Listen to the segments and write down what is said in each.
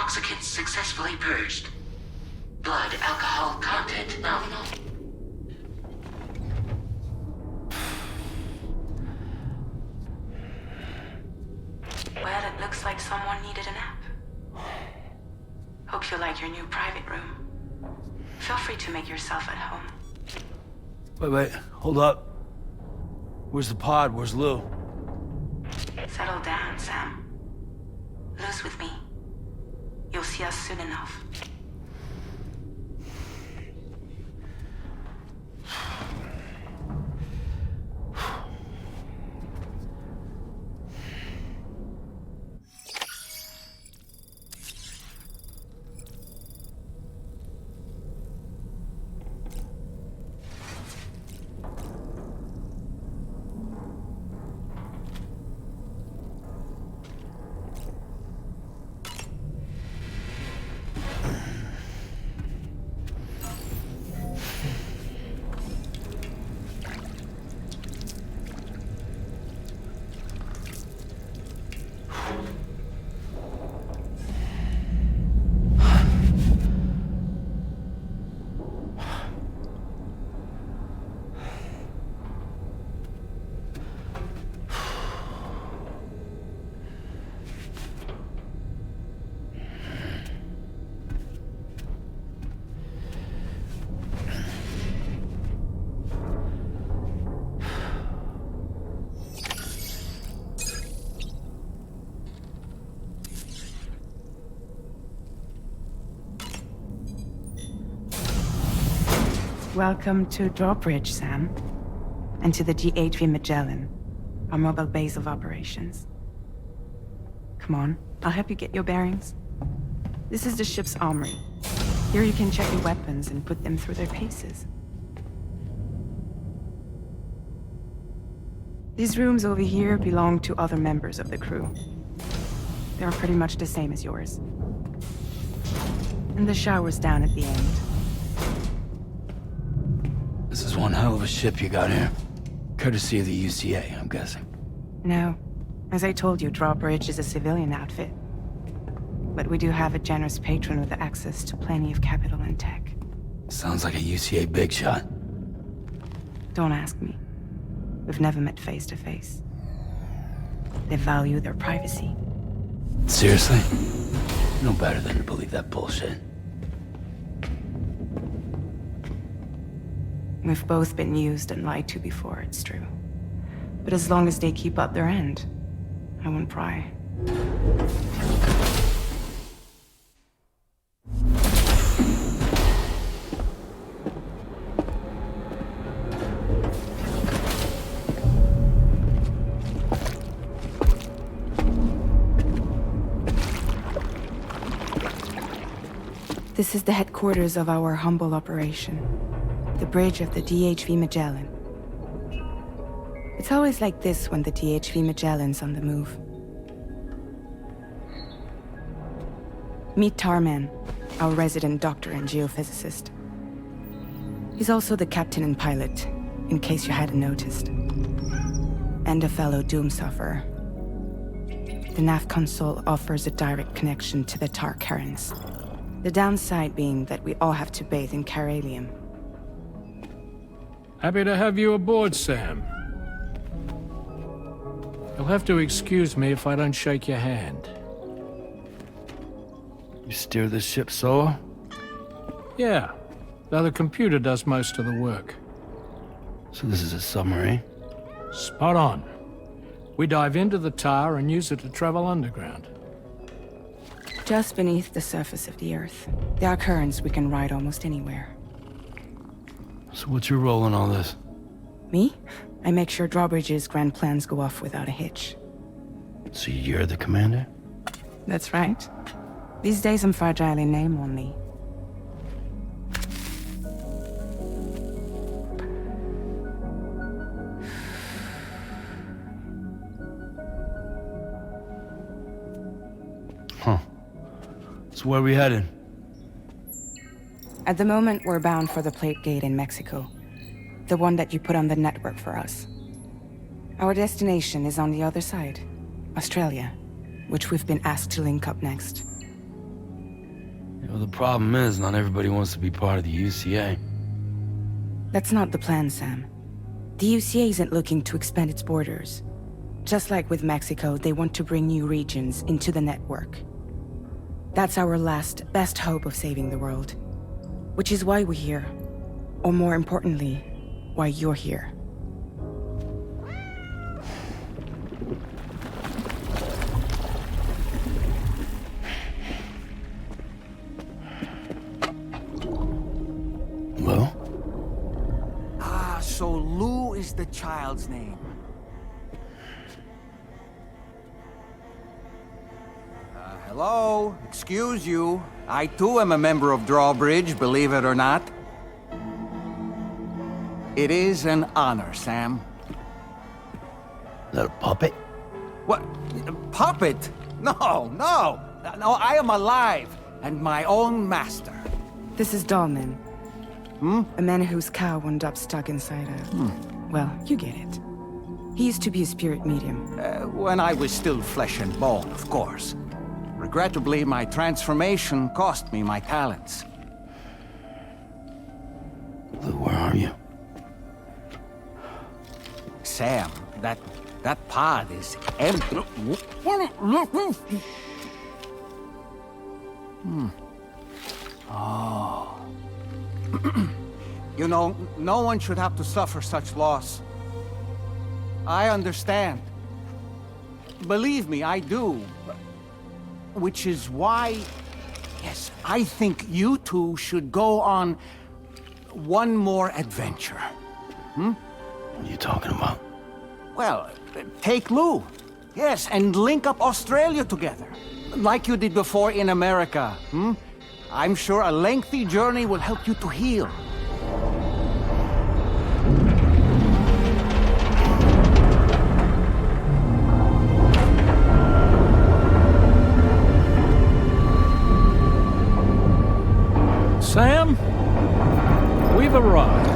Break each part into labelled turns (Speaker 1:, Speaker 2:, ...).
Speaker 1: Toxicants successfully purged. Blood alcohol content nominal.
Speaker 2: Well, it looks like someone needed a nap. Hope you like your new private room. Feel free to make yourself at home.
Speaker 3: Wait, hold up. Where's the pod? Where's Lou?
Speaker 2: Settle down, Sam. Lou's with me. You'll see us soon enough. Welcome to Drawbridge, Sam. And to the GHV Magellan, our mobile base of operations. Come on, I'll help you get your bearings. This is the ship's armory. Here you can check your weapons and put them through their paces. These rooms over here belong to other members of the crew. They're pretty much the same as yours. And the shower's down at the end.
Speaker 3: This is one hell of a ship you got here. Courtesy of the UCA, I'm guessing.
Speaker 2: No. As I told you, Drawbridge is a civilian outfit. But we do have a generous patron with access to plenty of capital and tech.
Speaker 3: Sounds like a UCA big shot.
Speaker 2: Don't ask me. We've never met face to face. They value their privacy.
Speaker 3: Seriously? No better than to believe that bullshit.
Speaker 2: We've both been used and lied to before, it's true. But as long as they keep up their end, I won't pry. This is the headquarters of our humble operation. The bridge of the DHV Magellan. It's always like this when the DHV Magellan's on the move. Meet Tarman, our resident doctor and geophysicist. He's also the captain and pilot, in case you hadn't noticed. And a fellow doom sufferer. The nav console offers a direct connection to the Tar currents. The downside being that we all have to bathe in caralium.
Speaker 4: Happy to have you aboard, Sam. You'll have to excuse me if I don't shake your hand.
Speaker 3: You steer this ship solo?
Speaker 4: Yeah, though the computer does most of the work.
Speaker 3: So this is a submarine?
Speaker 4: Spot on. We dive into the tar and use it to travel underground.
Speaker 2: Just beneath the surface of the Earth, there are currents we can ride almost anywhere.
Speaker 3: So what's your role in all this?
Speaker 2: Me? I make sure Drawbridge's grand plans go off without a hitch.
Speaker 3: So you're the commander?
Speaker 2: That's right. These days I'm fragile in name only.
Speaker 3: Huh. So where are we headed?
Speaker 2: At the moment, we're bound for the Plate Gate in Mexico. The one that you put on the network for us. Our destination is on the other side, Australia, which we've been asked to link up next.
Speaker 3: You know, the problem is, not everybody wants to be part of the UCA.
Speaker 2: That's not the plan, Sam. The UCA isn't looking to expand its borders. Just like with Mexico, they want to bring new regions into the network. That's our last, best hope of saving the world. Which is why we're here. Or more importantly, why you're here.
Speaker 3: Well?
Speaker 5: So Lou is the child's name. Hello? Excuse you. I too am a member of Drawbridge, believe it or not. It is an honor, Sam.
Speaker 3: Is that a puppet?
Speaker 5: What? Puppet? No, no! No, I am alive, and my own master.
Speaker 2: This is Dollman. A man whose cow wound up stuck inside a... Well, you get it. He used to be a spirit medium.
Speaker 5: When I was still flesh and bone, of course. Regrettably, my transformation cost me my talents.
Speaker 3: Lou, where are you?
Speaker 5: Sam, that pod is empty. Oh. You know, no one should have to suffer such loss. I understand. Believe me, I do. Which is why, yes, I think you two should go on one more adventure.
Speaker 3: What are you talking about?
Speaker 5: Well, take Lou. Yes, and link up Australia together. Like you did before in America. I'm sure a lengthy journey will help you to heal.
Speaker 4: Sam, we've arrived.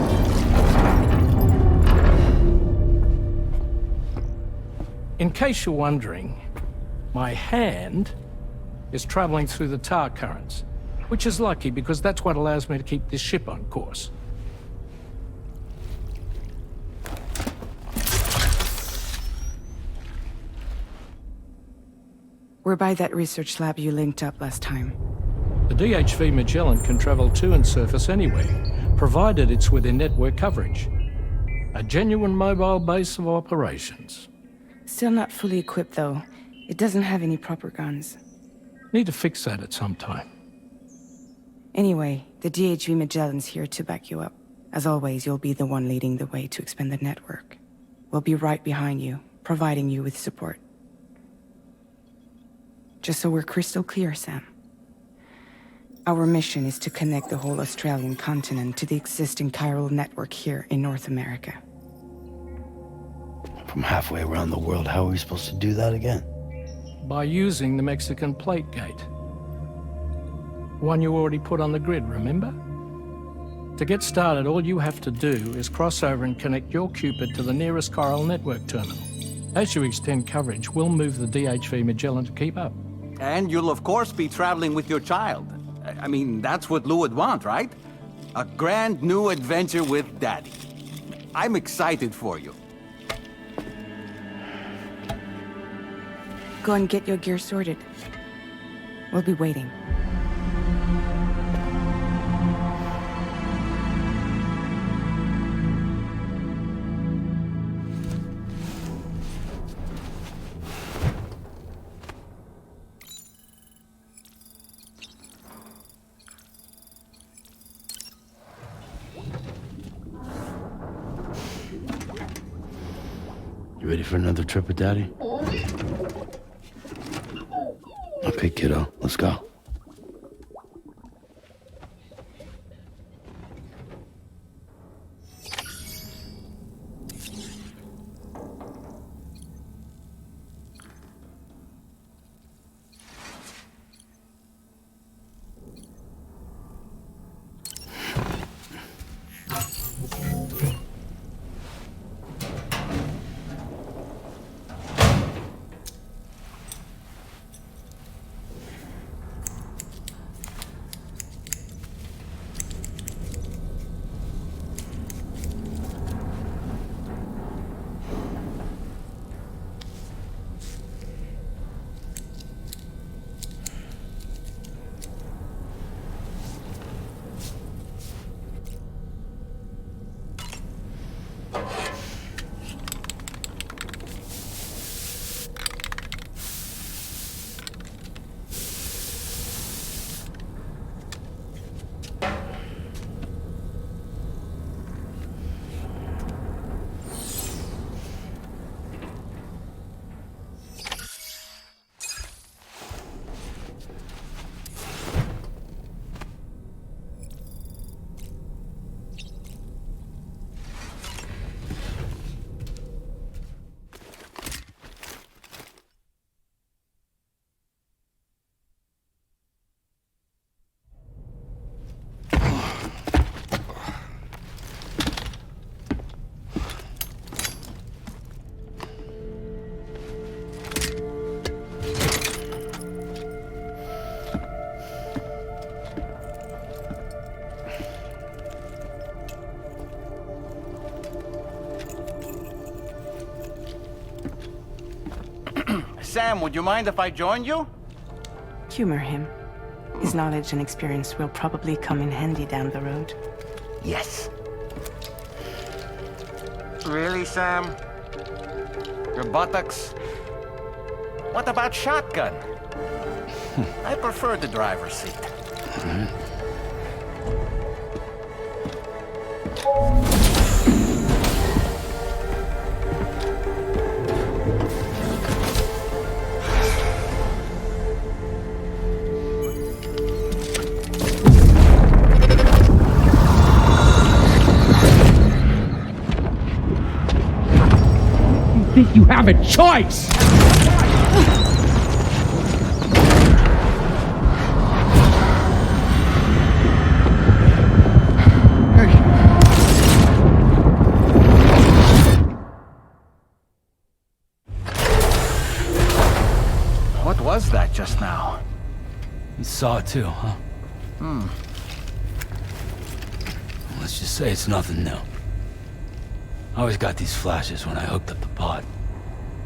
Speaker 4: In case you're wondering, my hand is traveling through the tar currents, which is lucky because that's what allows me to keep this ship on course.
Speaker 2: We're by that research lab you linked up last time.
Speaker 4: The DHV Magellan can travel to and surface anywhere, provided it's within network coverage. A genuine mobile base of operations.
Speaker 2: Still not fully equipped, though. It doesn't have any proper guns.
Speaker 4: Need to fix that at some time.
Speaker 2: Anyway, the DHV Magellan's here to back you up. As always, you'll be the one leading the way to expand the network. We'll be right behind you, providing you with support. Just so we're crystal clear, Sam. Our mission is to connect the whole Australian continent to the existing chiral network here in North America.
Speaker 3: From halfway around the world, how are we supposed to do that again?
Speaker 4: By using the Mexican plate gate. One you already put on the grid, remember? To get started, all you have to do is cross over and connect your Cupid to the nearest chiral network terminal. As you extend coverage, we'll move the DHV Magellan to keep up.
Speaker 5: And you'll of course be traveling with your child. I mean, that's what Lou would want, right? A grand new adventure with Daddy. I'm excited for you.
Speaker 2: Go and get your gear sorted. We'll be waiting.
Speaker 3: You ready for another trip with Daddy? Okay, kiddo, let's go.
Speaker 5: Sam, would you mind if I joined you?
Speaker 2: Humor him. His knowledge and experience will probably come in handy down the road.
Speaker 5: Yes. Really, Sam? Your buttocks? What about shotgun? I prefer the driver's seat.
Speaker 6: Think you have a choice?
Speaker 5: What was that just now?
Speaker 3: You saw it too, huh? Let's just say it's nothing new. I always got these flashes when I hooked up the pod.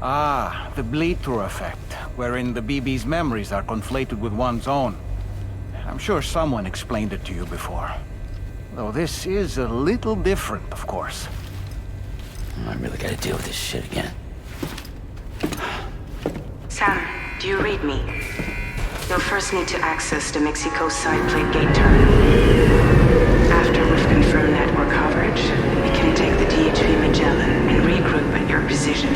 Speaker 5: Ah, the bleed-through effect, wherein the BB's memories are conflated with one's own. I'm sure someone explained it to you before. Though this is a little different, of course.
Speaker 3: I really gotta deal with this shit again.
Speaker 2: Sam, do you read me? You'll first need to access the Mexico side plate gate terminal. After we've confirmed network coverage, we can take the DHV Magellan and regroup at your position.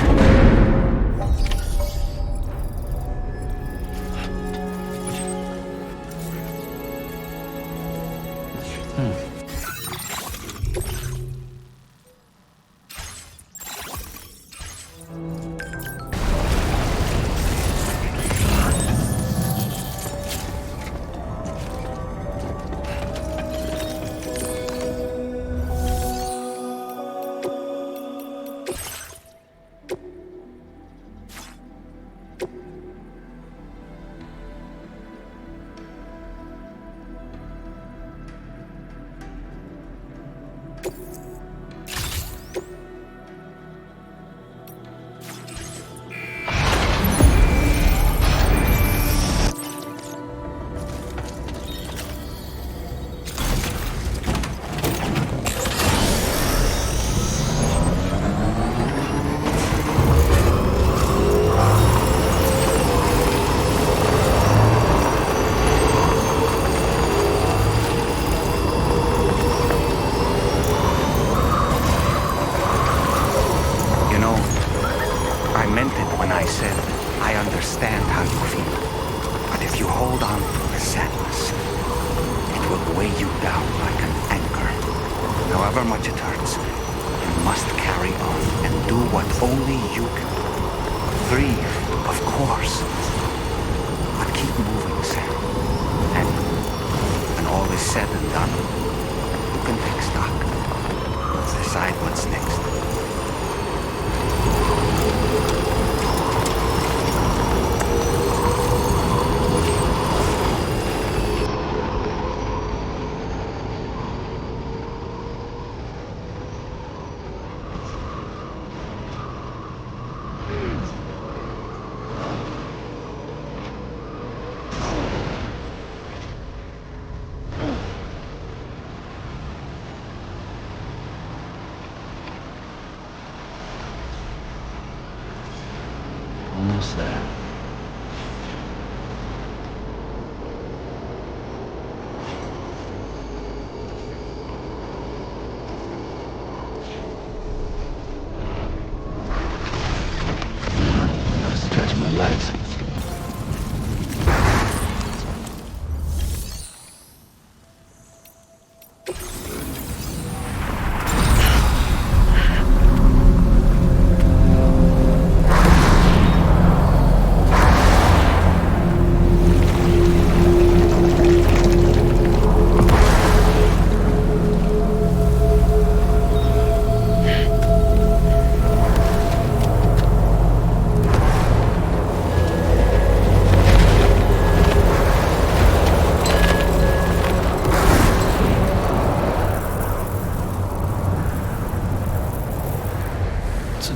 Speaker 3: Almost there. Gotta stretch my legs.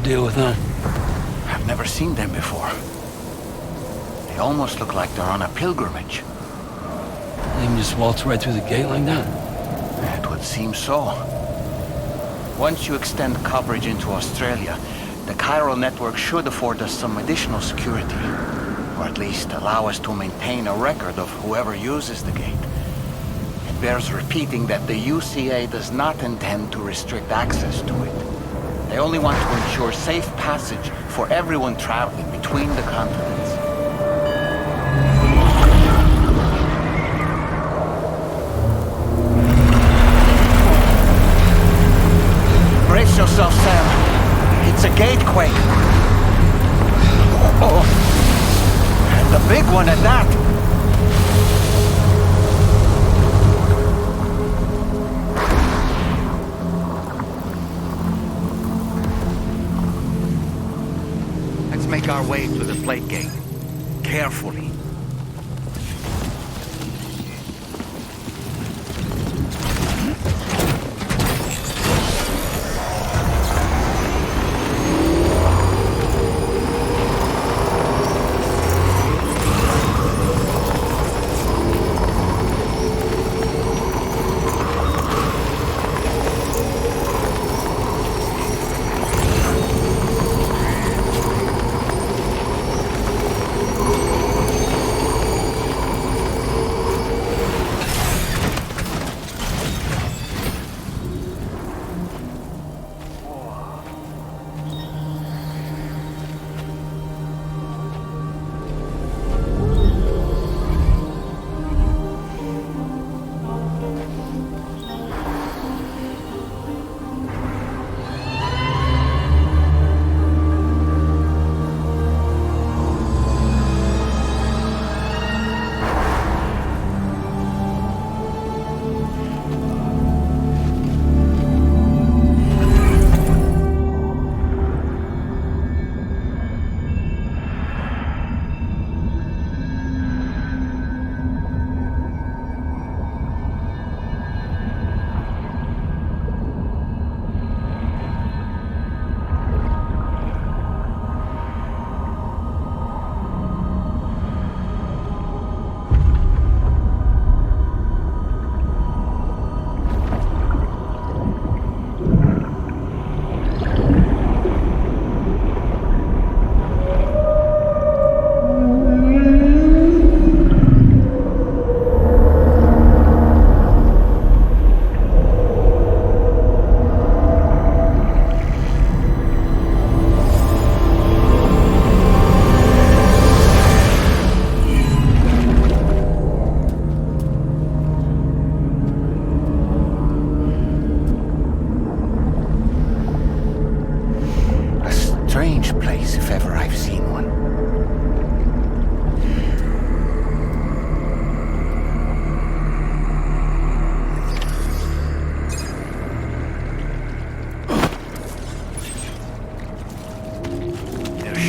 Speaker 5: Deal with them. I've never seen them before. almost look like they're on a pilgrimage.
Speaker 3: They can just waltz right through the gate like that?
Speaker 5: It would seem so. Once you extend coverage into Australia, the chiral network should afford us some additional security. Or at least allow us to maintain a record of whoever uses the gate. It bears repeating that the UCA does not intend to restrict access to it. They only want to ensure safe passage for everyone traveling between the continents. Brace yourself, Sam. It's a gatequake. Oh, and a big one at that. Let's make our way to the plate gate. Carefully.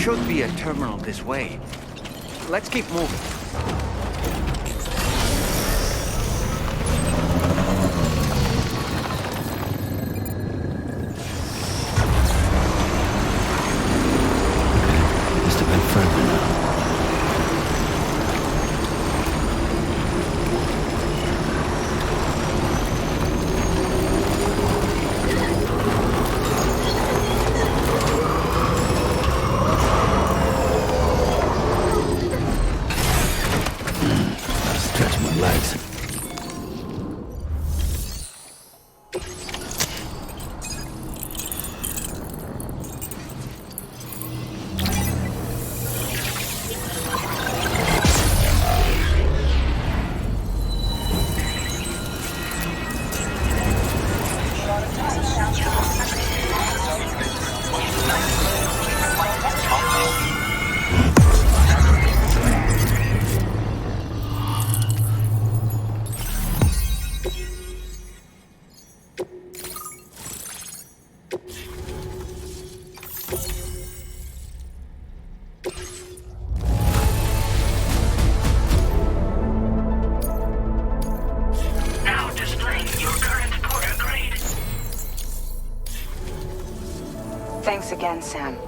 Speaker 5: Should be a terminal this way. Let's keep moving.
Speaker 3: Must have been further now.
Speaker 2: Thanks again, Sam.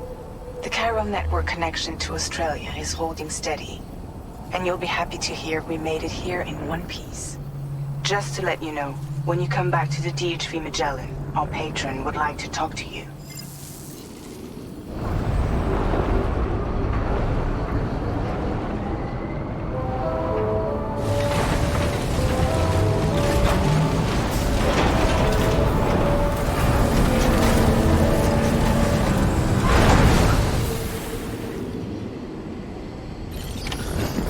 Speaker 2: The chiral network connection to Australia is holding steady. And you'll be happy to hear we made it here in one piece. Just to let you know, when you come back to the DHV Magellan, our patron would like to talk to you.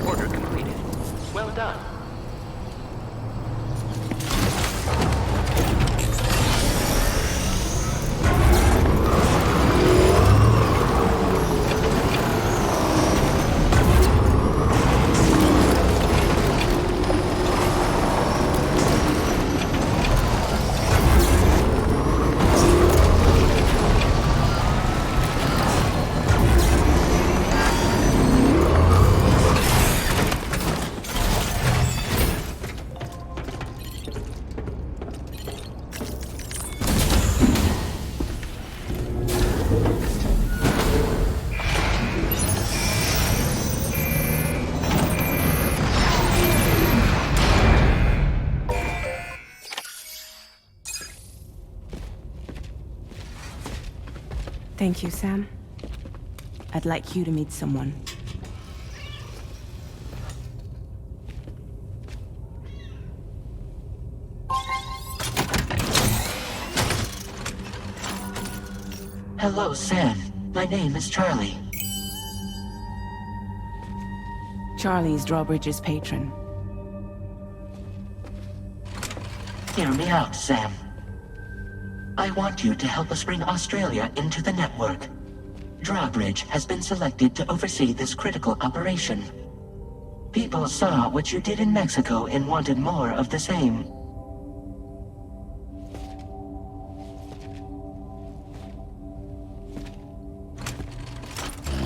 Speaker 7: Order completed. Well done.
Speaker 2: Thank you, Sam. I'd like you to meet someone.
Speaker 1: Hello, Sam. My name is Charlie.
Speaker 2: Charlie's Drawbridge's patron.
Speaker 1: Hear me out, Sam. I want you to help us bring Australia into the network. Drawbridge has been selected to oversee this critical operation. People saw what you did in Mexico and wanted more of the same.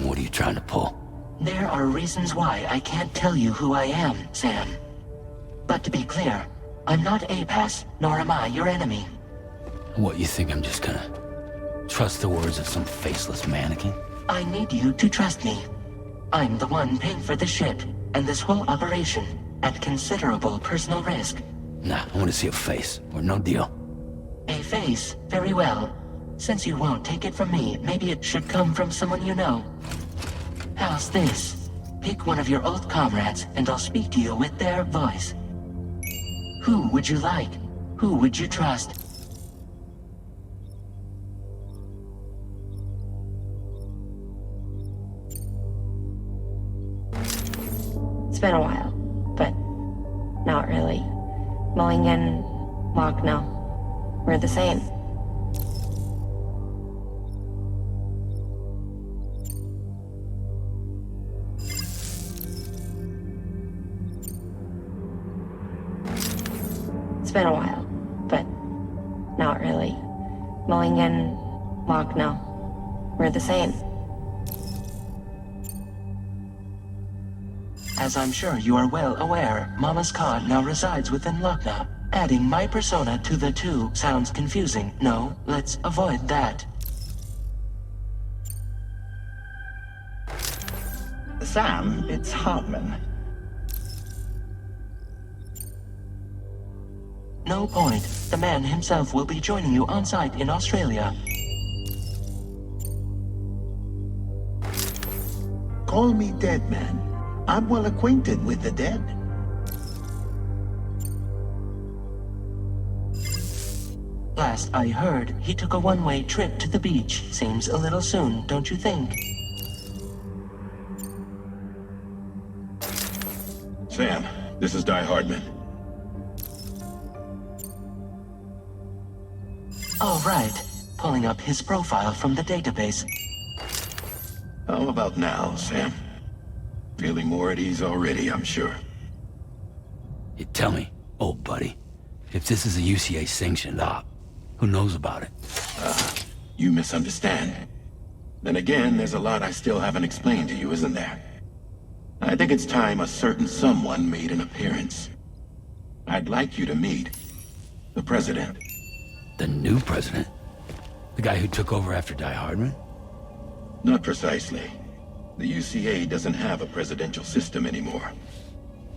Speaker 3: What are you trying to pull?
Speaker 1: There are reasons why I can't tell you who I am, Sam. But to be clear, I'm not APAS, nor am I your enemy.
Speaker 3: What, you think I'm just gonna trust the words of some faceless mannequin?
Speaker 1: I need you to trust me. I'm the one paying for the ship, and this whole operation, at considerable personal risk.
Speaker 3: Nah, I want to see a face, or no deal.
Speaker 1: A face? Very well. Since you won't take it from me, maybe it should come from someone you know. How's this? Pick one of your old comrades, and I'll speak to you with their voice. Who would you like? Who would you trust?
Speaker 8: It's been a while, but not really. Mulligan, Lochno, we're the same. It's been a while, but not really. Mulligan, Lochno, we're the same.
Speaker 1: As I'm sure you are well aware, Mama's Khan now resides within Lochna. Adding my persona to the two sounds confusing. No, let's avoid that.
Speaker 9: Sam, it's Hartman.
Speaker 1: No point. The man himself will be joining you on site in Australia.
Speaker 9: Call me Dead Man. I'm well acquainted with the dead.
Speaker 1: Last I heard, he took a one-way trip to the beach. Seems a little soon, don't you think?
Speaker 10: Sam, this is Di Hardman.
Speaker 1: All right. Pulling up his profile from the database.
Speaker 10: How about now, Sam? Feeling more at ease already, I'm sure.
Speaker 3: You tell me, old buddy, if this is a UCA-sanctioned op, who knows about it?
Speaker 10: You misunderstand. Then again, there's a lot I still haven't explained to you, isn't there? I think it's time a certain someone made an appearance. I'd like you to meet the President.
Speaker 3: The new president? The guy who took over after Di Hardman?
Speaker 10: Not precisely. The UCA doesn't have a presidential system anymore.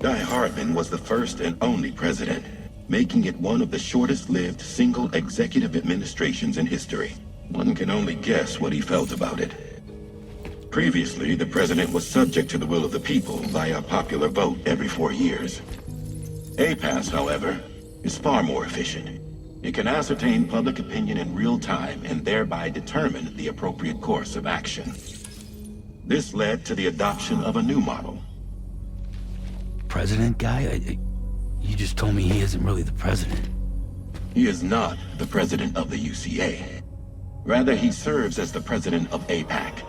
Speaker 10: Guy Hardman was the first and only president, making it one of the shortest-lived single executive administrations in history. One can only guess what he felt about it. Previously, the president was subject to the will of the people via popular vote every 4 years. APAS, however, is far more efficient. It can ascertain public opinion in real time and thereby determine the appropriate course of action. This led to the adoption of a new model.
Speaker 3: President guy? You just told me he isn't really the president.
Speaker 10: He is not the president of the UCA. Rather, he serves as the president of APAC.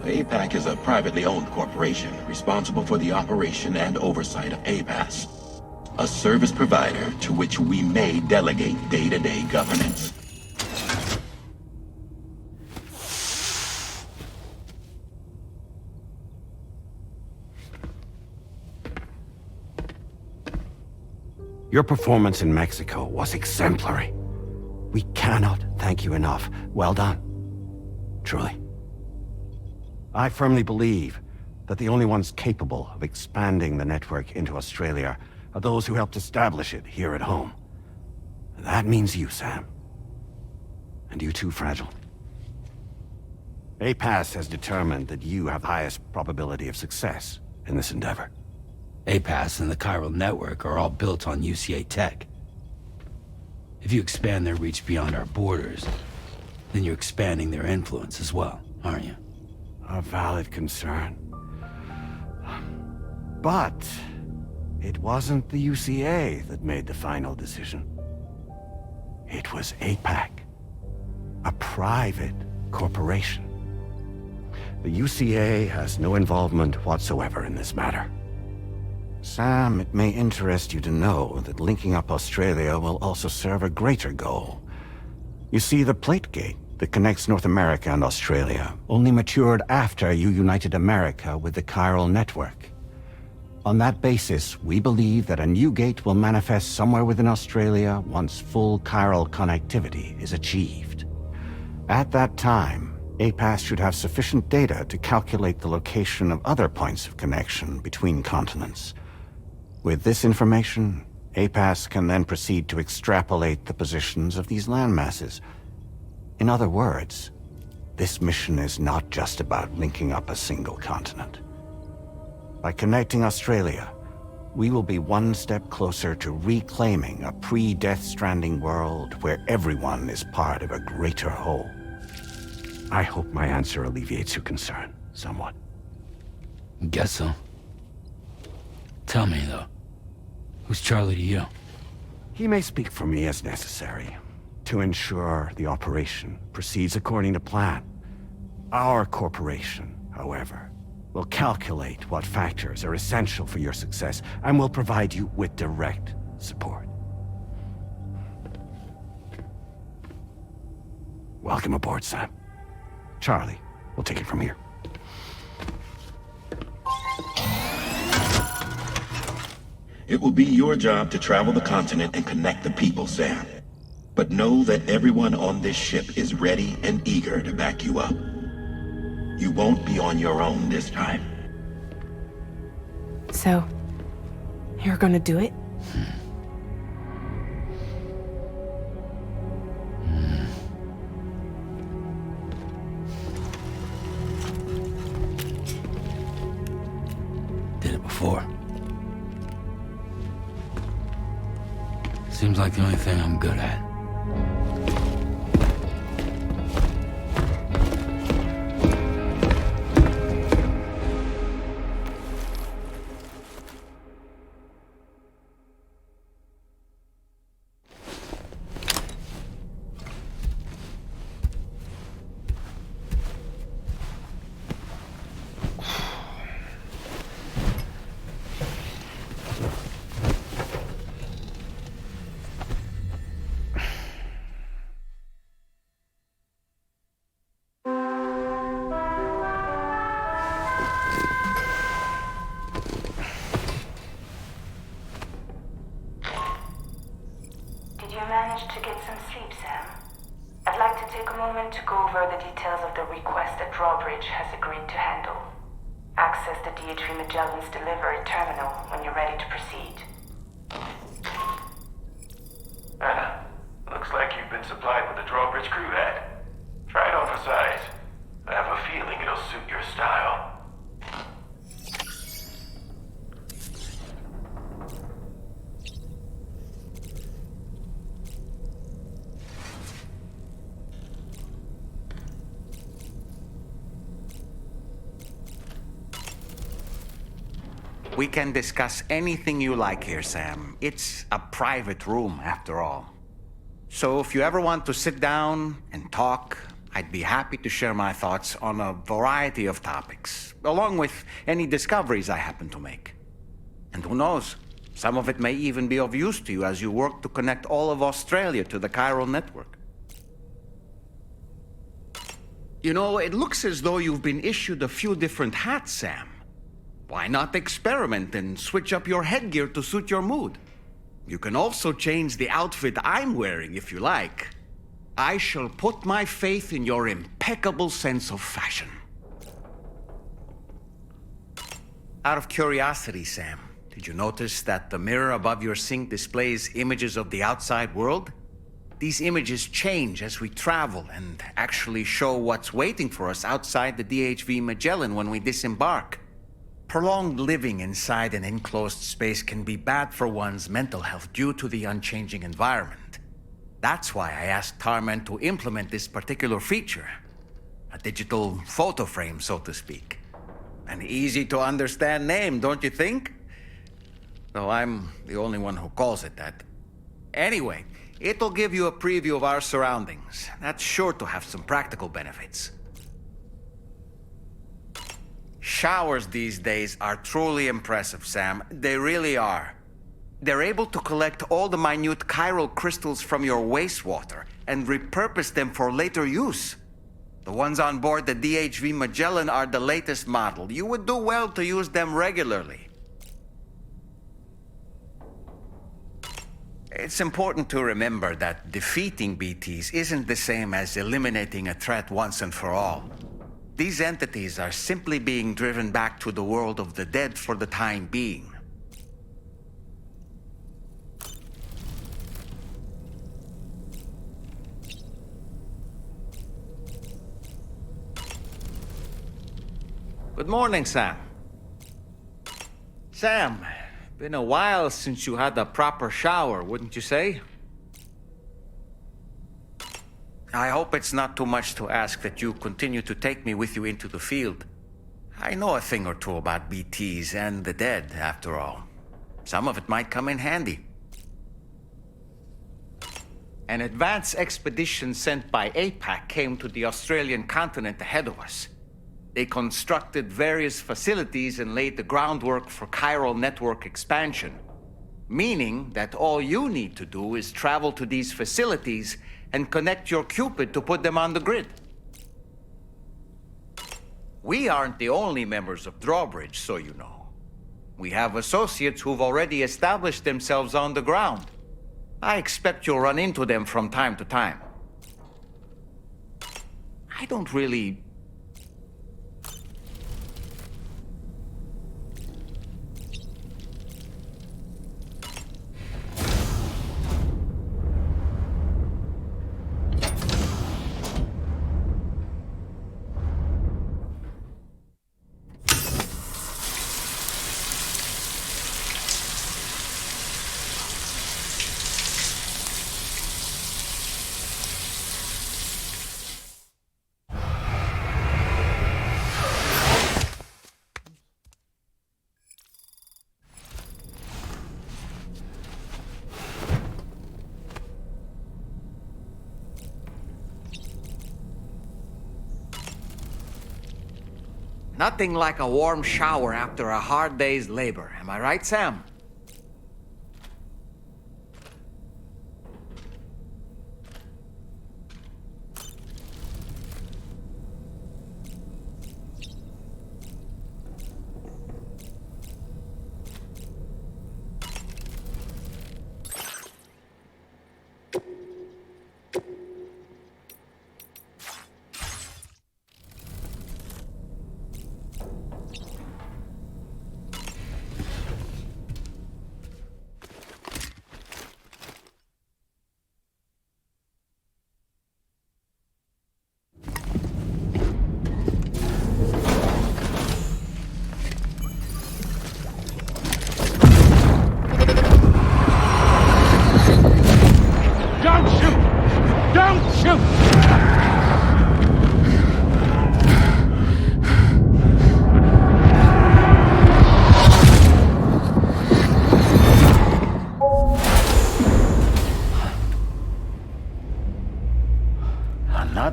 Speaker 10: APAC is a privately owned corporation responsible for the operation and oversight of APAS, a service provider to which we may delegate day-to-day governance.
Speaker 11: Your performance in Mexico was exemplary. We cannot thank you enough. Well done. Truly. I firmly believe that the only ones capable of expanding the network into Australia are those who helped establish it here at home. That means you, Sam. And you too, Fragile. APAS has determined that you have the highest probability of success in this endeavor.
Speaker 3: APAS and the chiral network are all built on UCA tech. If you expand their reach beyond our borders, then you're expanding their influence as well, aren't you?
Speaker 11: A valid concern. But it wasn't the UCA that made the final decision. It was APAC, a private corporation. The UCA has no involvement whatsoever in this matter. Sam, it may interest you to know that linking up Australia will also serve a greater goal. You see, the plate gate that connects North America and Australia only matured after you united America with the chiral network. On that basis, we believe that a new gate will manifest somewhere within Australia once full chiral connectivity is achieved. At that time, APAS should have sufficient data to calculate the location of other points of connection between continents. With this information, APAS can then proceed to extrapolate the positions of these landmasses. In other words, this mission is not just about linking up a single continent. By connecting Australia, we will be one step closer to reclaiming a pre-Death Stranding world where everyone is part of a greater whole. I hope my answer alleviates your concern somewhat.
Speaker 3: Guess so. Tell me, though, who's Charlie to you?
Speaker 11: He may speak for me as necessary, to ensure the operation proceeds according to plan. Our corporation, however, will calculate what factors are essential for your success and will provide you with direct support. Welcome aboard, Sam. Charlie, we'll take it from here.
Speaker 10: It will be your job to travel the continent and connect the people, Sam. But know that everyone on this ship is ready and eager to back you up. You won't be on your own this time.
Speaker 2: So, you're gonna do it?
Speaker 3: Did it before. Seems like the only thing I'm good at.
Speaker 12: To get some sleep, Sam. I'd like to take a moment to go over the details of the request that Drawbridge has agreed to handle. Access the DHV Magellan's delivery terminal when you're ready to proceed.
Speaker 13: Looks like you've been supplied with a Drawbridge crew hat. Try it on for size. I have a feeling it'll suit your style.
Speaker 5: We can discuss anything you like here, Sam. It's a private room, after all. So if you ever want to sit down and talk, I'd be happy to share my thoughts on a variety of topics, along with any discoveries I happen to make. And who knows, some of it may even be of use to you as you work to connect all of Australia to the chiral network. You know, it looks as though you've been issued a few different hats, Sam. Why not experiment and switch up your headgear to suit your mood? You can also change the outfit I'm wearing if you like. I shall put my faith in your impeccable sense of fashion. Out of curiosity, Sam, did you notice that the mirror above your sink displays images of the outside world? These images change as we travel and actually show what's waiting for us outside the DHV Magellan when we disembark. Prolonged living inside an enclosed space can be bad for one's mental health due to the unchanging environment. That's why I asked Tarman to implement this particular feature. A digital photo frame, so to speak. An easy-to-understand name, don't you think? Though I'm the only one who calls it that. Anyway, it'll give you a preview of our surroundings. That's sure to have some practical benefits. Showers these days are truly impressive, Sam. They really are. They're able to collect all the minute chiral crystals from your wastewater and repurpose them for later use. The ones on board the DHV Magellan are the latest model. You would do well to use them regularly. It's important to remember that defeating BTs isn't the same as eliminating a threat once and for all. These entities are simply being driven back to the world of the dead for the time being. Good morning, Sam. Sam, been a while since you had a proper shower, wouldn't you say? I hope it's not too much to ask that you continue to take me with you into the field. I know a thing or two about BTs and the dead, after all. Some of it might come in handy. An advance expedition sent by APAC came to the Australian continent ahead of us. They constructed various facilities and laid the groundwork for chiral network expansion, meaning that all you need to do is travel to these facilities and connect your Cupid to put them on the grid. We aren't the only members of Drawbridge, so you know. We have associates who've already established themselves on the ground. I expect you'll run into them from time to time. I don't really... Nothing like a warm shower after a hard day's labor. Am I right, Sam?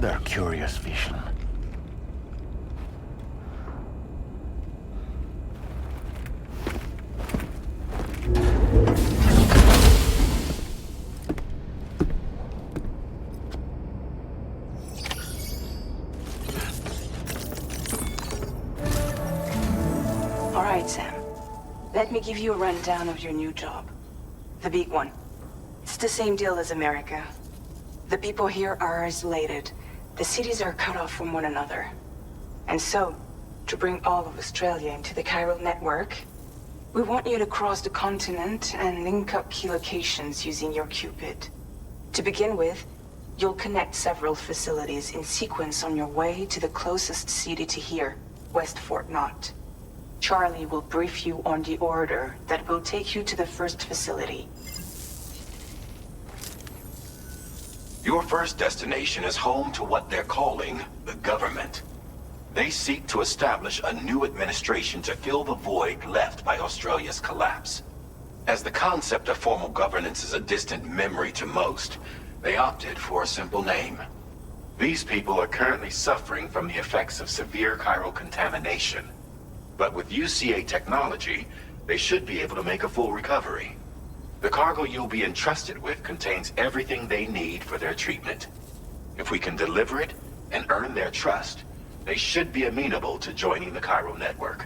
Speaker 11: another curious vision.
Speaker 2: All right, Sam. Let me give you a rundown of your new job. The big one. It's the same deal as America. The people here are isolated. The cities are cut off from one another. And so, to bring all of Australia into the chiral network, we want you to cross the continent and link up key locations using your Cupid. To begin with, you'll connect several facilities in sequence on your way to the closest city to here, West Fort Knott. Charlie will brief you on the order that will take you to the first facility.
Speaker 10: Your first destination is home to what they're calling the government. They seek to establish a new administration to fill the void left by Australia's collapse. As the concept of formal governance is a distant memory to most, they opted for a simple name. These people are currently suffering from the effects of severe chiral contamination. But with UCA technology, they should be able to make a full recovery. The cargo you'll be entrusted with contains everything they need for their treatment. If we can deliver it and earn their trust, they should be amenable to joining the chiral network.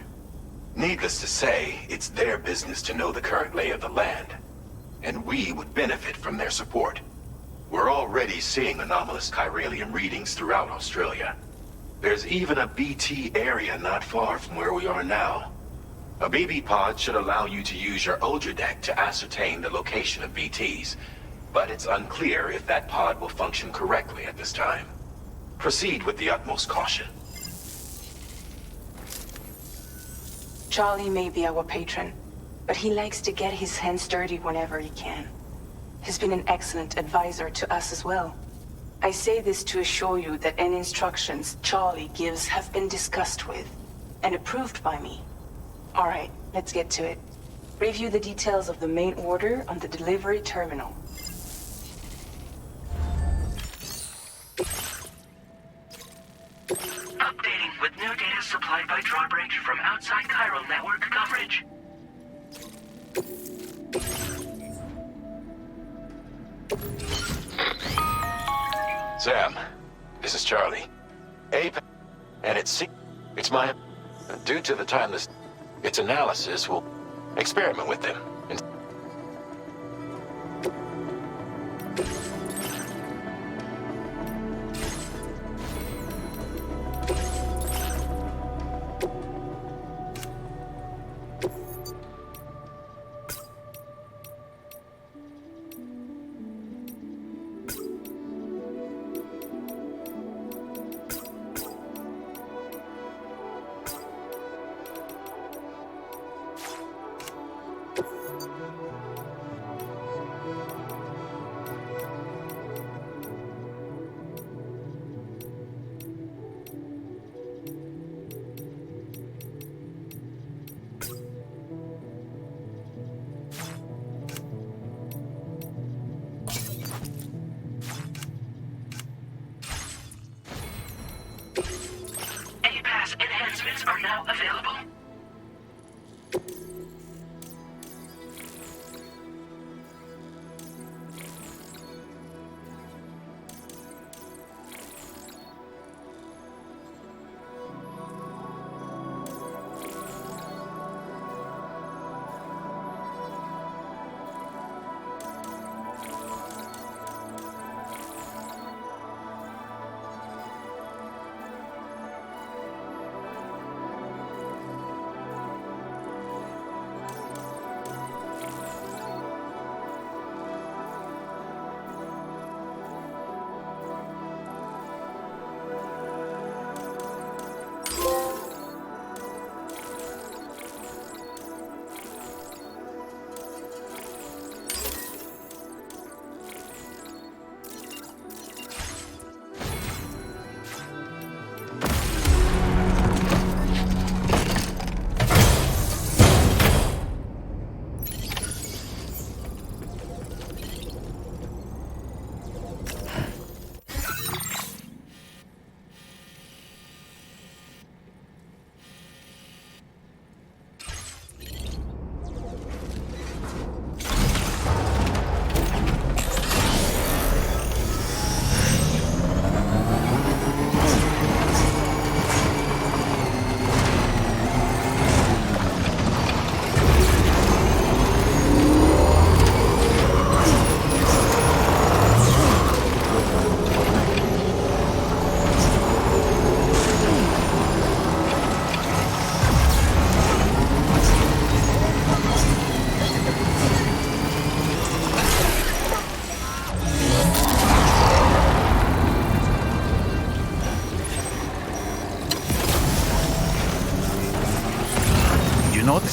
Speaker 10: Needless to say, it's their business to know the current lay of the land, and we would benefit from their support. We're already seeing anomalous chiralium readings throughout Australia. There's even a BT area not far from where we are now. A BB pod should allow you to use your deck to ascertain the location of BTs, but it's unclear if that pod will function correctly at this time. Proceed with the utmost caution.
Speaker 2: Charlie may be our patron, but he likes to get his hands dirty whenever he can. He's been an excellent advisor to us as well. I say this to assure you that any instructions Charlie gives have been discussed with and approved by me. All right, let's get to it. Review the details of the main order on the delivery terminal.
Speaker 1: Updating with new data supplied by Drawbridge from outside chiral network coverage.
Speaker 10: Sam, this is Charlie. Ape, and it's my... Due to the timeless... Its analysis will experiment with them.
Speaker 1: Enhancements are now available.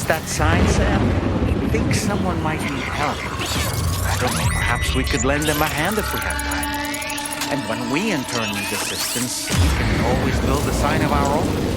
Speaker 5: noticed that sign, Sam? I think someone might need help. I don't know, perhaps we could lend them a hand if we have time. And when we in turn need assistance, we can always build a sign of our own.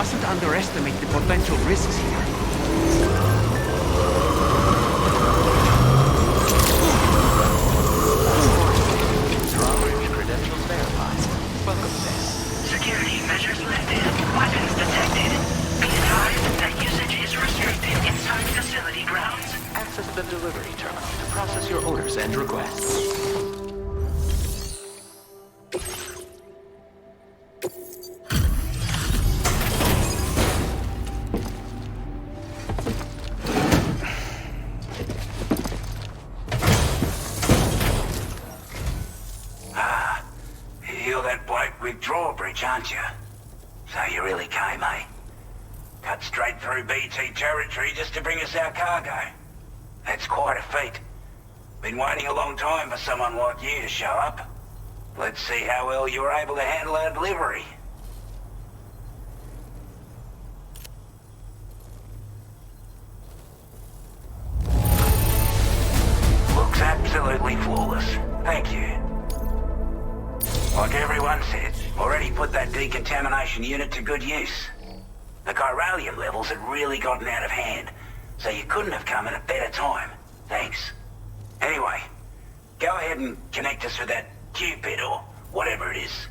Speaker 5: mustn't underestimate the potential risks here.
Speaker 7: Drawbridge credentials verified. Welcome, Sam.
Speaker 12: Security measures lifted.
Speaker 7: delivery terminal to process your orders and requests.
Speaker 14: You're that bloke with Drawbridge, aren't you? So you really came, eh? Cut straight through BT territory just to bring us our cargo. That's quite a feat. Been waiting a long time for someone like you to show up. Let's see how well you were able to handle our delivery. Looks absolutely flawless. Thank you. Like everyone said, already put that decontamination unit to good use. The chiralium levels had really gotten out of hand, so you couldn't have come at a better time. Thanks. Anyway, go ahead and connect us with that Cupid or whatever it is.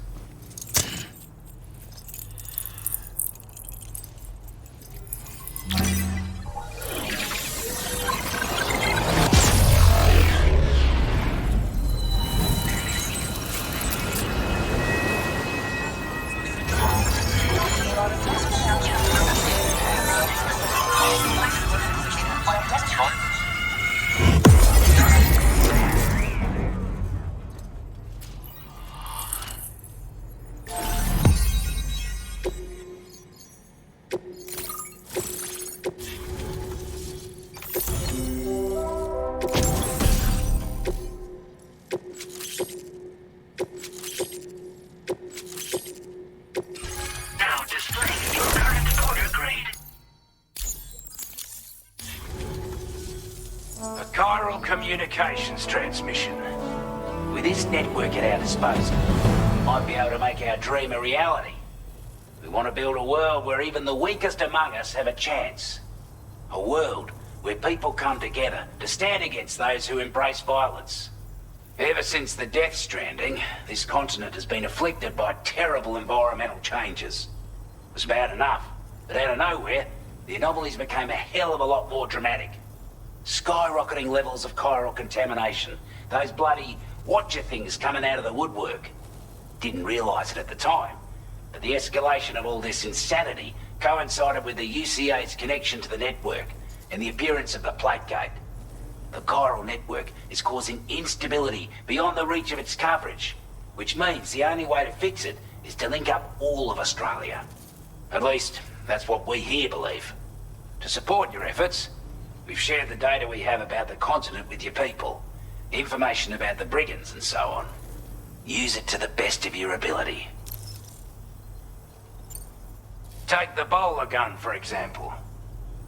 Speaker 14: Communications transmission. With this network at our disposal, we might be able to make our dream a reality. We want to build a world where even the weakest among us have a chance. A world where people come together to stand against those who embrace violence. Ever since the Death Stranding, this continent has been afflicted by terrible environmental changes. It was bad enough, but out of nowhere, the anomalies became a hell of a lot more dramatic. Skyrocketing levels of chiral contamination. Those bloody watcher things coming out of the woodwork. Didn't realize it at the time, but the escalation of all this insanity coincided with the UCA's connection to the network and the appearance of the plate gate. The chiral network is causing instability beyond the reach of its coverage, which means the only way to fix it is to link up all of Australia. At least, that's what we here believe. To support your efforts, we've shared the data we have about the continent with your people. Information about the brigands and so on. Use it to the best of your ability. Take the bowler gun, for example.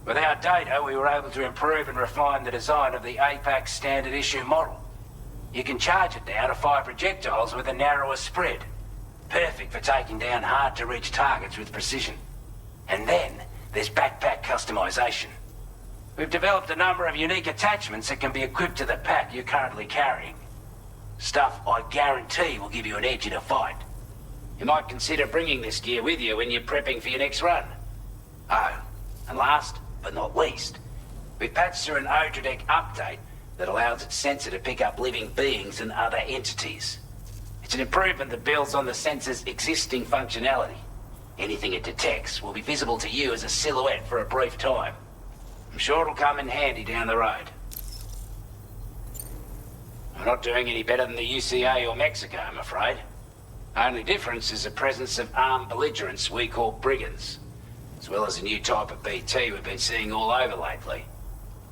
Speaker 14: With our data, we were able to improve and refine the design of the APAC standard issue model. You can charge it now to fire projectiles with a narrower spread. Perfect for taking down hard-to-reach targets with precision. And then, there's backpack customization. We've developed a number of unique attachments that can be equipped to the pack you're currently carrying. Stuff I guarantee will give you an edge in a fight. You might consider bringing this gear with you when you're prepping for your next run. Oh, and last but not least, we've patched through an Odradek update that allows its sensor to pick up living beings and other entities. It's an improvement that builds on the sensor's existing functionality. Anything it detects will be visible to you as a silhouette for a brief time. I'm sure it'll come in handy down the road. We're not doing any better than the UCA or Mexico, I'm afraid. Only difference is the presence of armed belligerents we call brigands, as well as a new type of BT we've been seeing all over lately.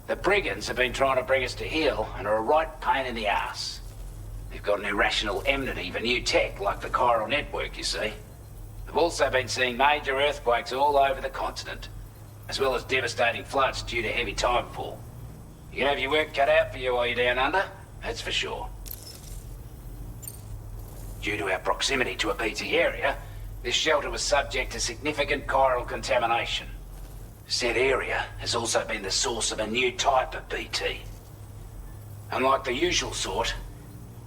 Speaker 14: The brigands have been trying to bring us to heel and are a right pain in the ass. They've got an irrational enmity for new tech like the chiral network, you see. We've also been seeing major earthquakes all over the continent, as well as devastating floods due to heavy timefall. You can have your work cut out for you while you're down under, that's for sure. Due to our proximity to a BT area, this shelter was subject to significant chiral contamination. Said area has also been the source of a new type of BT. Unlike the usual sort,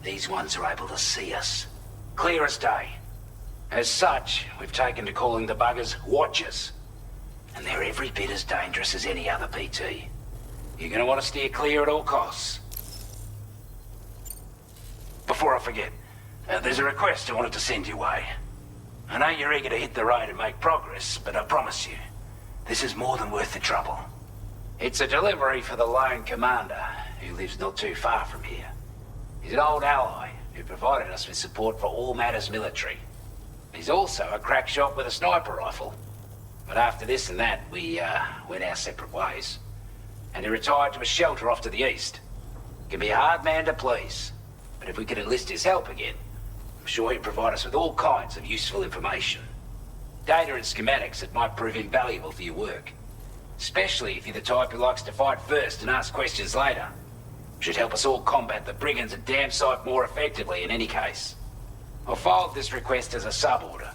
Speaker 14: these ones are able to see us. Clear as day. As such, we've taken to calling the buggers Watchers. And they're every bit as dangerous as any other BT. You're gonna want to steer clear at all costs. Before I forget, there's a request I wanted to send your way. I know you're eager to hit the road and make progress, but I promise you, this is more than worth the trouble. It's a delivery for the lone commander, who lives not too far from here. He's an old ally who provided us with support for all matters military. He's also a crack shot with a sniper rifle. But after this and that, we went our separate ways. And he retired to a shelter off to the east. Can be a hard man to please, but if we could enlist his help again, I'm sure he'd provide us with all kinds of useful information. Data and schematics that might prove invaluable for your work. Especially if you're the type who likes to fight first and ask questions later. Should help us all combat the brigands a damn sight more effectively in any case. I filed this request as a sub-order,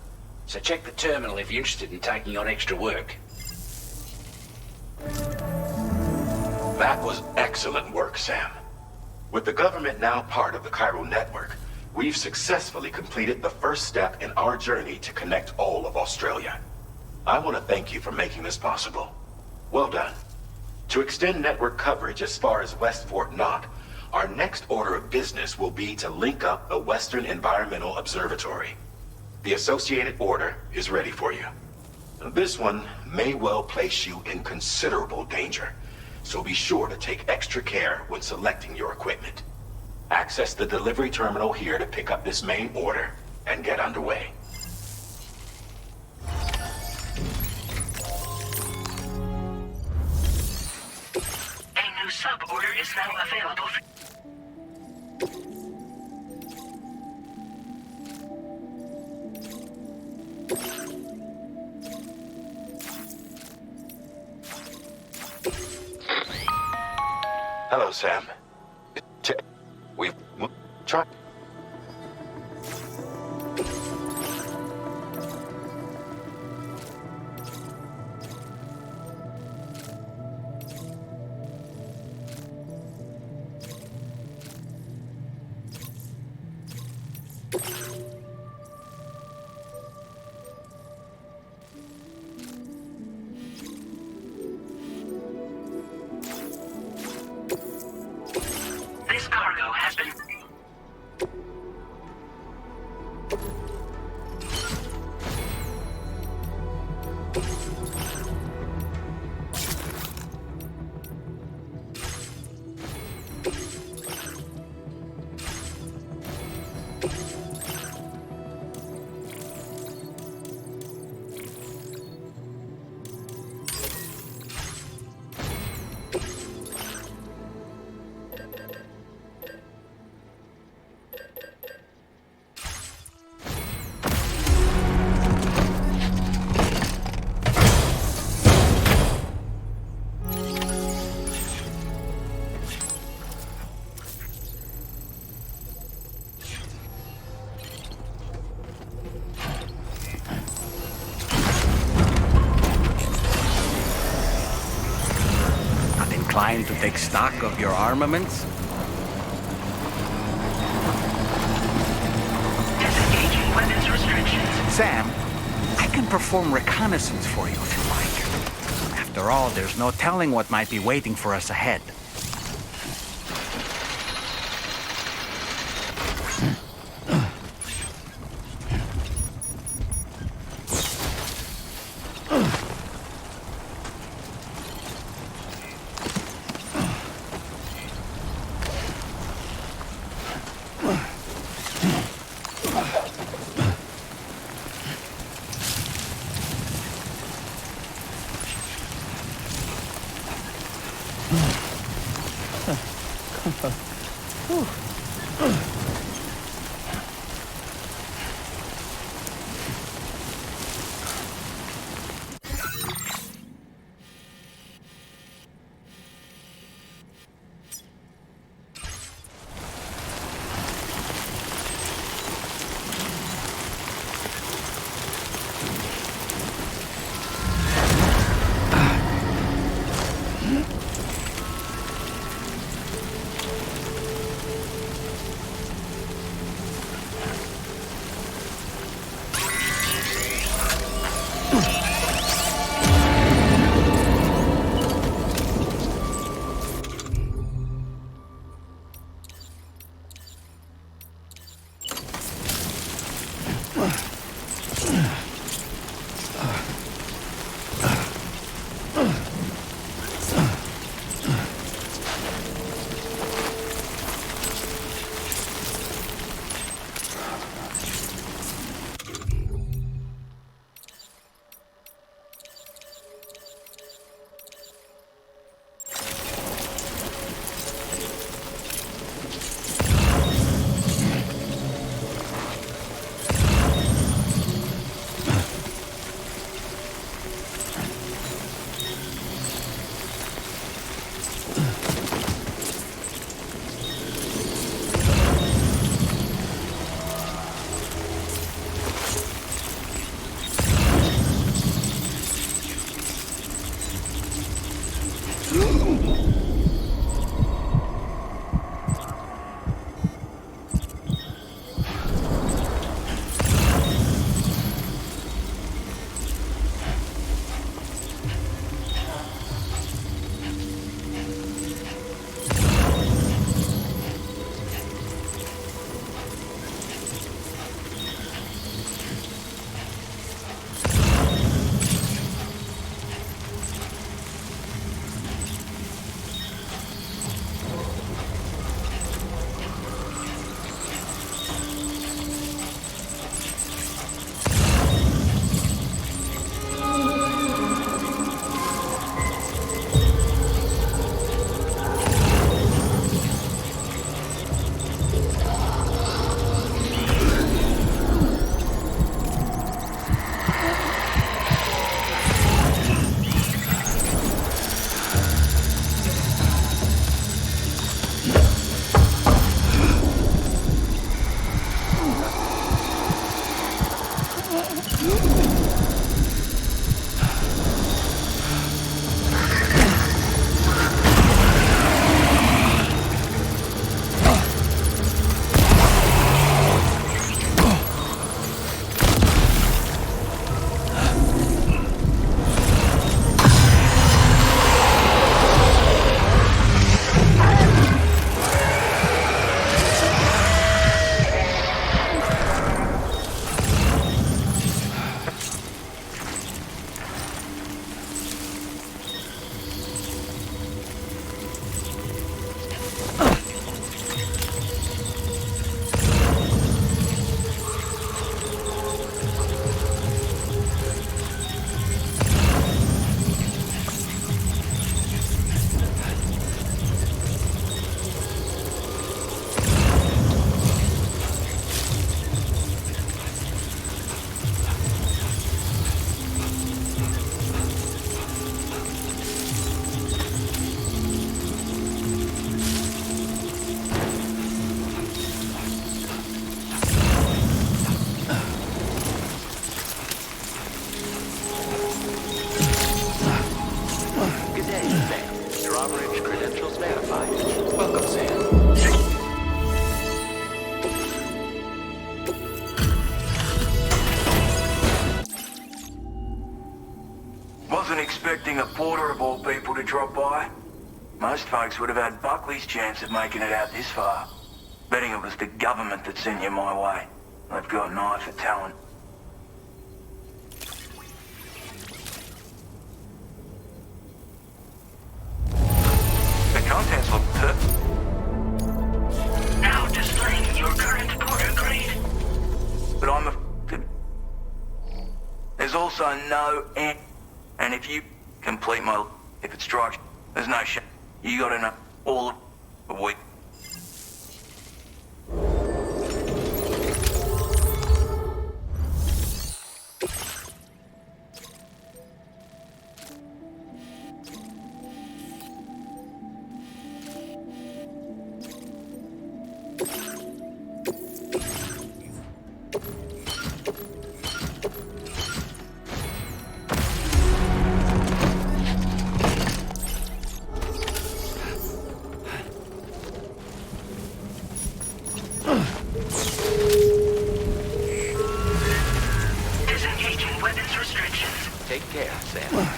Speaker 14: so check the terminal if you're interested in taking on extra work.
Speaker 13: That was excellent work, Sam. With the government now part of the Chiral network, we've successfully completed the first step in our journey to connect all of Australia. I want to thank you for making this possible. Well done. To extend network coverage as far as West Fort Knott, our next order of business will be to link up the Western Environmental Observatory. The associated order is ready for you. This one may well place you in considerable danger, so be sure to take extra care when selecting your equipment. Access the delivery terminal here to pick up this main order and get underway.
Speaker 1: A new sub-order is now available.
Speaker 13: Hello, Sam. We've tried.
Speaker 1: This cargo has been...
Speaker 5: To take stock of your armaments?
Speaker 1: Disengaging weapons restrictions.
Speaker 5: Sam, I can perform reconnaissance for you if you like. After all, there's no telling what might be waiting for us ahead.
Speaker 15: expecting a porter of all people to drop by. Most folks would have had Buckley's chance of making it out this far. Betting it was the government that sent you my way. They've got an eye for talent. The contents look perfect.
Speaker 12: Now displaying your current porter grade.
Speaker 15: But I'm a... There's also no end. And if you complete my... If it strikes, there's no shame. You gotta know all of the week.
Speaker 12: Disengaging weapons restrictions.
Speaker 7: Take care, Sam.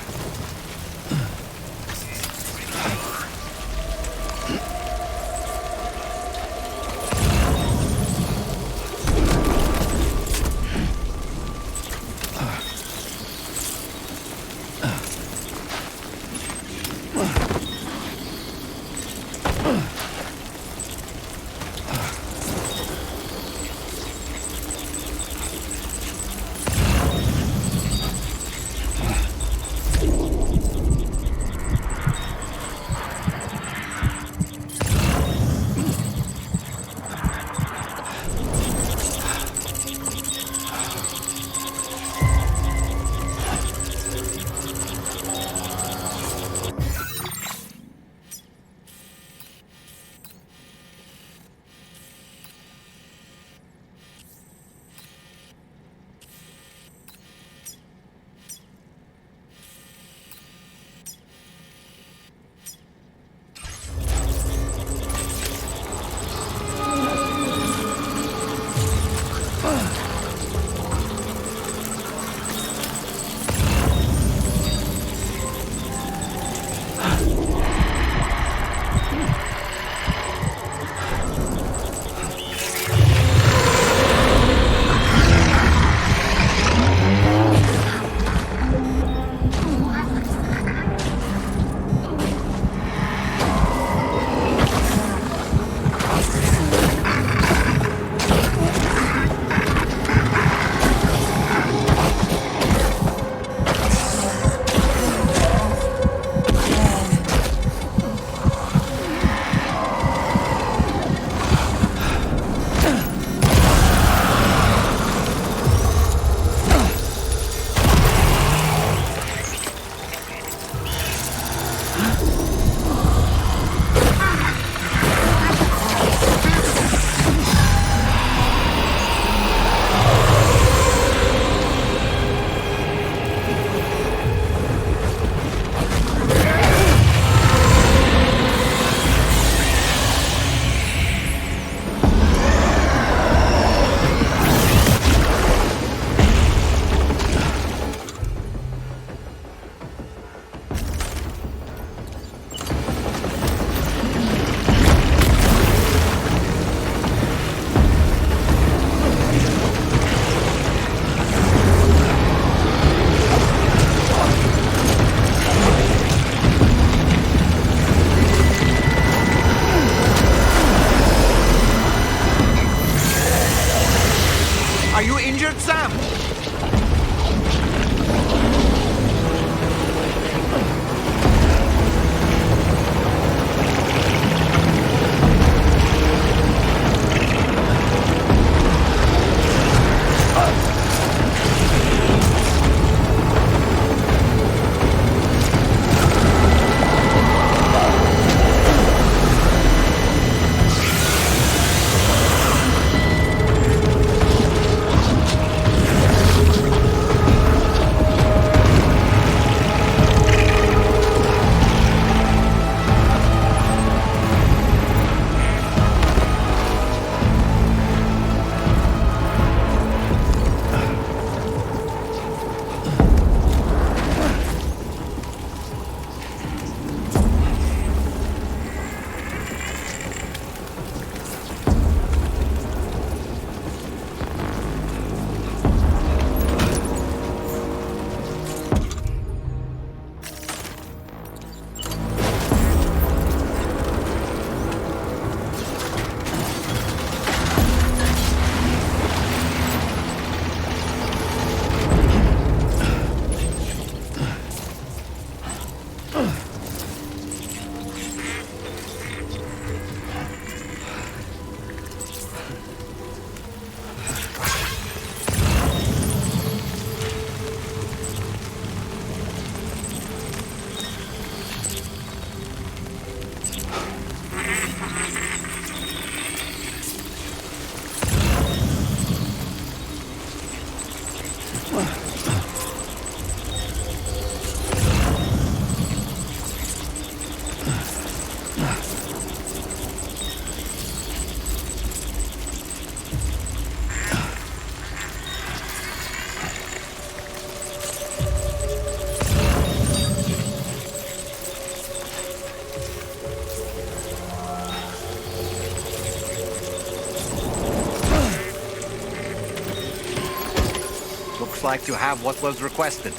Speaker 5: like you have what was requested.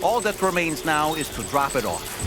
Speaker 5: All that remains now is to drop it off.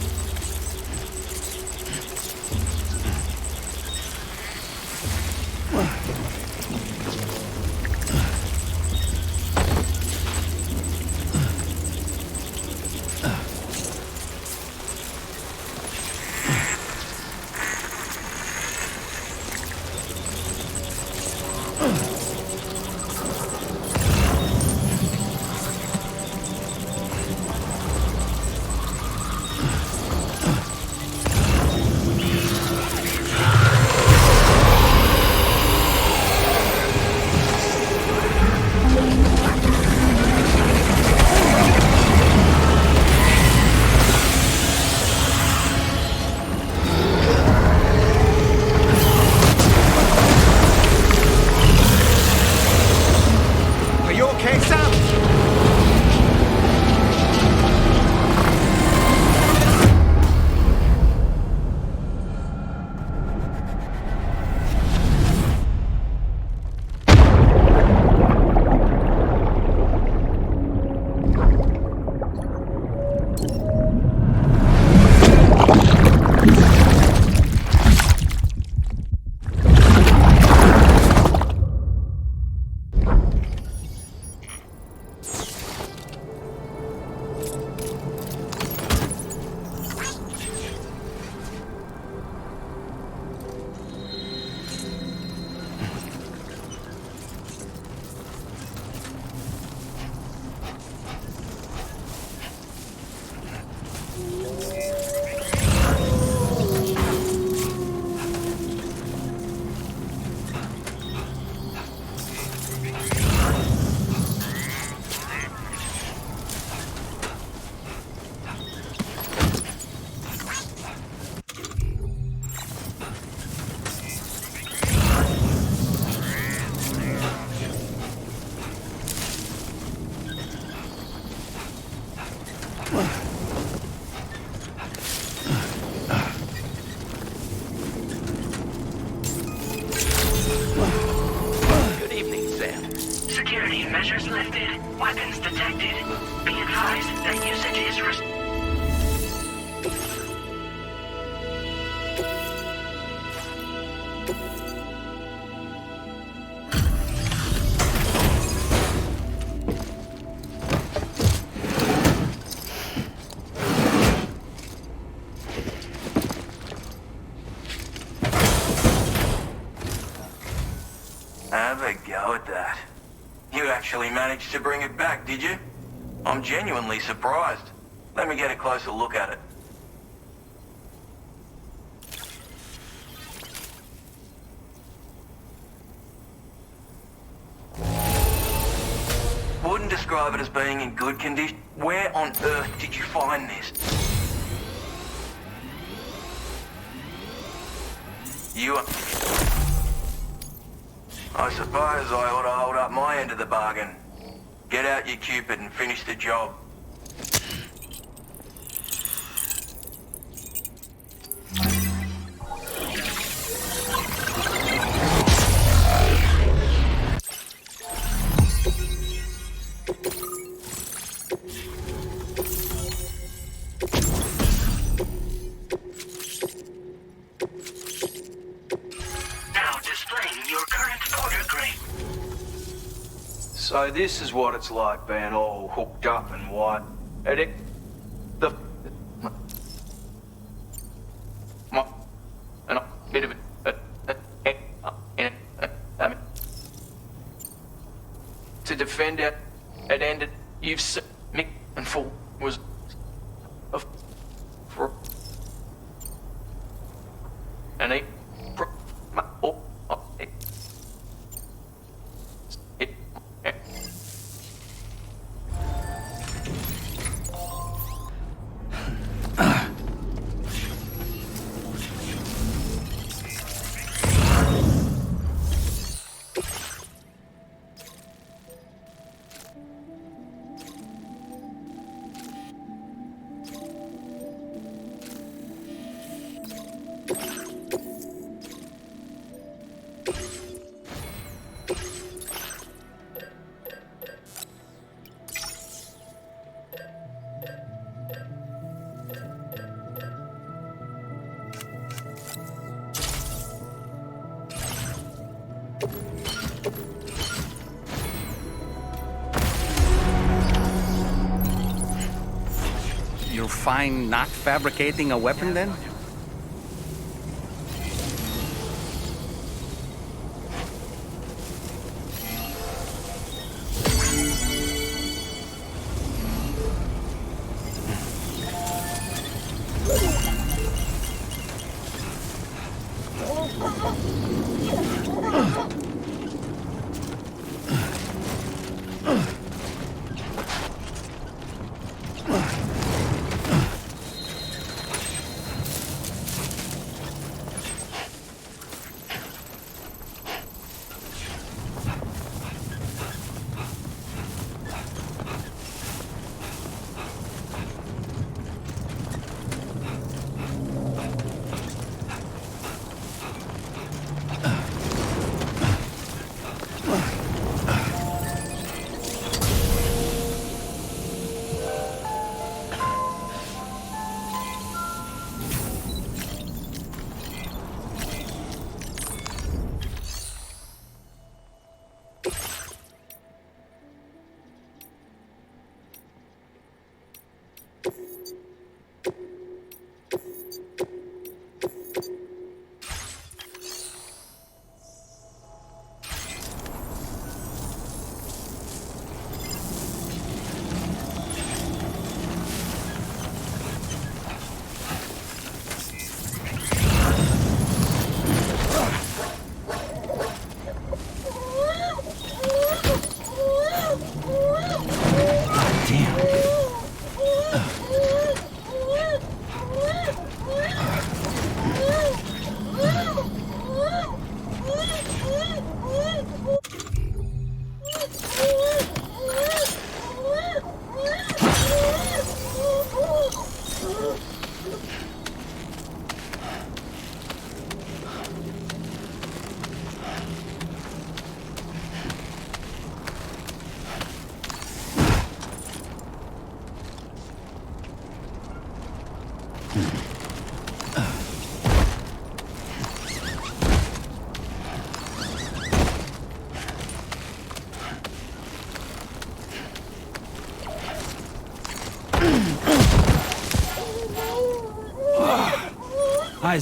Speaker 12: Measures lifted. Weapons detected. Be advised that usage is
Speaker 15: Have a go at that. You actually managed to bring it back, did you? I'm genuinely surprised. Let me get a closer look at it. Wouldn't describe it as being in good condition. Where on earth did you find this? You are... I suppose I ought to hold up my end of the bargain. Get out your Cupid and finish the job.
Speaker 16: So this is what it's like being all hooked up and what? And it... the... and a bit of it... to defend it, it ended... You've seen me and full was... for... and he...
Speaker 5: fine not fabricating a weapon then?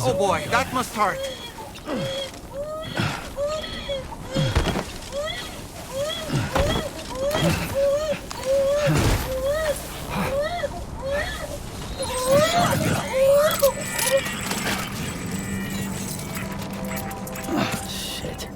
Speaker 5: Oh boy, that must hurt.
Speaker 3: Shit.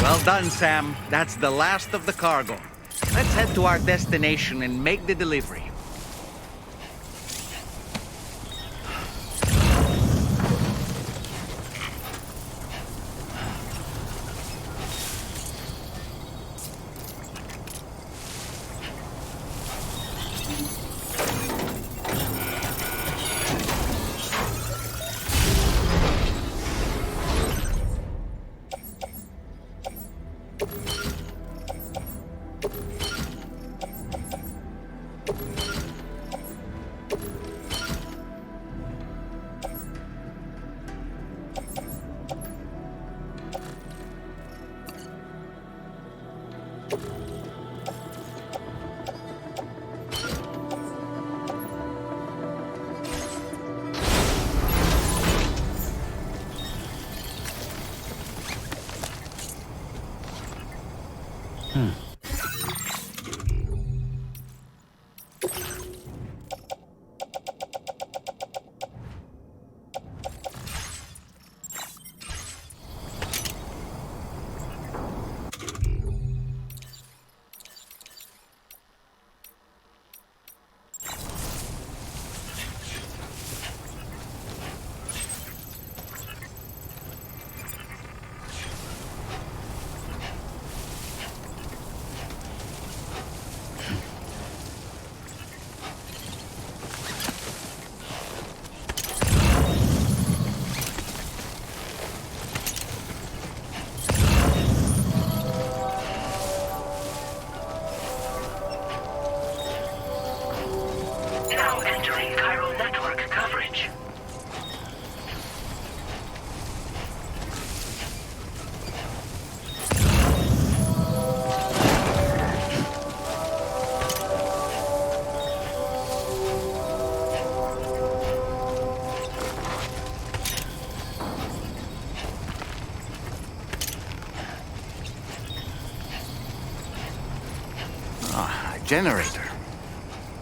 Speaker 5: Well done, Sam. That's the last of the cargo. Let's head to our destination and make the delivery.
Speaker 12: Now entering chiral network coverage.
Speaker 5: Ah, a generator.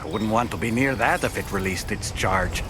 Speaker 5: I wouldn't want to be near that if it released its charge.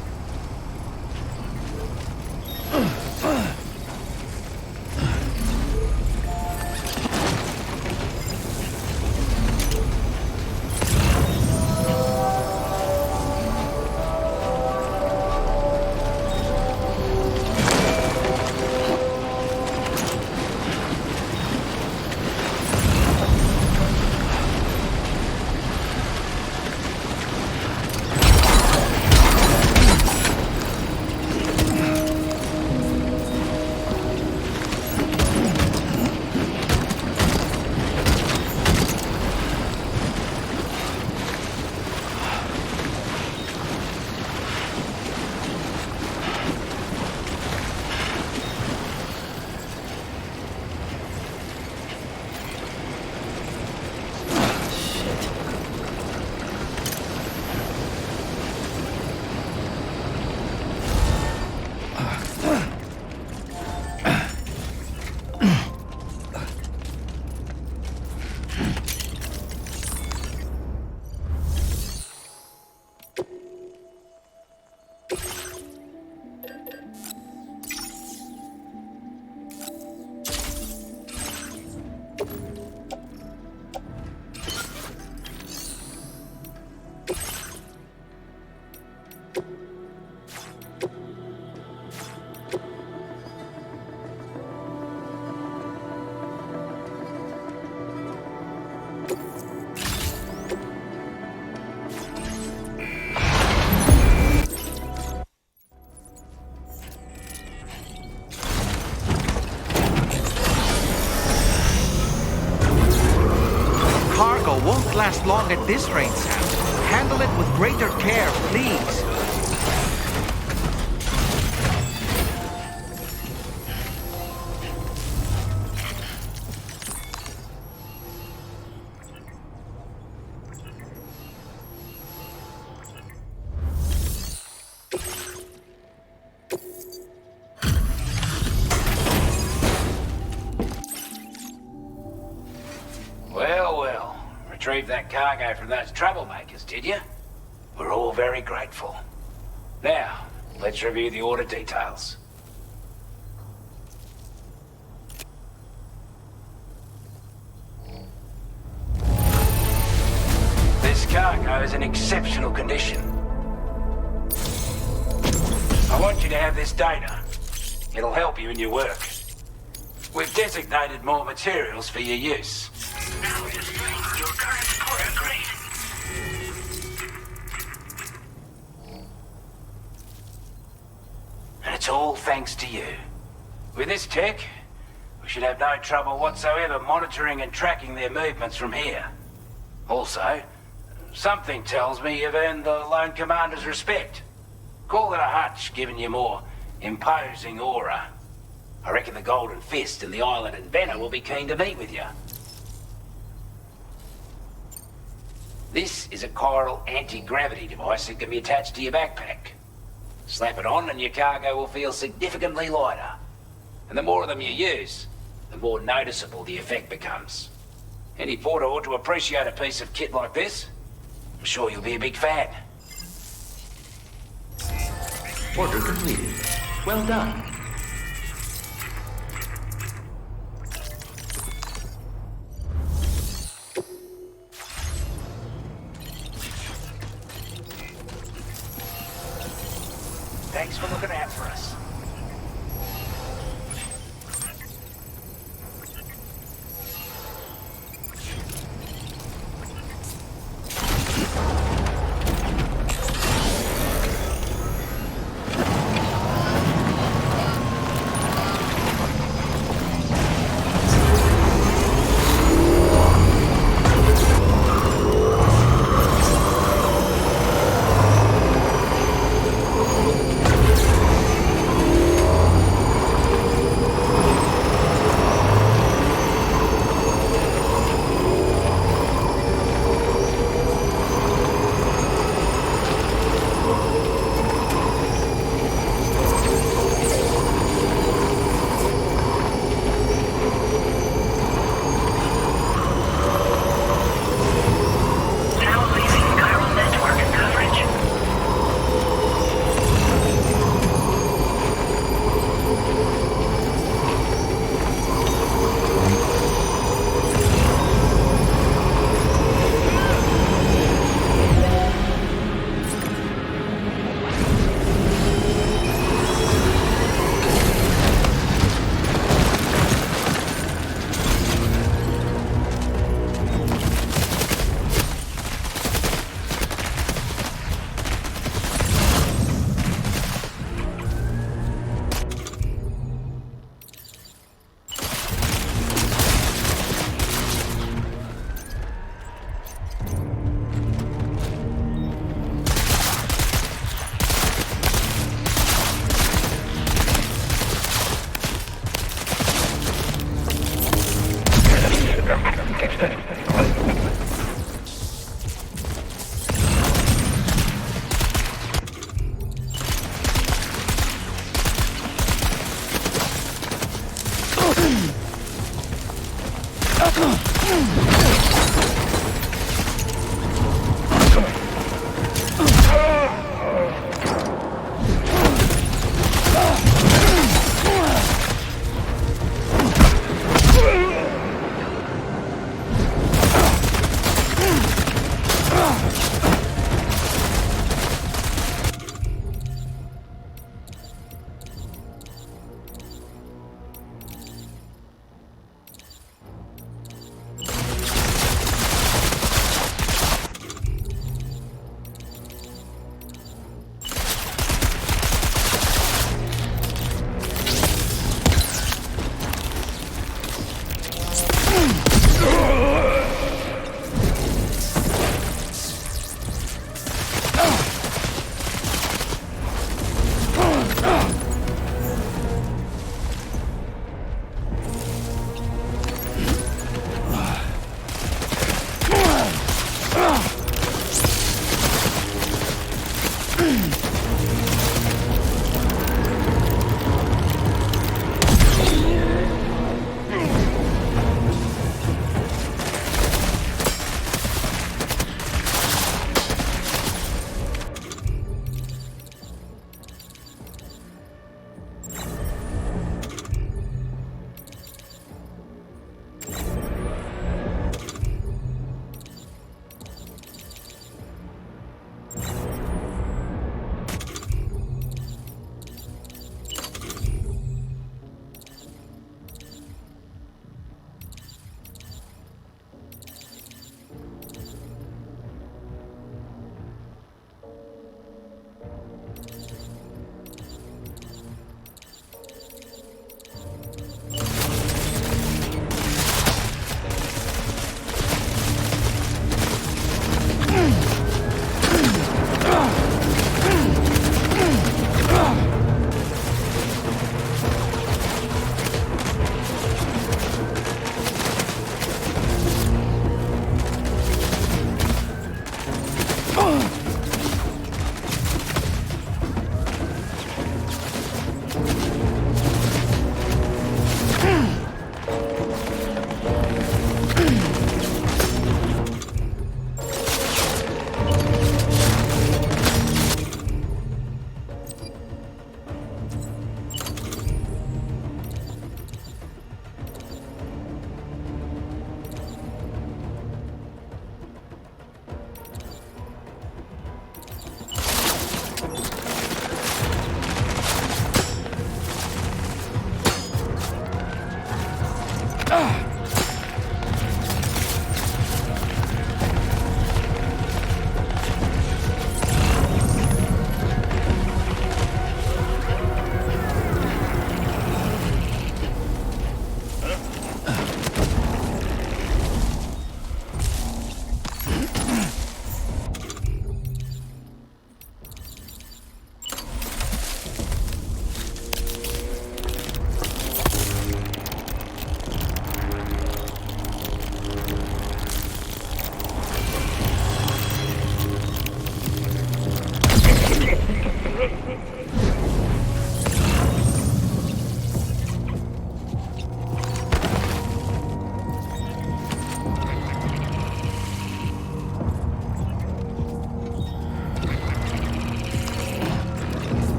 Speaker 5: Won't last long at this rate, Sam. Handle it with greater care, please.
Speaker 14: Retrieved that cargo from those troublemakers, did you? We're all very grateful. Now, let's review the order details. Chrono is in exceptional condition. I want you to have this data. It'll help you in your work. We've designated more materials for your use.
Speaker 12: Now displaying your current quarter grade.
Speaker 14: And it's all thanks to you. With this tech, we should have no trouble whatsoever monitoring and tracking their movements from here. Also, something tells me you've earned the Lone Commander's respect. Call it a hunch, giving you more imposing aura. I reckon the Golden Fist and the Island Inventor will be keen to meet with you. This is a chiral anti-gravity device that can be attached to your backpack. Slap it on and your cargo will feel significantly lighter. And the more of them you use, the more noticeable the effect becomes. Any porter ought to appreciate a piece of kit like this. I'm sure you'll be a big fan.
Speaker 7: Order completed. Well done.
Speaker 14: Thanks for looking out for us.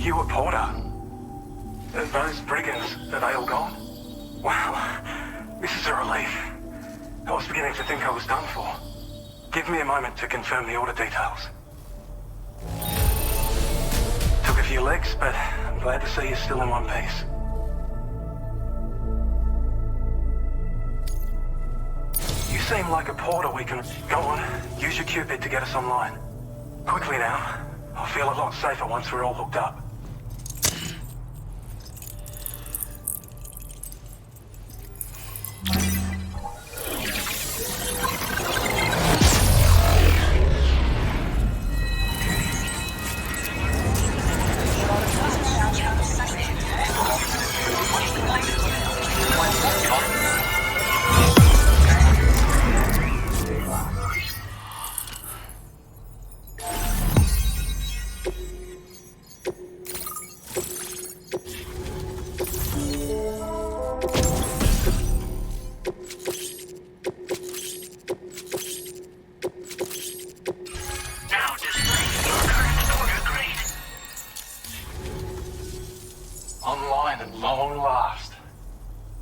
Speaker 15: You a porter? Those brigands, are they all gone? Wow, this is a relief. I was beginning to think I was done for. Give me a moment to confirm the order details. Took a few licks, but I'm glad to see you're still in one piece. You seem like a porter we can... Go on, use your Cupid to get us online. Quickly now. I'll feel a lot safer once we're all hooked up.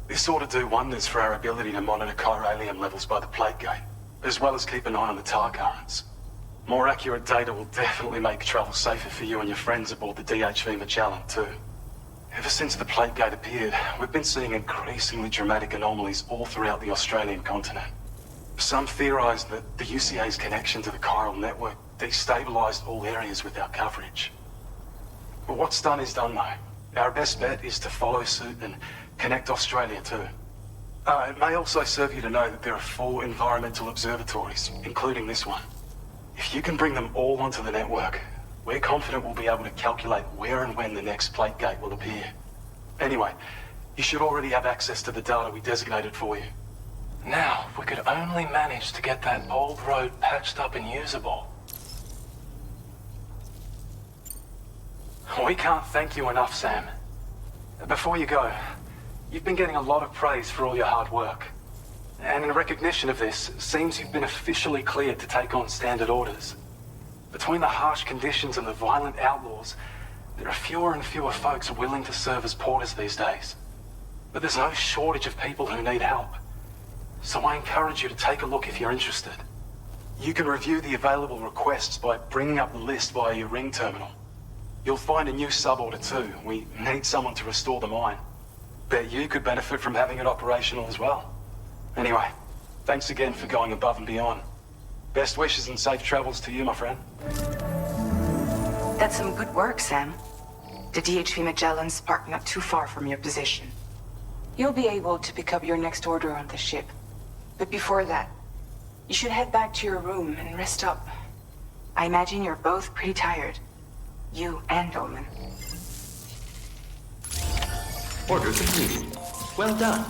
Speaker 13: This ought to do wonders for our ability to monitor chiralium levels by the plate gate, as well as keep an eye on the tar currents. More accurate data will definitely make travel safer for you and your friends aboard the DHV Magellan, too. Ever since the plate gate appeared, we've been seeing increasingly dramatic anomalies all throughout the Australian continent. Some theorize that the UCA's connection to the chiral network destabilized all areas with our coverage. But what's done is done, though. Our best bet is to follow suit and connect Australia too. It may also serve you to know that there are 4 environmental observatories, including this one. If you can bring them all onto the network, we're confident we'll be able to calculate where and when the next plate gate will appear. Anyway, you should already have access to the data we designated for you.
Speaker 4: Now, if we could only manage to get that old road patched up and usable.
Speaker 17: We can't thank you enough, Sam. Before you go, you've been getting a lot of praise for all your hard work. And in recognition of this, it seems you've been officially cleared to take on standard orders. Between the harsh conditions and the violent outlaws, there are fewer and fewer folks willing to serve as porters these days. But there's no shortage of people who need help. So I encourage you to take a look if you're interested.
Speaker 13: You can review the available requests by bringing up the list via your ring terminal. You'll find a new sub-order too. We need someone to restore the mine. Bet you could benefit from having it operational as well. Anyway, thanks again for going above and beyond. Best wishes and safe travels to you, my friend.
Speaker 2: That's some good work, Sam. The DHV Magellan's parked not too far from your position. You'll be able to pick up your next order on the ship. But before that, you should head back to your room and rest up. I imagine you're both pretty tired. You and Dollman.
Speaker 7: Order completed. Well done.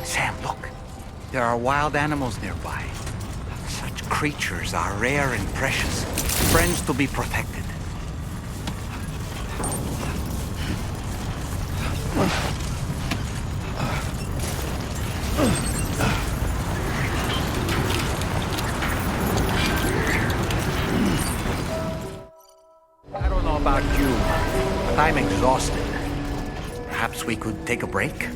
Speaker 5: Sam, look. There are wild animals nearby. Such creatures are rare and precious. Friends to be protected. I don't know about you, but I'm exhausted. Perhaps we could take a break?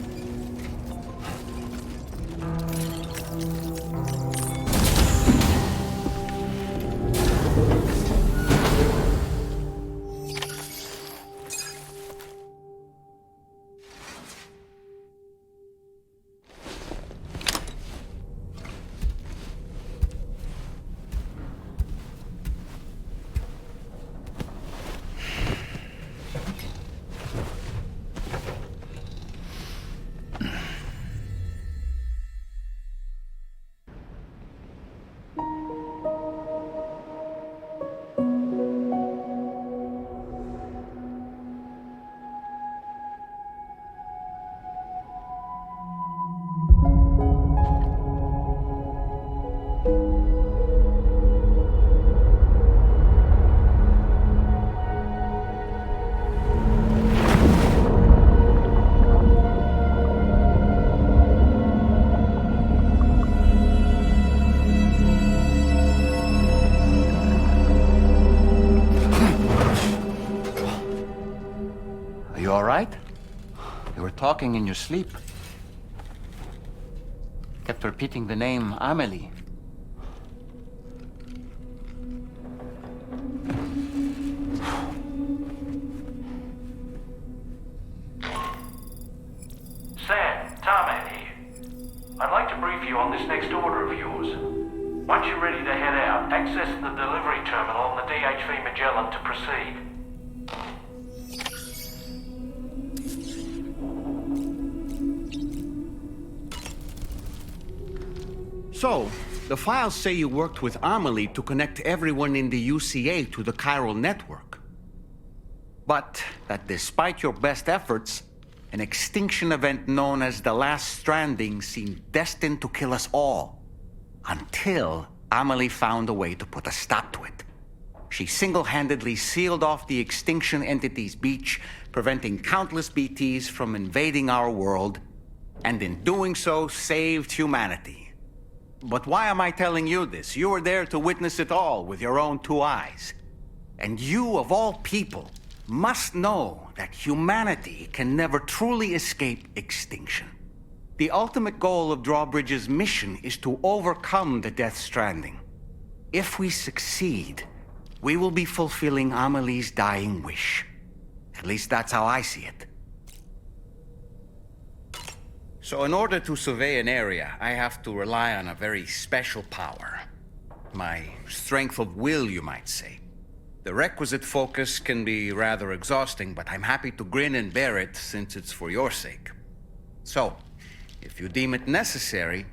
Speaker 5: You all right? You were talking in your sleep. Kept repeating the name Amelie.
Speaker 18: Sam, Dollman here. I'd like to brief you on this next order of yours. Once you're ready to head out, access the delivery terminal on the DHV Magellan to proceed. So, the files say you worked with Amelie to connect everyone in the UCA to the chiral network. But that despite your best efforts, an extinction event known as the Last Stranding seemed destined to kill us all. Until Amelie found a way to put a stop to it. She single-handedly sealed off the extinction entity's beach, preventing countless BTs from invading our world, and in doing so, saved humanity. But why am I telling you this? You were there to witness it all with your own two eyes. And you, of all people, must know that humanity can never truly escape extinction. The ultimate goal of Drawbridge's mission is to overcome the Death Stranding. If we succeed, we will be fulfilling Amelie's dying wish. At least that's how I see it. So in order to survey an area, I have to rely on a very special power. My strength of will, you might say. The requisite focus can be rather exhausting, but I'm happy to grin and bear it since it's for your sake. So, if you deem it necessary,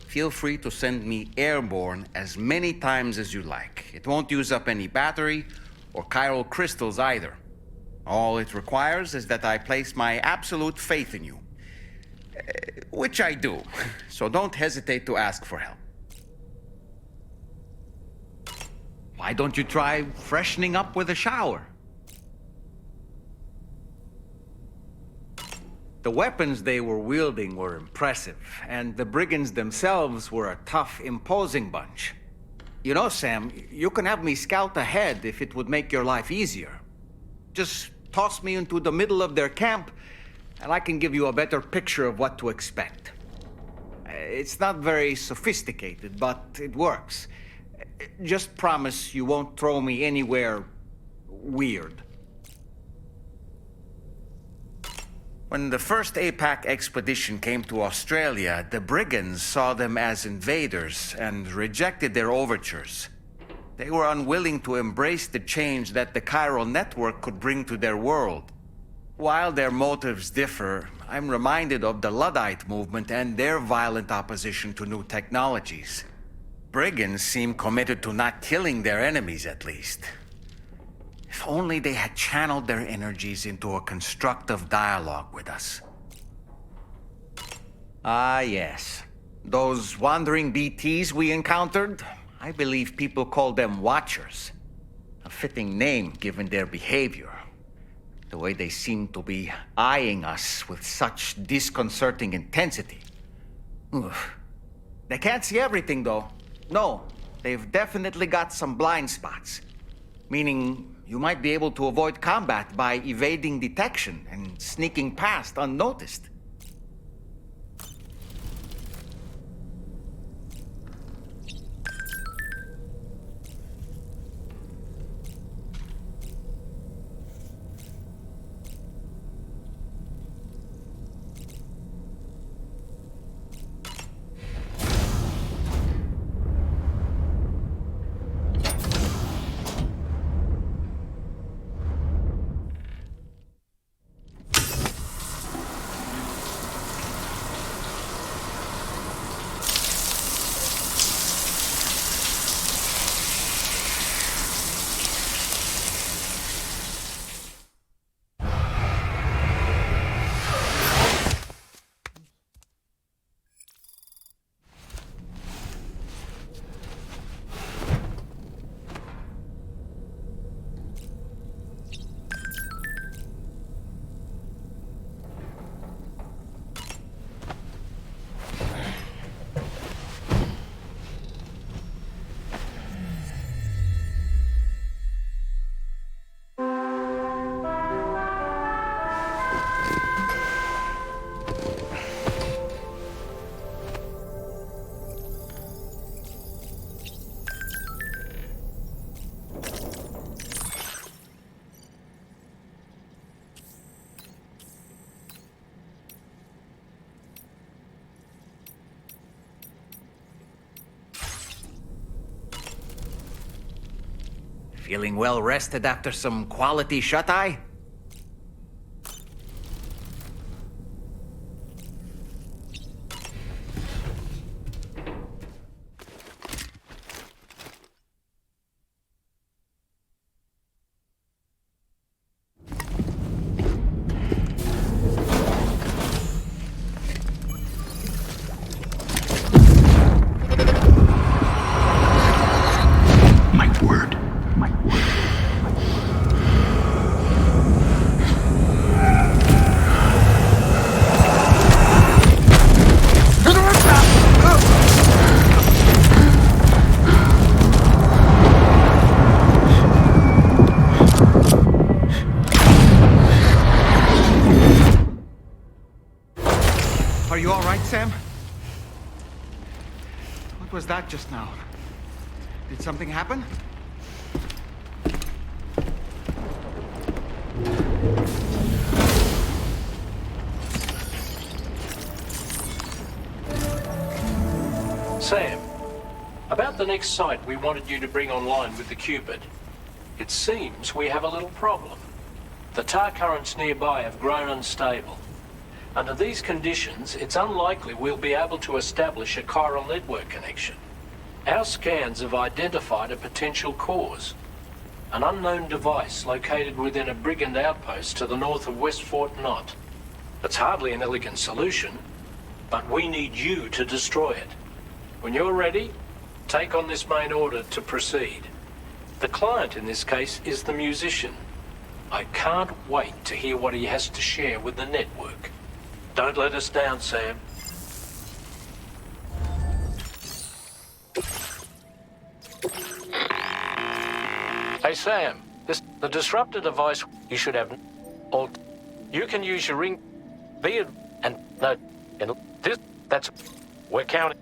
Speaker 18: feel free to send me airborne as many times as you like. It won't use up any battery or chiral crystals either. All it requires is that I place my absolute faith in you. Which I do, so don't hesitate to ask for help. Why don't you try freshening up with a shower? The weapons they were wielding were impressive, and the brigands themselves were a tough, imposing bunch. You know, Sam, you can have me scout ahead if it would make your life easier. Just toss me into the middle of their camp, and I can give you a better picture of what to expect. It's not very sophisticated, but it works. Just promise you won't throw me anywhere weird. When the first APAC expedition came to Australia, the brigands saw them as invaders and rejected their overtures. They were unwilling to embrace the change that the chiral network could bring to their world. While their motives differ, I'm reminded of the Luddite movement and their violent opposition to new technologies. Brigands seem committed to not killing their enemies, at least. If only they had channeled their energies into a constructive dialogue with us. Ah, yes. Those wandering BTs we encountered, I believe people call them Watchers. A fitting name given their behavior. The way they seem to be eyeing us with such disconcerting intensity. Oof. They can't see everything, though. No, they've definitely got some blind spots. Meaning, you might be able to avoid combat by evading detection and sneaking past unnoticed. Feeling well rested after some quality shut-eye? Are you all right, Sam? What was that just now? Did something happen?
Speaker 4: Sam, about the next site we wanted you to bring online with the Cupid. It seems we have a little problem. The tar currents nearby have grown unstable. Under these conditions, it's unlikely we'll be able to establish a chiral network connection. Our scans have identified a potential cause. An unknown device located within a brigand outpost to the north of West Fort Knot. It's hardly an elegant solution, but we need you to destroy it. When you're ready, take on this main order to proceed. The client in this case is the musician. I can't wait to hear what he has to share with the network. Don't let us down, Sam. Hey, Sam. The disruptor device you should have... Or you can use your ring...
Speaker 19: Be and no, and this, that's, we're counting.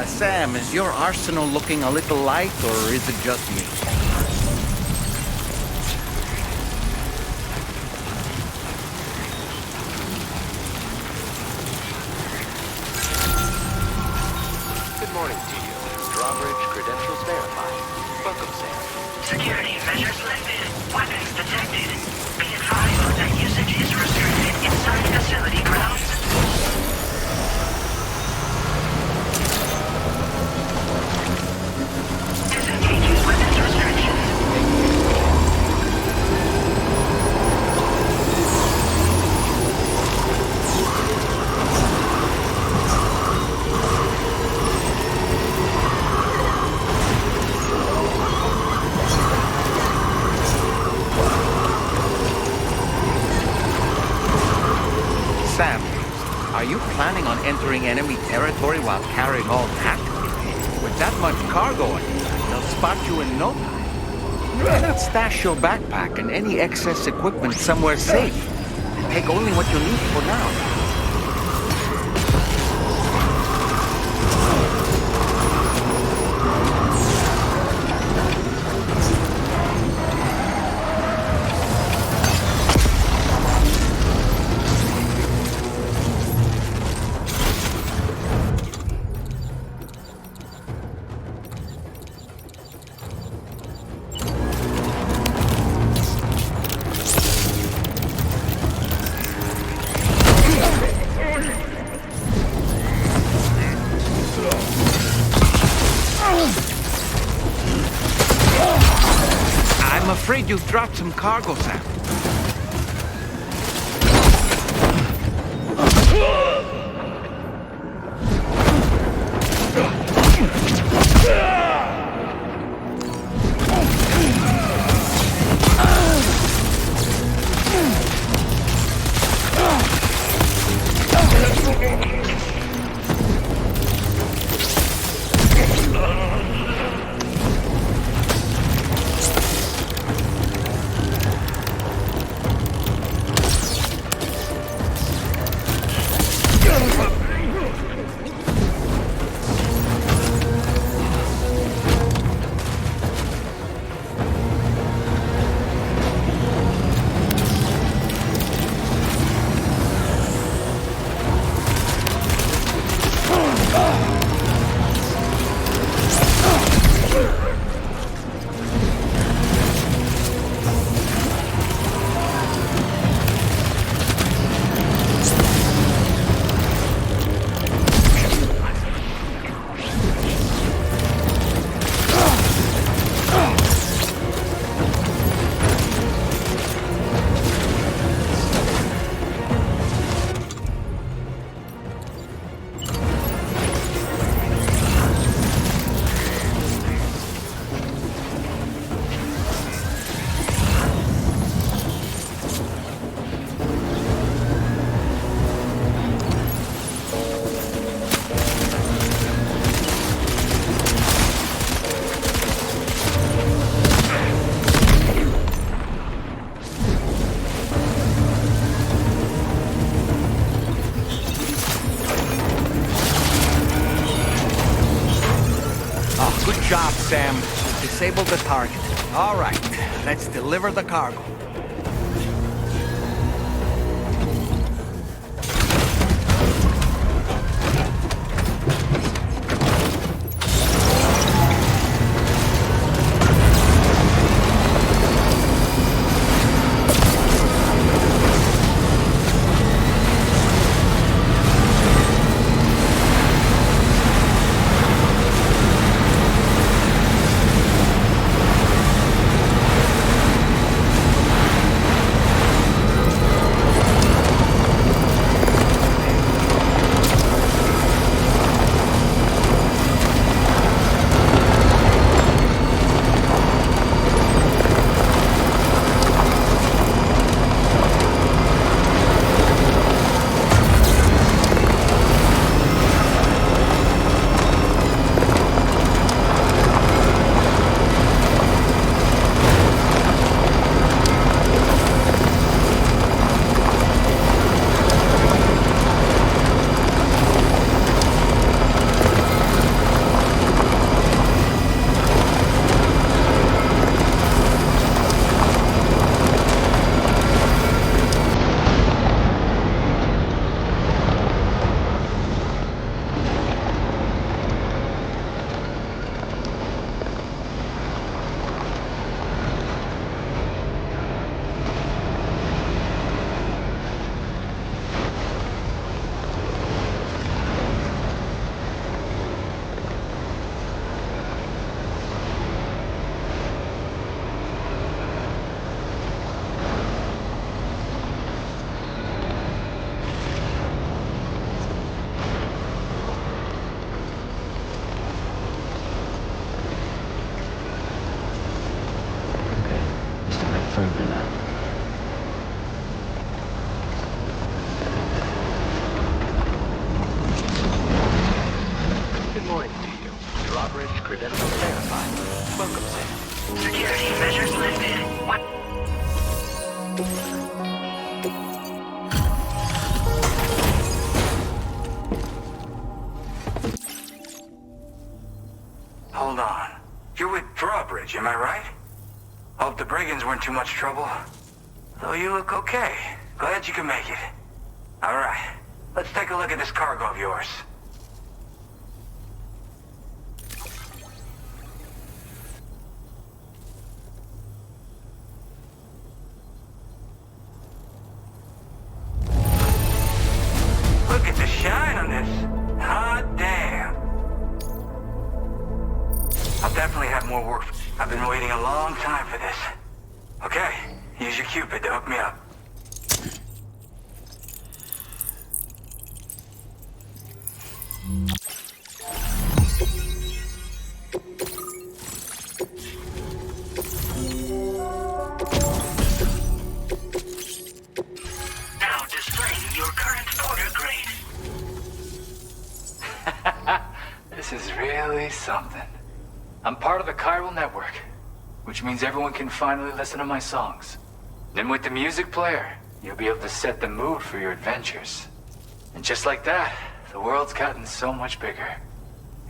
Speaker 18: Sam, is your arsenal looking a little light, or is it just me?
Speaker 7: Good morning to you. Drawbridge credentials verified. Welcome, Sam.
Speaker 12: Security measures lifted. Weapons detected. Be advised that usage is restricted inside facility grounds. Disengaging weapons restrictions.
Speaker 18: Sam, are you planning on entering enemy territory while carrying all that? With that much cargo on you, they'll spot you in no time. Stash your backpack and any excess equipment somewhere safe. And take only what you need for now. I'm afraid you've dropped some cargo, Sam.
Speaker 5: Sam. Disable the target. All right, let's deliver the cargo.
Speaker 3: further now.
Speaker 7: Good morning to you. Drawbridge credentials verified. Welcome, Sam.
Speaker 12: Security measures lifted. What?
Speaker 15: Hold on. You're with Drawbridge, am I right? Hope the brigands weren't too much trouble. Though you look okay. Glad you can make it. Alright, let's take a look at this cargo of yours. Look at the shine on this. Hot damn. I'll definitely have more work. I've been waiting a long time for this. Okay, use your Cupid to hook me up.
Speaker 12: Now displaying your current order grade.
Speaker 17: This is really something. I'm part of the chiral network, which means everyone can finally listen to my songs. And with the music player, you'll be able to set the mood for your adventures. And just like that, the world's gotten so much bigger.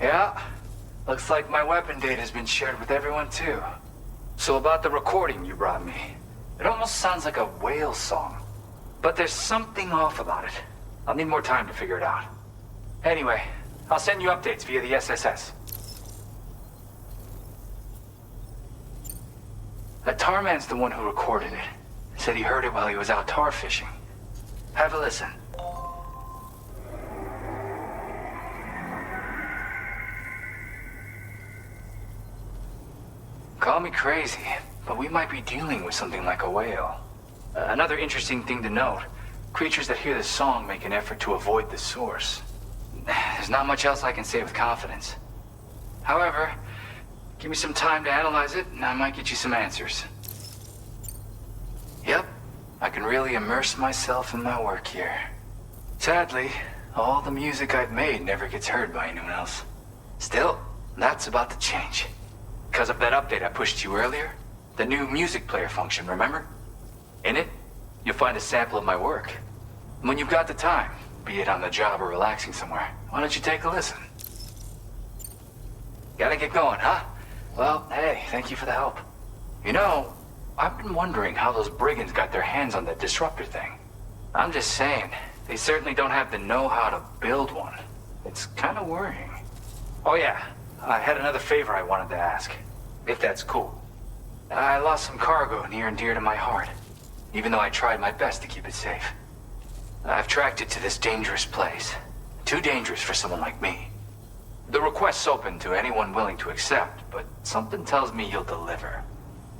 Speaker 17: Yeah, looks like my weapon data has been shared with everyone too. So about the recording you brought me, it almost sounds like a whale song. But there's something off about it. I'll need more time to figure it out. Anyway, I'll send you updates via the SSS. Tarman's the one who recorded it. Said he heard it while he was out tar fishing. Have a listen. Call me crazy, but we might be dealing with something like a whale. Another interesting thing to note, creatures that hear this song make an effort to avoid the source. There's not much else I can say with confidence. However, give me some time to analyze it, and I might get you some answers. Yep, I can really immerse myself in my work here. Sadly, all the music I've made never gets heard by anyone else. Still, that's about to change. Because of that update I pushed you earlier, the new music player function, remember? In it, you'll find a sample of my work. And when you've got the time, be it on the job or relaxing somewhere, why don't you take a listen? Gotta get going, huh?
Speaker 14: Well, hey, thank you for the help. You know, I've been wondering how those brigands got their hands on that disruptor thing. I'm just saying, they certainly don't have the know-how to build one. It's kind of worrying. Oh yeah, I had another favor I wanted to ask, if that's cool. I lost some cargo near and dear to my heart, even though I tried my best to keep it safe. I've tracked it to this dangerous place. Too dangerous for someone like me. The request's open to anyone willing to accept, but something tells me you'll deliver.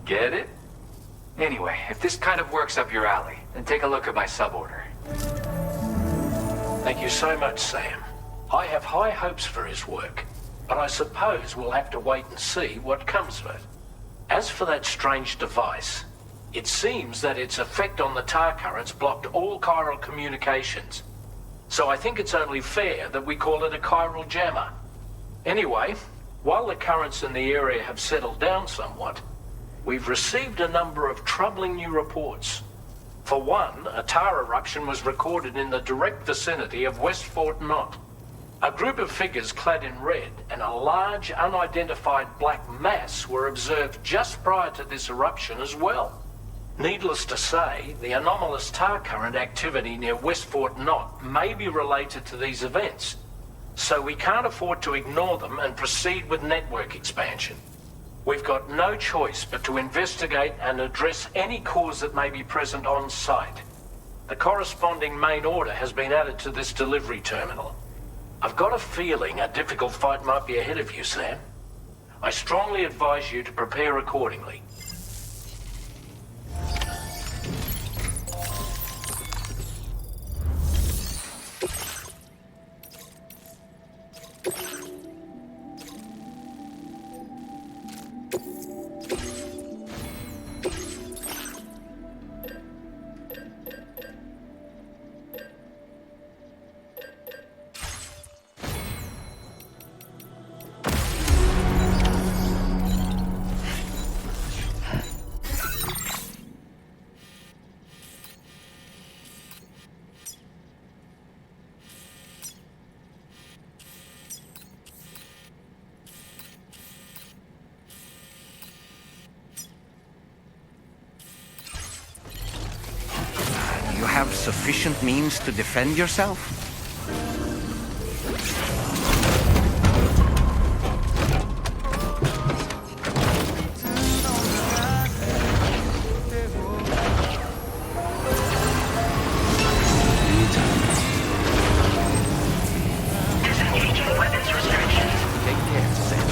Speaker 14: Get it? Anyway, if this kind of works up your alley, then take a look at my suborder.
Speaker 20: Thank you so much, Sam. I have high hopes for his work, but I suppose we'll have to wait and see what comes of it. As for that strange device, it seems that its effect on the tar currents blocked all chiral communications. So I think it's only fair that we call it a chiral jammer. Anyway, while the currents in the area have settled down somewhat, we've received a number of troubling new reports. For one, a tar eruption was recorded in the direct vicinity of West Fort Knot. A group of figures clad in red and a large unidentified black mass were observed just prior to this eruption as well. Needless to say, the anomalous tar current activity near West Fort Knot may be related to these events, so we can't afford to ignore them and proceed with network expansion. We've got no choice but to investigate and address any cause that may be present on site. The corresponding main order has been added to this delivery terminal. I've got a feeling a difficult fight might be ahead of you, Sam. I strongly advise you to prepare accordingly.
Speaker 18: Sufficient means to defend yourself?
Speaker 12: Disengaging weapons restrictions.
Speaker 18: Take care, Sam.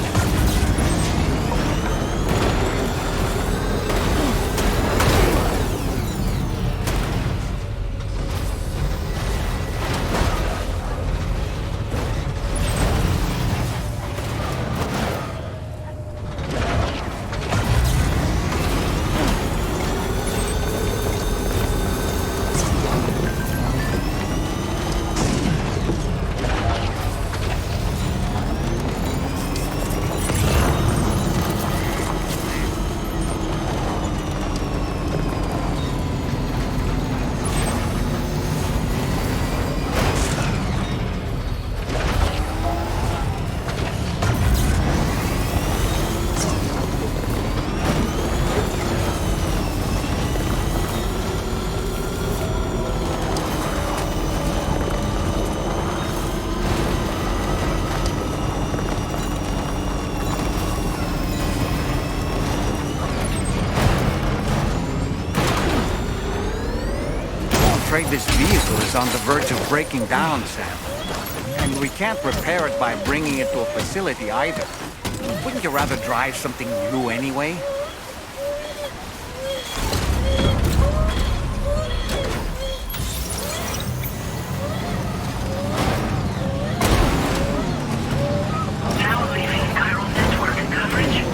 Speaker 18: This vehicle is on the verge of breaking down, Sam. And we can't repair it by bringing it to a facility either. Wouldn't you rather drive something new anyway?
Speaker 12: Now leaving chiral network coverage.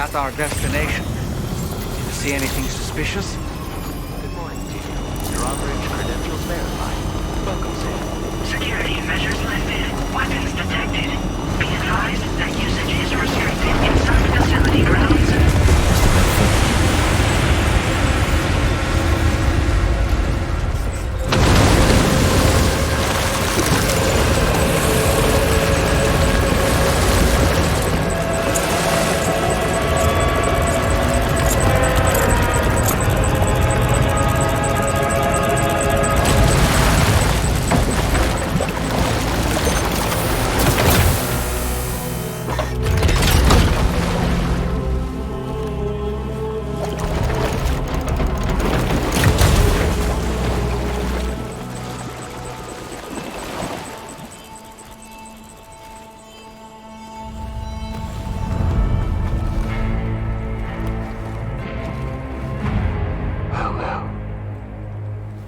Speaker 5: at our destination. Did you see anything suspicious?
Speaker 7: Good morning to you. Drawbridge credentials verified. Welcome, Sam.
Speaker 12: Security measures lifted. Weapons detected. Be advised that usage is restricted inside facility grounds.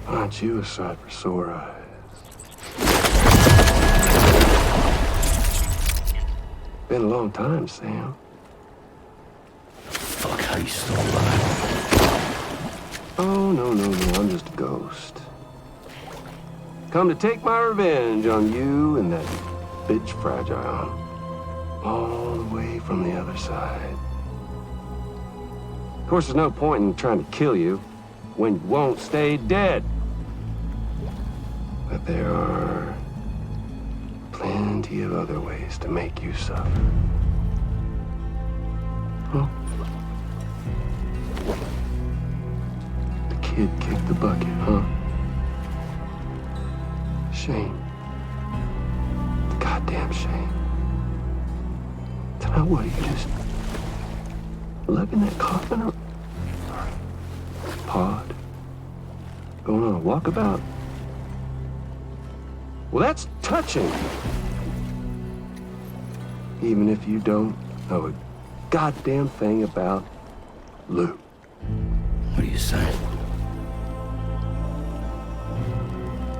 Speaker 21: Aren't you a sight for sore eyes? Been a long time, Sam.
Speaker 3: Fuck, how you still alive?
Speaker 21: Oh, no, I'm just a ghost. Come to take my revenge on you and that bitch Fragile. All the way from the other side. Of course, there's no point in trying to kill you when you won't stay dead. But there are plenty of other ways to make you suffer. Huh? The kid kicked the bucket, huh? Shame. The goddamn shame. Now what, are you just lugging that coffin up? Pod? Going on a walkabout? Well, that's touching. Even if you don't know a goddamn thing about Luke.
Speaker 3: What are you saying?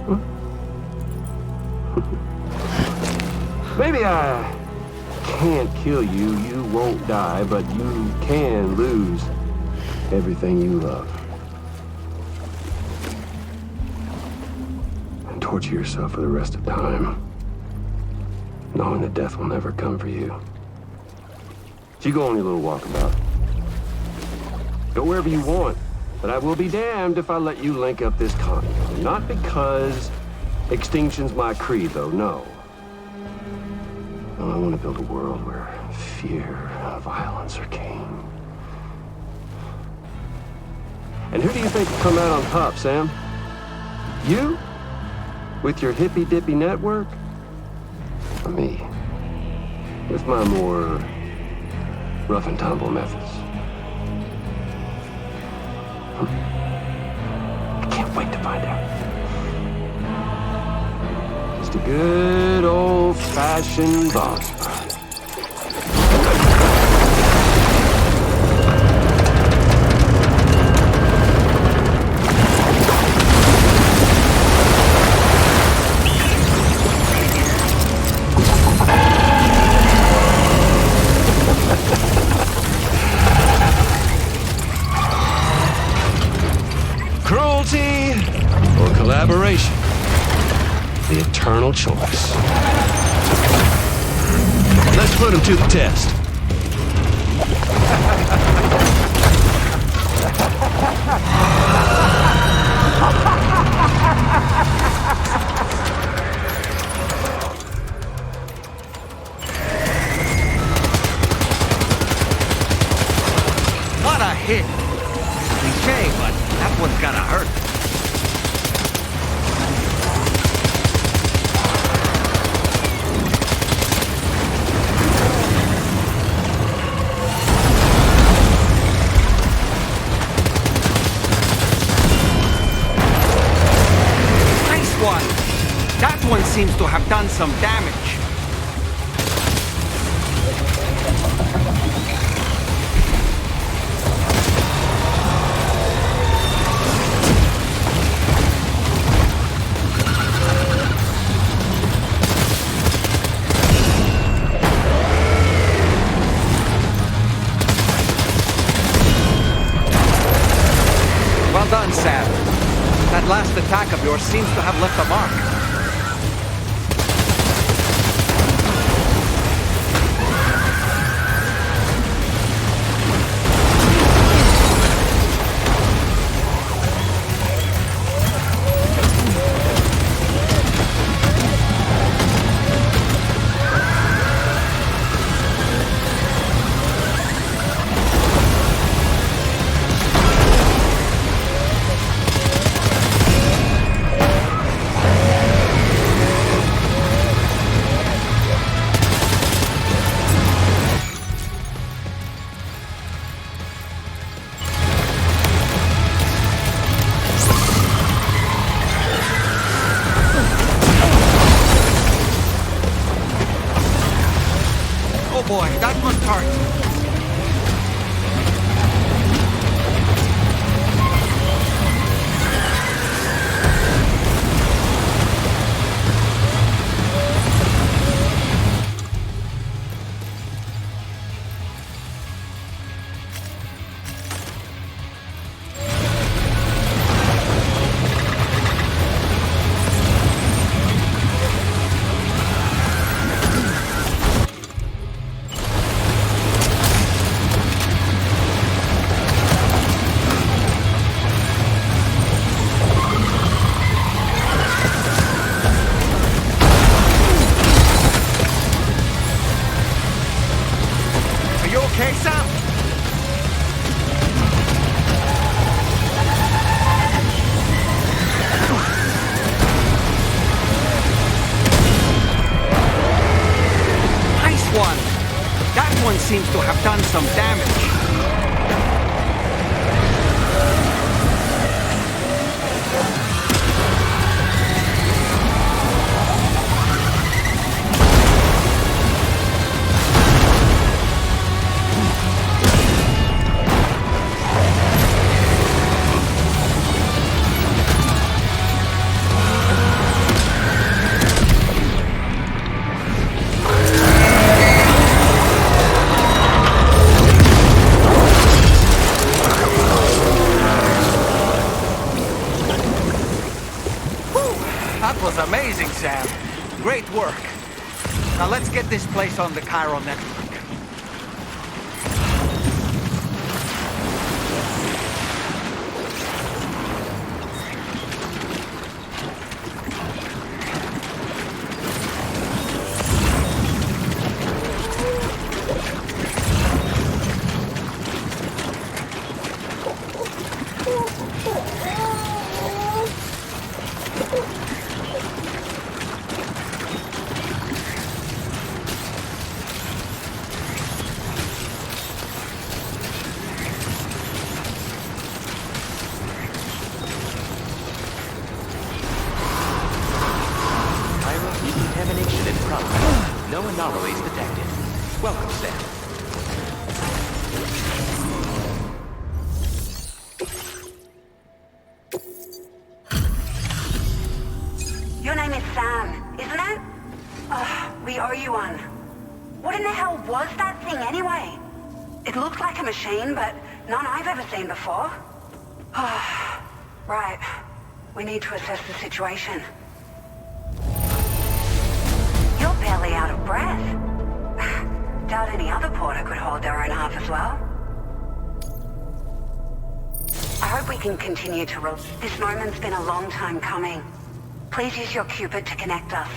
Speaker 21: Huh? Maybe I can't kill you, you won't die, but you can lose everything you love. And torture yourself for the rest of time, knowing that death will never come for you. So you go on your little walkabout. Go wherever you want, but I will be damned if I let you link up this continent. Not because extinction's my creed, though, no. I want to build a world where fear and violence are king. And who do you think will come out on top, Sam? You? With your hippy-dippy network? Or me? With my more rough and tumble methods? I can't wait to find out. Just a good old-fashioned boss fight. Cruelty or collaboration? The eternal choice. Let's put him to the test.
Speaker 5: What a hit! Cliche, but that one's gotta hurt. That one seems to have done some damage.
Speaker 18: Sam. That last attack of yours seems to have left a mark. Boy, that must hurt. Okay, Sam? Nice one! That one seems to have done some damage. That was amazing, Sam. Great work. Now let's get this place on the Chiral network.
Speaker 7: Decontamination in progress. No anomalies detected. Welcome, Sam.
Speaker 6: Your name is Sam, isn't it? We owe you one. What in the hell was that thing anyway? It looked like a machine, but none I've ever seen before. Right. We need to assess the situation. You're barely out of breath. Doubt any other porter could hold their own half as well. I hope we can continue to This moment's been a long time coming. Please use your Cupid to connect us.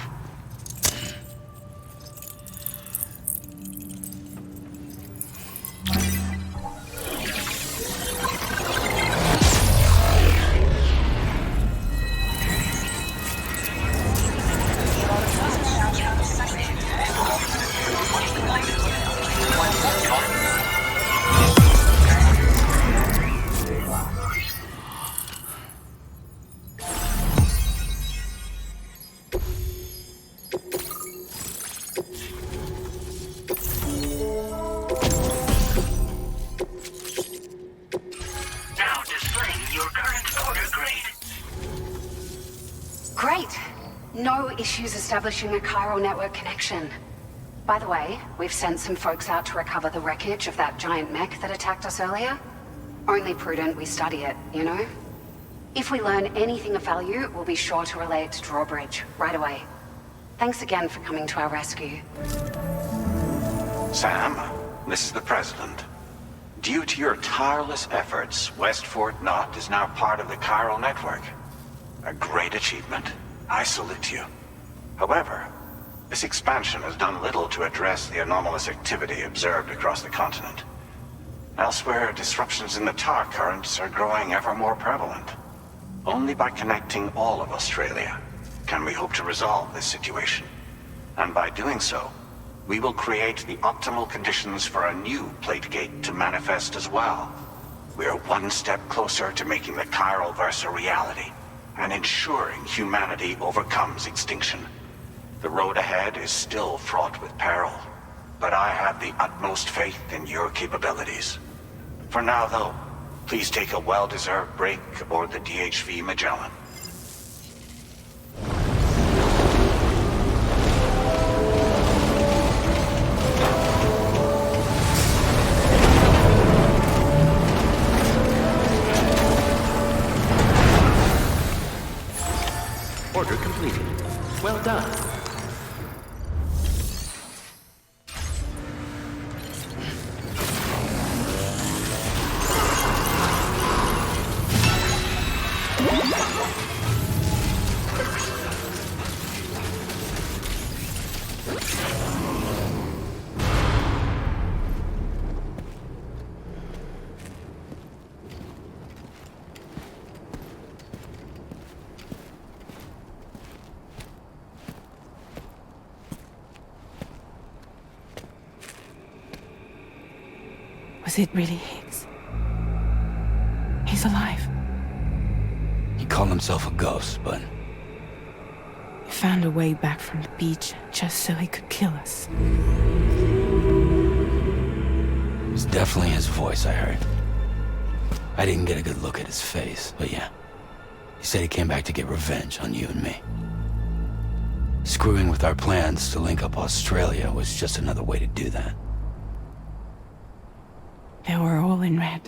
Speaker 6: No issues establishing a chiral network connection. By the way, we've sent some folks out to recover the wreckage of that giant mech that attacked us earlier. Only prudent we study it, you know? If we learn anything of value, we'll be sure to relay it to Drawbridge right away. Thanks again for coming to our rescue.
Speaker 8: Sam, this is the President. Due to your tireless efforts, West Fort Knot is now part of the chiral network. A great achievement. I salute you. However, this expansion has done little to address the anomalous activity observed across the continent. Elsewhere, disruptions in the tar currents are growing ever more prevalent. Only by connecting all of Australia can we hope to resolve this situation. And by doing so, we will create the optimal conditions for a new plate gate to manifest as well. We are one step closer to making the chiral verse a reality, and ensuring humanity overcomes extinction. The road ahead is still fraught with peril, but I have the utmost faith in your capabilities. For now, though, please take a well-deserved break aboard the DHV Magellan.
Speaker 1: Order completed. Well done.
Speaker 2: Was it really Higgs? He's alive.
Speaker 3: He called himself a ghost, but...
Speaker 2: He found a way back from the beach just so he could kill us.
Speaker 3: It was definitely his voice I heard. I didn't get a good look at his face, but yeah. He said he came back to get revenge on you and me. Screwing with our plans to link up Australia was just another way to do that.
Speaker 2: They were all in red.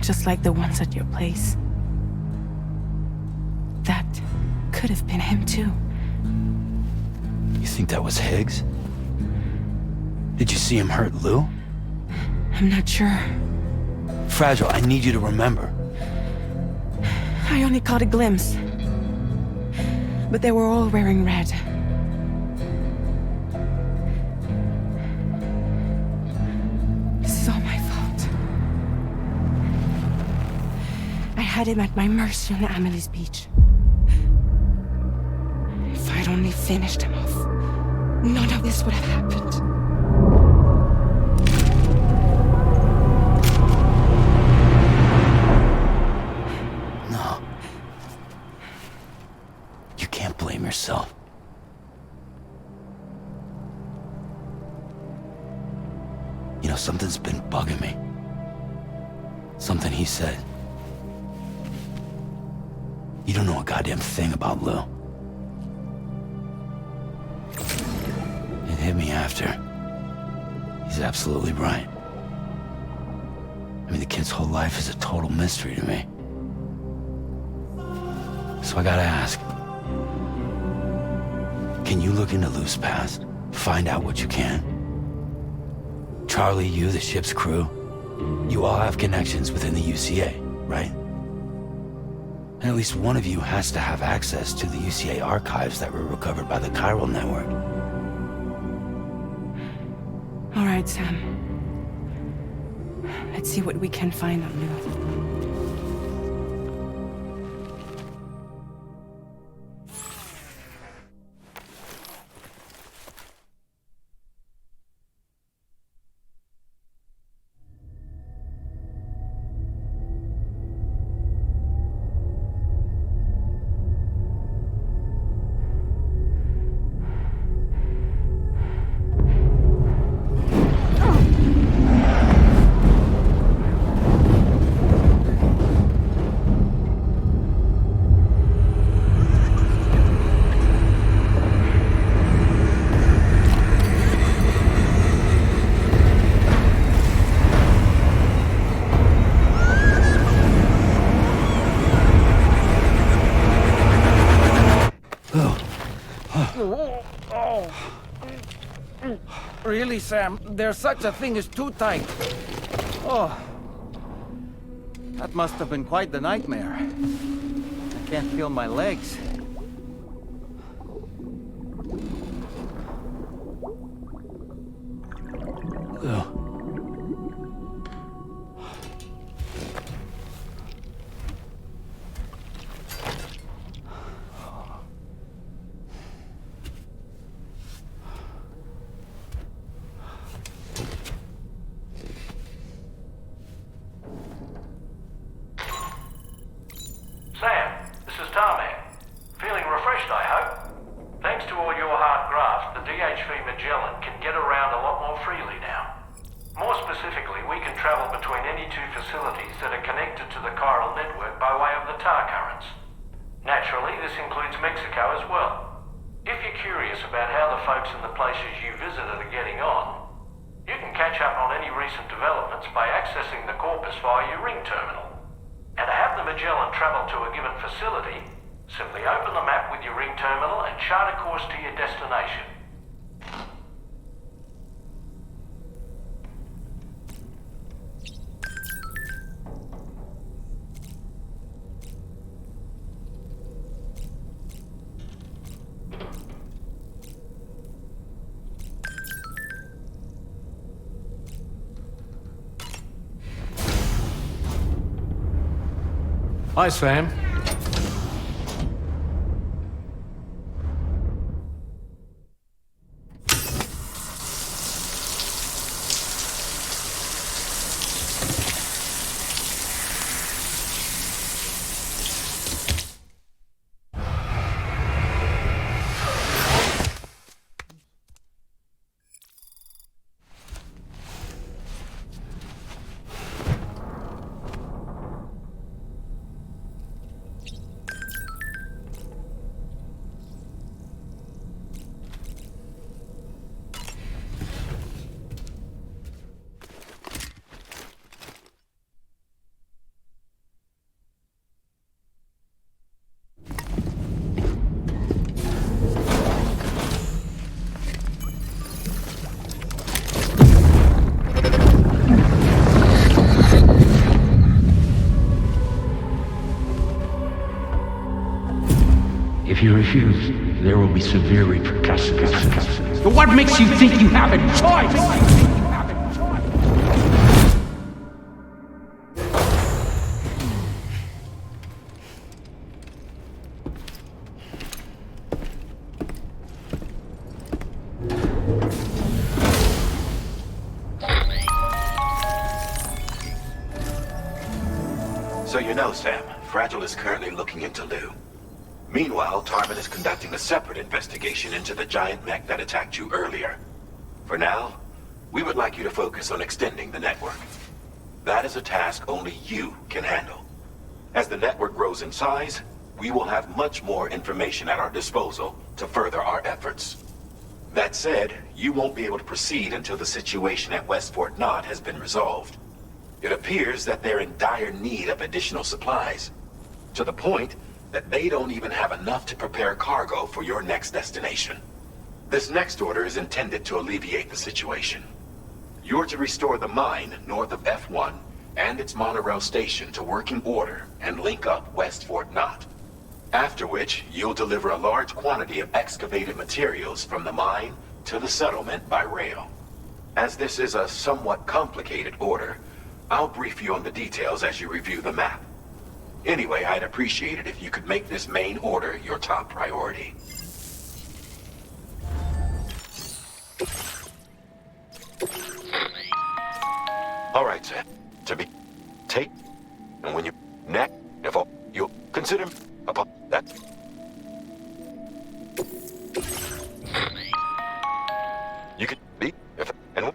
Speaker 2: Just like the ones at your place. That could have been him too.
Speaker 3: You think that was Higgs? Did you see him hurt Lou?
Speaker 2: I'm not sure.
Speaker 3: Fragile, I need you to remember.
Speaker 2: I only caught a glimpse. But they were all wearing red. This is all my fault. I had him at my mercy on Amelie's beach. If I'd only finished him off, none of this would have happened.
Speaker 3: No. You can't blame yourself. You know, something's been bugging me. Something he said. You don't know a goddamn thing about Lou. It hit me after. He's absolutely right. I mean, the kid's whole life is a total mystery to me. So I gotta ask. Can you look into Lou's past? Find out what you can? Charlie, you, the ship's crew, you all have connections within the UCA, right? And at least one of you has to have access to the UCA archives that were recovered by the chiral network.
Speaker 2: All right, Sam. Let's see what we can find on Lou.
Speaker 5: really, Sam. There's such a thing as too tight. Oh. That must have been quite the nightmare. I can't feel my legs.
Speaker 3: Ugh.
Speaker 9: Sam, this is Dollman. Feeling refreshed, I hope? Thanks to all your hard graft, the DHV Magellan can get around a lot more freely now. More specifically, we can travel between any two facilities that are connected to the chiral network by way of the tar currents. Naturally, this includes Mexico as well. If you're curious about how the folks in the places you visited are getting on, you can catch up on any recent developments by accessing the corpus via your ring terminal. And to have the Magellan travel to a given facility, simply open the map with your ring terminal and chart a course to your destination.
Speaker 4: Hi, Sam.
Speaker 20: If you refuse, there will be severe repercussions.
Speaker 5: So what makes you think you have a choice?
Speaker 13: So you know, Sam, Fragile is currently looking into Lou. Meanwhile, Tarman is conducting a separate investigation into the giant mech that attacked you earlier. For now, we would like you to focus on extending the network. That is a task only you can handle. As the network grows in size, we will have much more information at our disposal to further our efforts. That said, you won't be able to proceed until the situation at West Fort Knott has been resolved. It appears that they're in dire need of additional supplies, to the point that they don't even have enough to prepare cargo for your next destination. This next order is intended to alleviate the situation. You're to restore the mine north of F1 and its monorail station to working order and link up West Fort Knott. After which, you'll deliver a large quantity of excavated materials from the mine to the settlement by rail. As this is a somewhat complicated order, I'll brief you on the details as you review the map. Anyway, I'd appreciate it if you could make this main order your top priority. All right, Sam. To be take, and when you neck, if you'll consider upon that. You could be if and.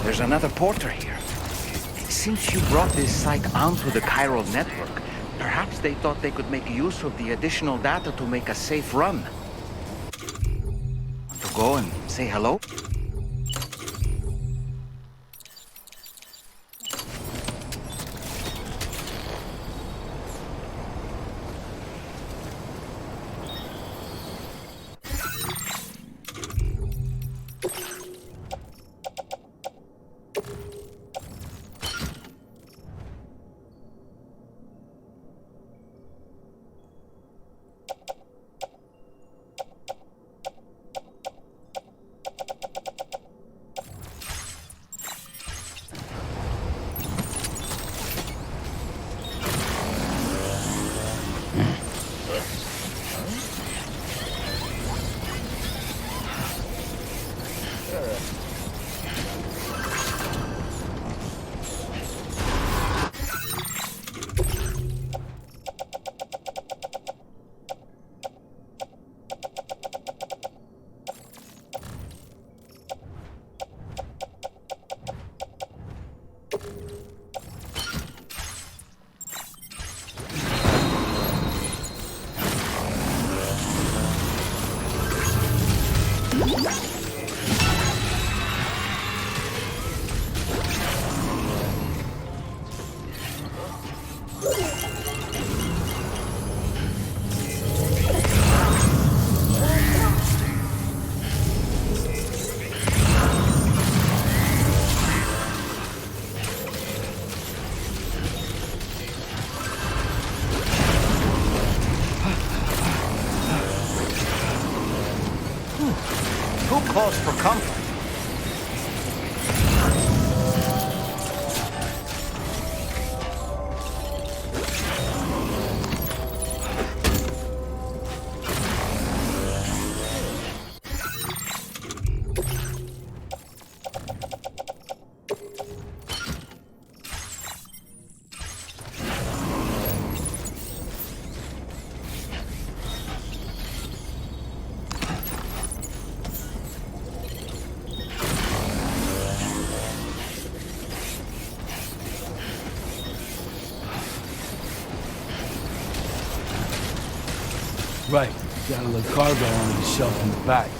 Speaker 18: There's another porter here. Since you brought this site onto the chiral network, perhaps they thought they could make use of the additional data to make a safe run. Want to go and say hello? Calls for comfort.
Speaker 3: Right. Got a little cargo on the shelf in the back.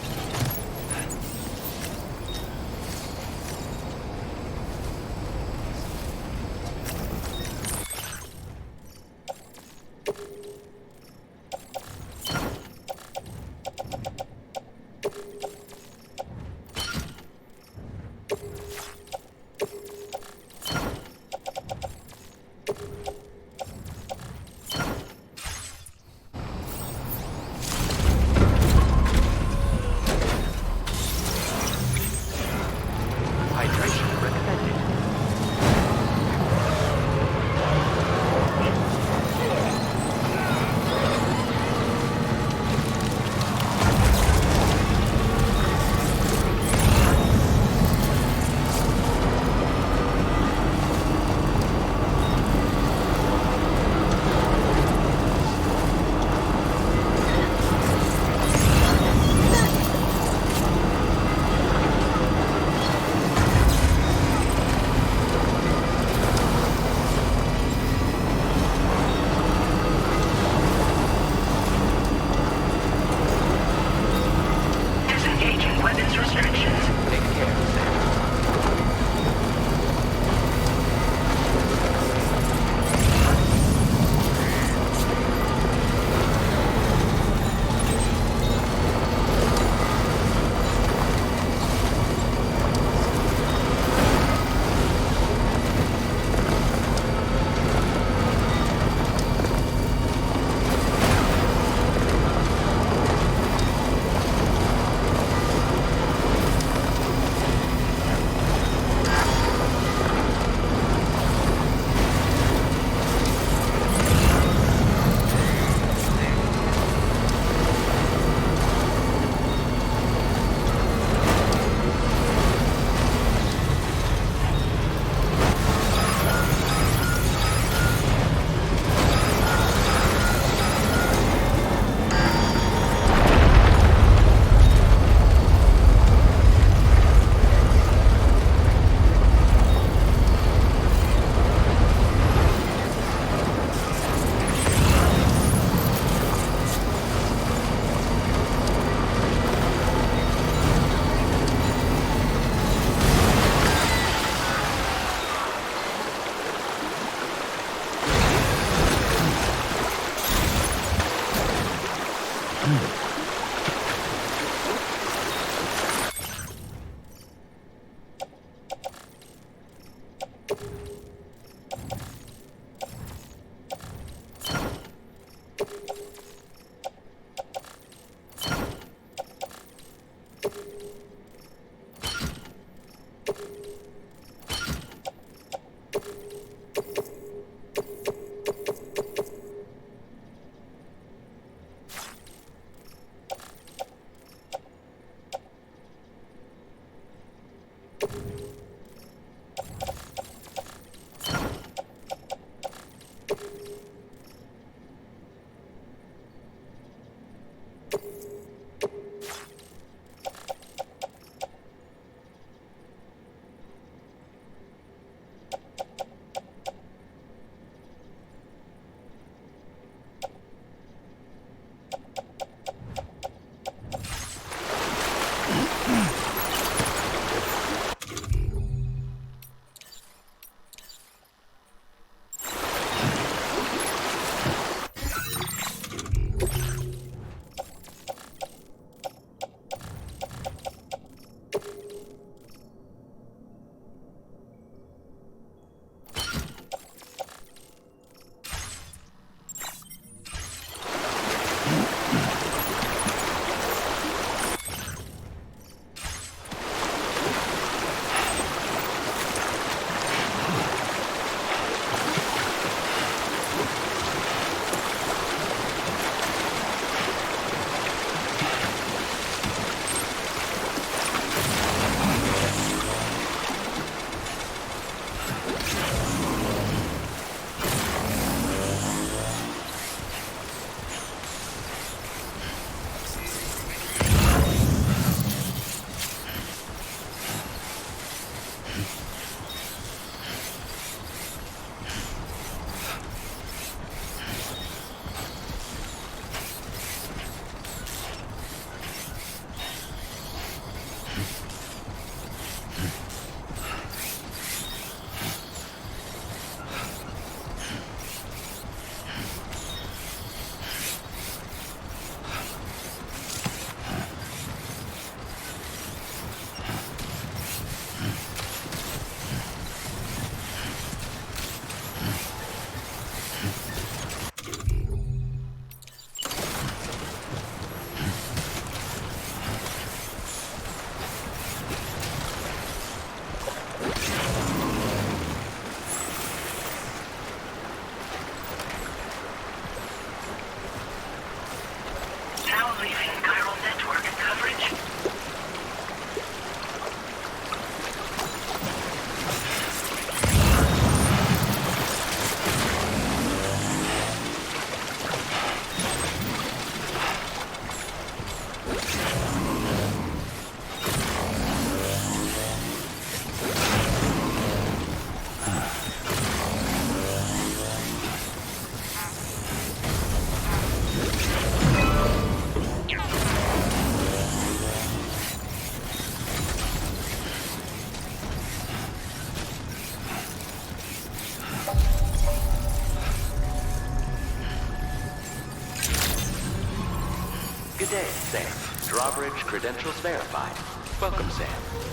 Speaker 7: Good day, Sam. Drawbridge credentials verified. Welcome, Sam.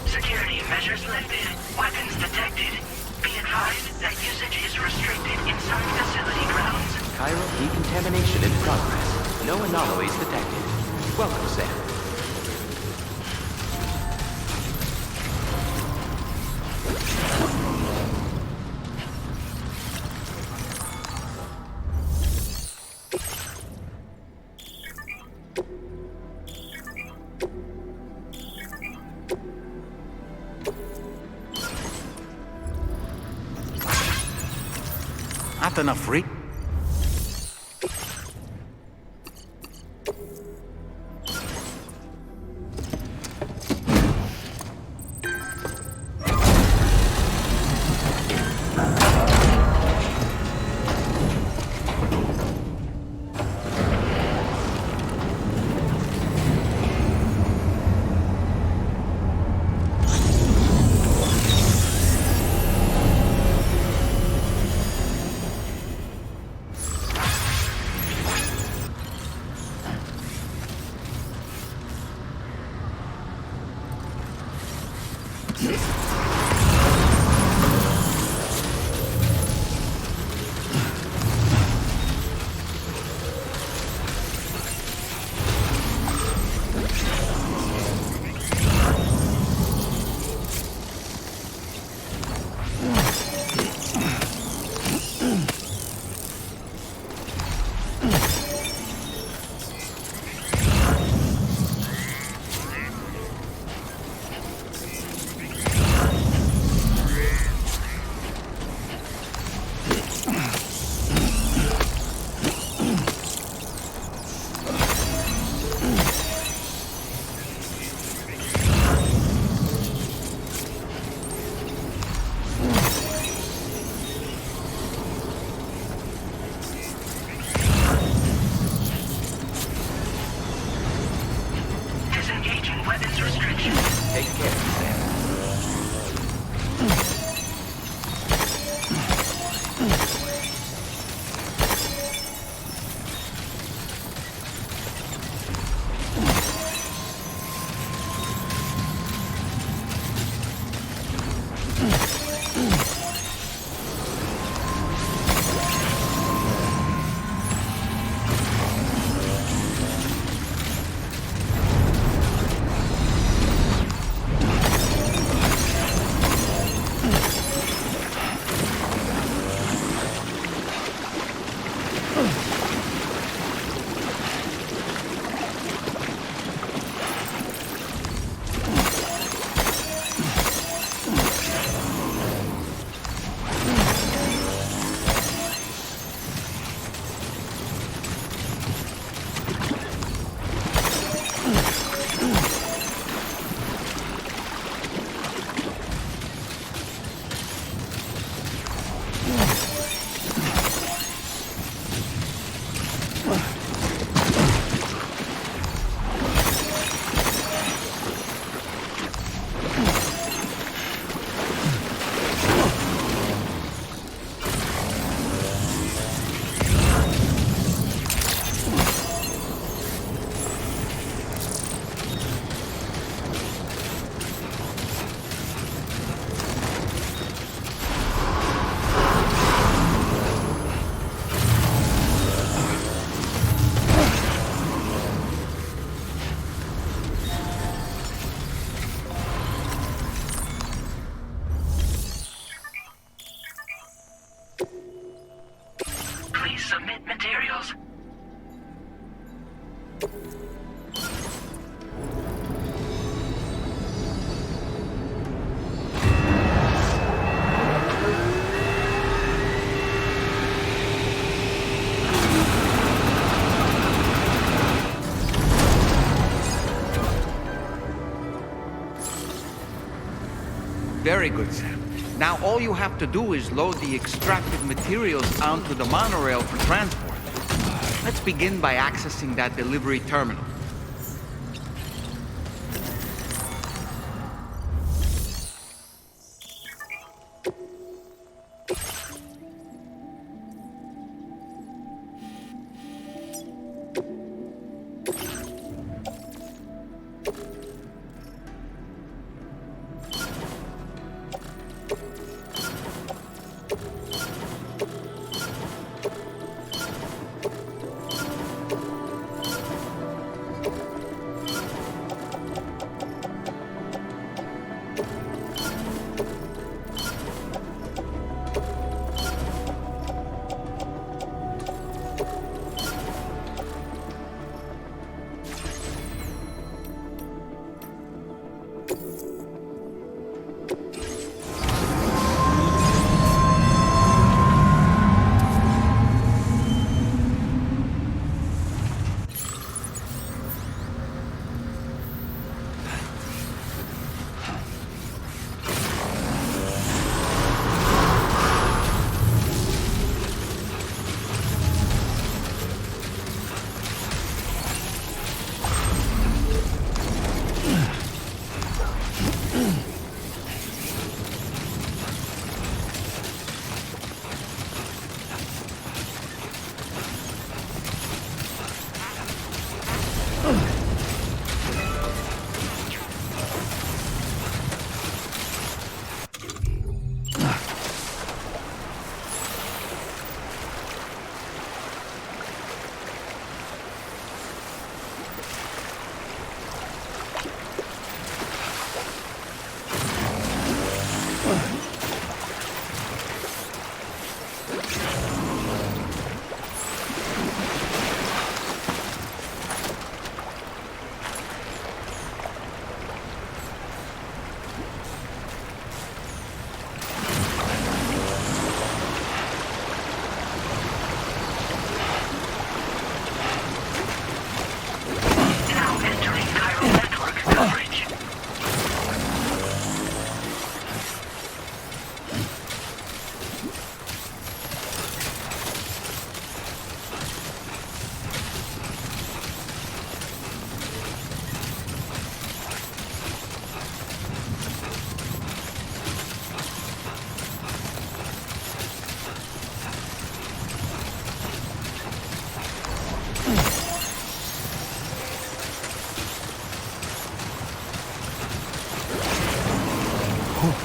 Speaker 12: Security measures lifted. Weapons detected. Be advised that usage is restricted inside facility grounds.
Speaker 7: Chiral decontamination in progress. No anomalies detected. Welcome, Sam.
Speaker 18: Not enough read.
Speaker 12: Submit materials.
Speaker 18: Very good, Sam. Now all you have to do is load the extracted materials onto the monorail for transport. Let's begin by accessing that delivery terminal.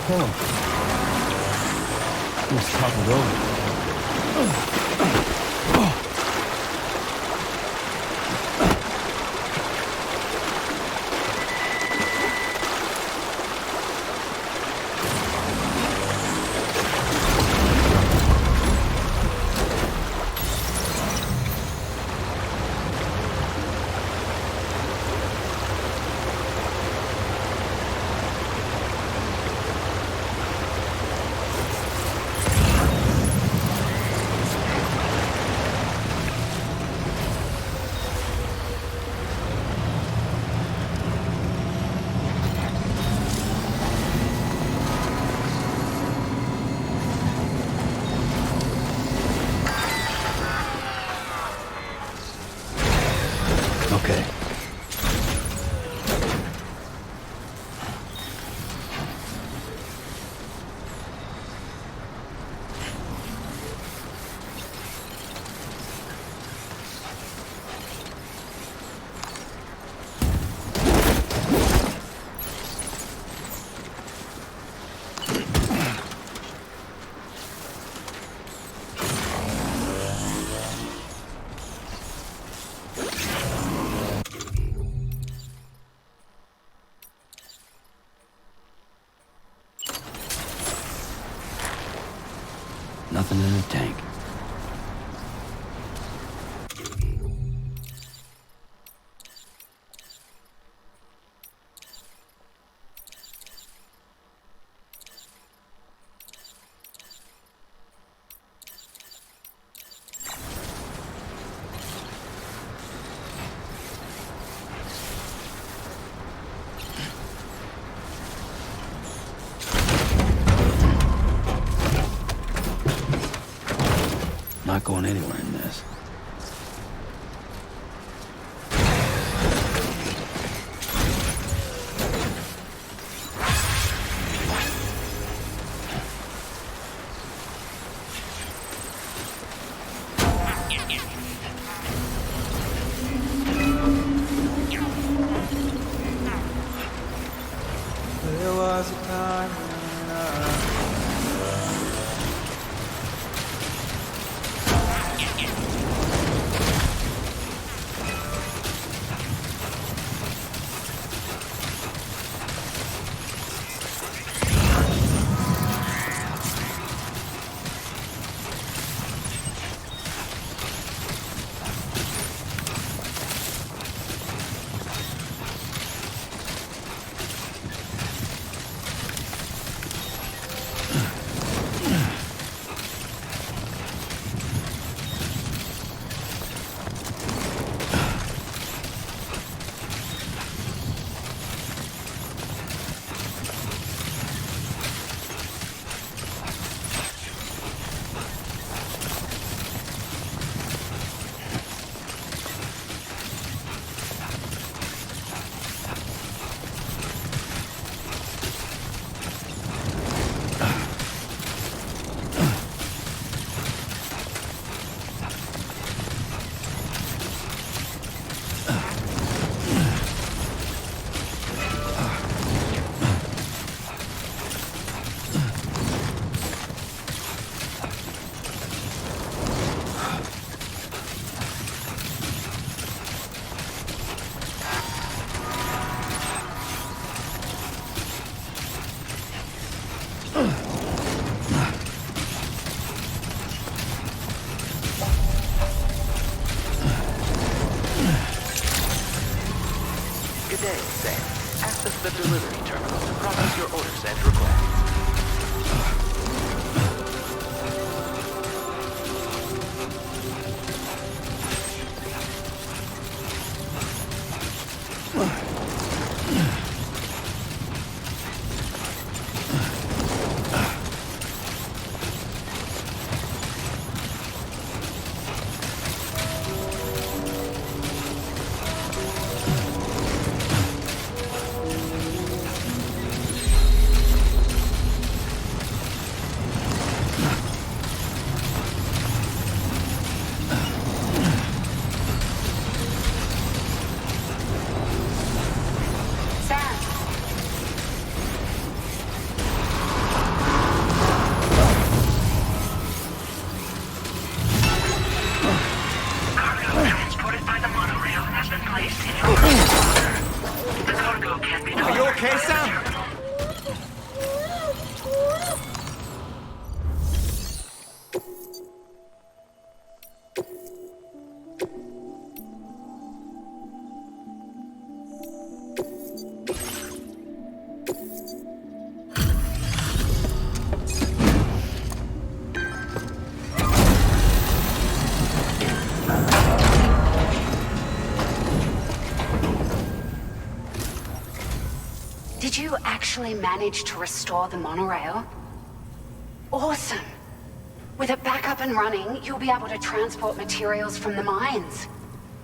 Speaker 21: Oh. Just toppled over. Okay. Nothing in the tank. Not going anywhere in this.
Speaker 11: There was a time when
Speaker 7: Good day, Sam. Access the delivery terminal to process your orders and requests.
Speaker 12: in your cargo. The cargo can be
Speaker 5: Are you okay, Sam?
Speaker 6: Did you actually manage to restore the monorail? Awesome! With it back up and running, you'll be able to transport materials from the mines.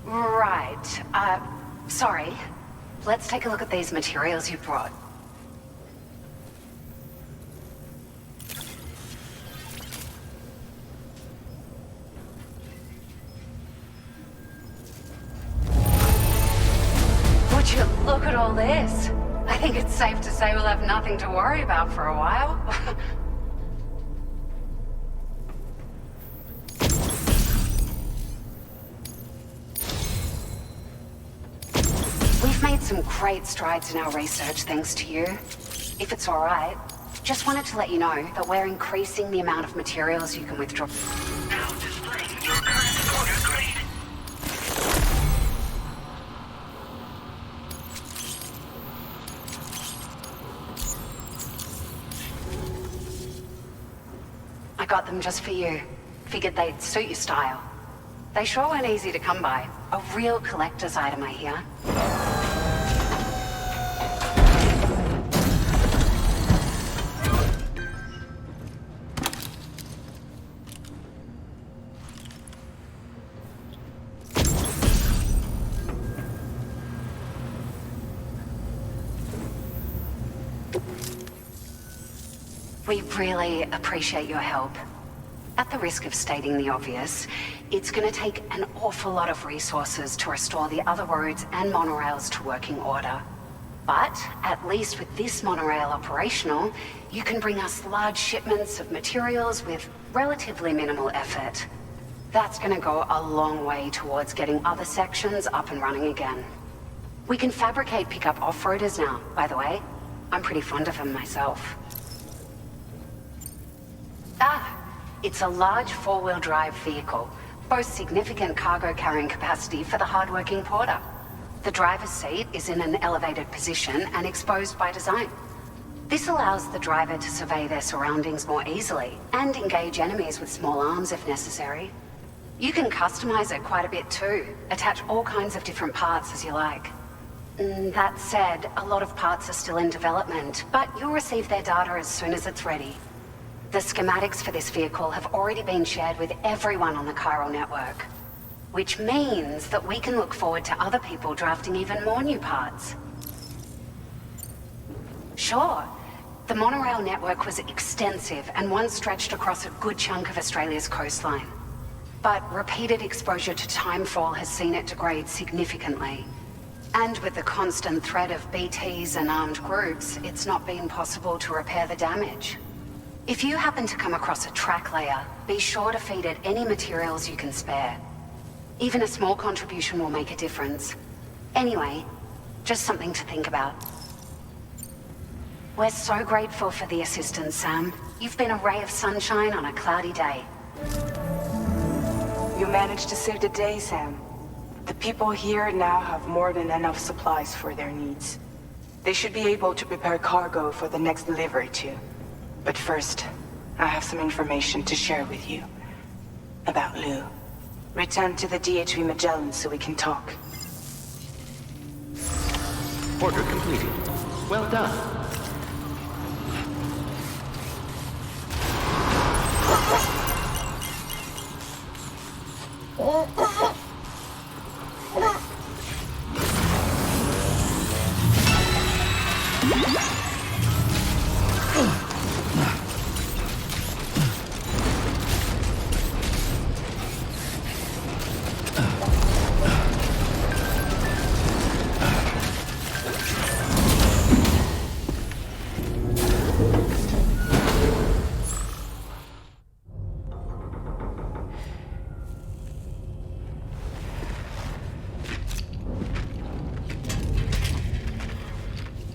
Speaker 6: Right. Sorry. Let's take a look at these materials you brought. Would you look at all this? I think it's safe to say we'll have nothing to worry about for a while. We've made some great strides in our research thanks to you. If it's alright, just wanted to let you know that we're increasing the amount of materials you can withdraw.
Speaker 12: Now displaying your current order grade.
Speaker 6: I got them just for you. Figured they'd suit your style. They sure weren't easy to come by. A real collector's item, I hear. We really appreciate your help. At the risk of stating the obvious, it's going to take an awful lot of resources to restore the other roads and monorails to working order. But, at least with this monorail operational, you can bring us large shipments of materials with relatively minimal effort. That's going to go a long way towards getting other sections up and running again. We can fabricate pickup off-roaders now, by the way. I'm pretty fond of them myself. It's a large four-wheel drive vehicle, boasts significant cargo carrying capacity for the hard-working porter. The driver's seat is in an elevated position and exposed by design. This allows the driver to survey their surroundings more easily and engage enemies with small arms if necessary. You can customize it quite a bit too, attach all kinds of different parts as you like. That said, a lot of parts are still in development, but you'll receive their data as soon as it's ready. The schematics for this vehicle have already been shared with everyone on the chiral network, which means that we can look forward to other people drafting even more new parts. Sure, the monorail network was extensive and once stretched across a good chunk of Australia's coastline. But repeated exposure to timefall has seen it degrade significantly. And with the constant threat of BTs and armed groups, it's not been possible to repair the damage. If you happen to come across a track layer, be sure to feed it any materials you can spare. Even a small contribution will make a difference. Anyway, just something to think about. We're so grateful for the assistance, Sam. You've been a ray of sunshine on a cloudy day.
Speaker 10: You managed to save the day, Sam. The people here now have more than enough supplies for their needs. They should be able to prepare cargo for the next delivery too. But first, I have some information to share with you. About Lou. Return to the DHV Magellan so we can talk.
Speaker 1: Order completed. Well done.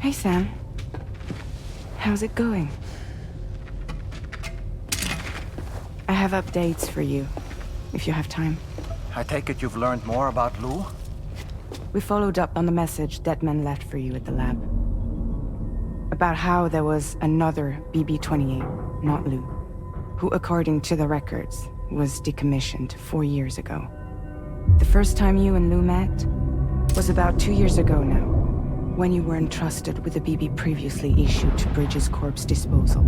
Speaker 2: Hey, Sam. How's it going? I have updates for you, if you have time.
Speaker 5: I take it you've learned more about Lou?
Speaker 2: We followed up on the message Deadman left for you at the lab. About how there was another BB-28, not Lou, who, according to the records, was decommissioned 4 years ago. The first time you and Lou met was about 2 years ago now, when you were entrusted with a BB previously issued to Bridges Corp's disposal.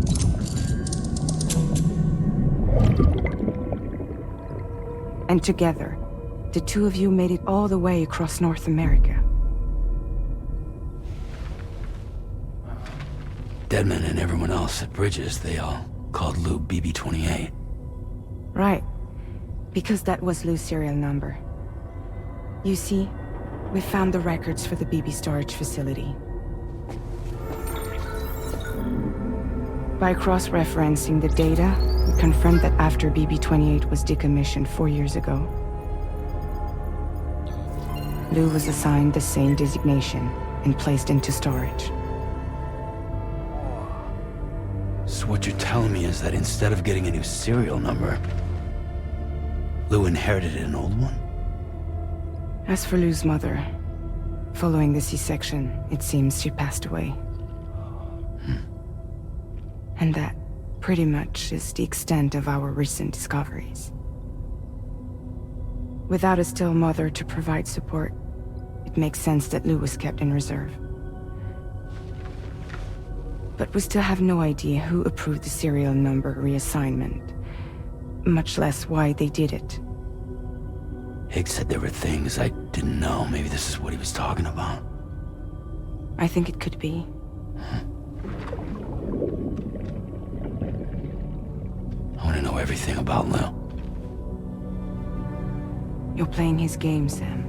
Speaker 2: And together, the two of you made it all the way across North America.
Speaker 3: Deadman and everyone else at Bridges, they all called Lou BB-28.
Speaker 2: Right. Because that was Lou's serial number. You see, we found the records for the BB storage facility. By cross-referencing the data, we confirmed that after BB-28 was decommissioned 4 years ago, Lou was assigned the same designation and placed into storage.
Speaker 3: So what you're telling me is that instead of getting a new serial number, Lou inherited an old one?
Speaker 2: As for Lou's mother, following the C-section, it seems she passed away. And that, pretty much, is the extent of our recent discoveries. Without a still mother to provide support, it makes sense that Lou was kept in reserve. But we still have no idea who approved the serial number reassignment, much less why they did it.
Speaker 3: Higgs said there were things I didn't know. Maybe this is what he was talking about.
Speaker 2: I think it could be.
Speaker 3: I want to know everything about Lou.
Speaker 2: You're playing his game, Sam.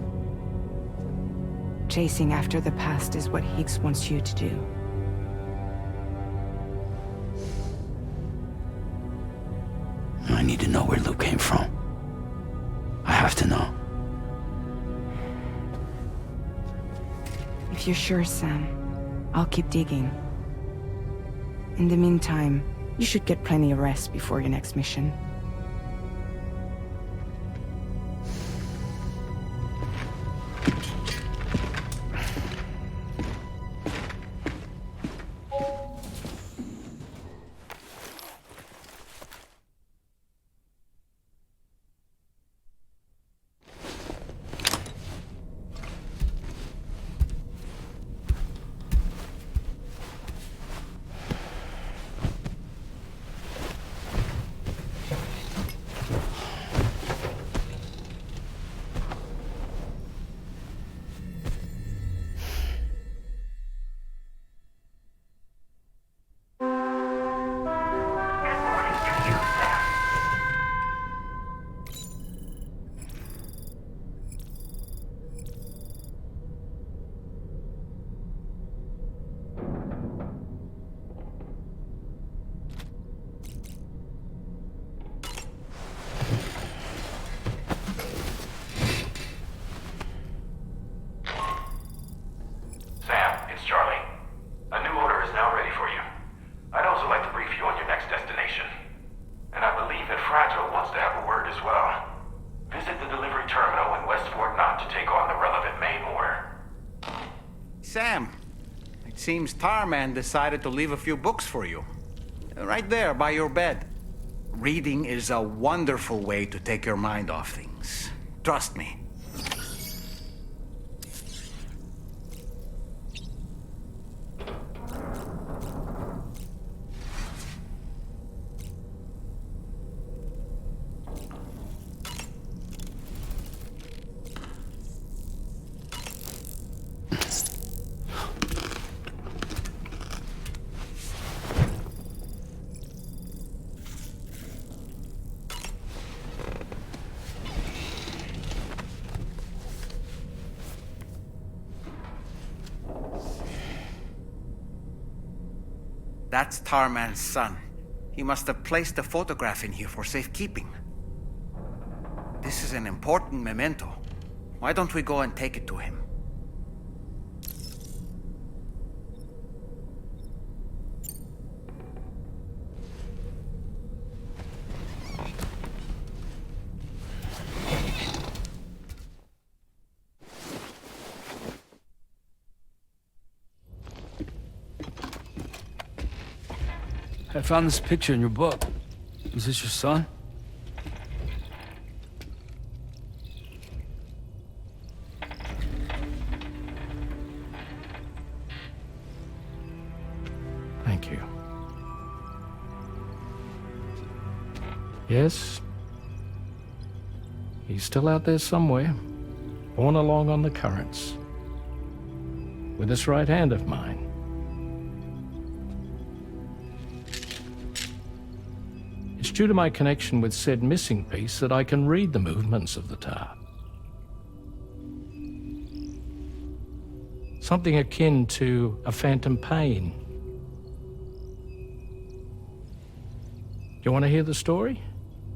Speaker 2: Chasing after the past is what Higgs wants you to do.
Speaker 3: I need to know where Lou came from. I have to know.
Speaker 2: If you're sure, Sam, I'll keep digging. In the meantime, you should get plenty of rest before your next mission.
Speaker 18: Seems Tarman decided to leave a few books for you. Right there, by your bed. Reading is a wonderful way to take your mind off things. Trust me. That's Tarman's son. He must have placed a photograph in here for safekeeping. This is an important memento. Why don't we go and take it to him?
Speaker 3: I found this picture in your book. Is this your son?
Speaker 4: Thank you. Yes. He's still out there somewhere, borne along on the currents, with this right hand of mine. It's due to my connection with said missing piece that I can read the movements of the tar. Something akin to a phantom pain. Do you want to hear the story?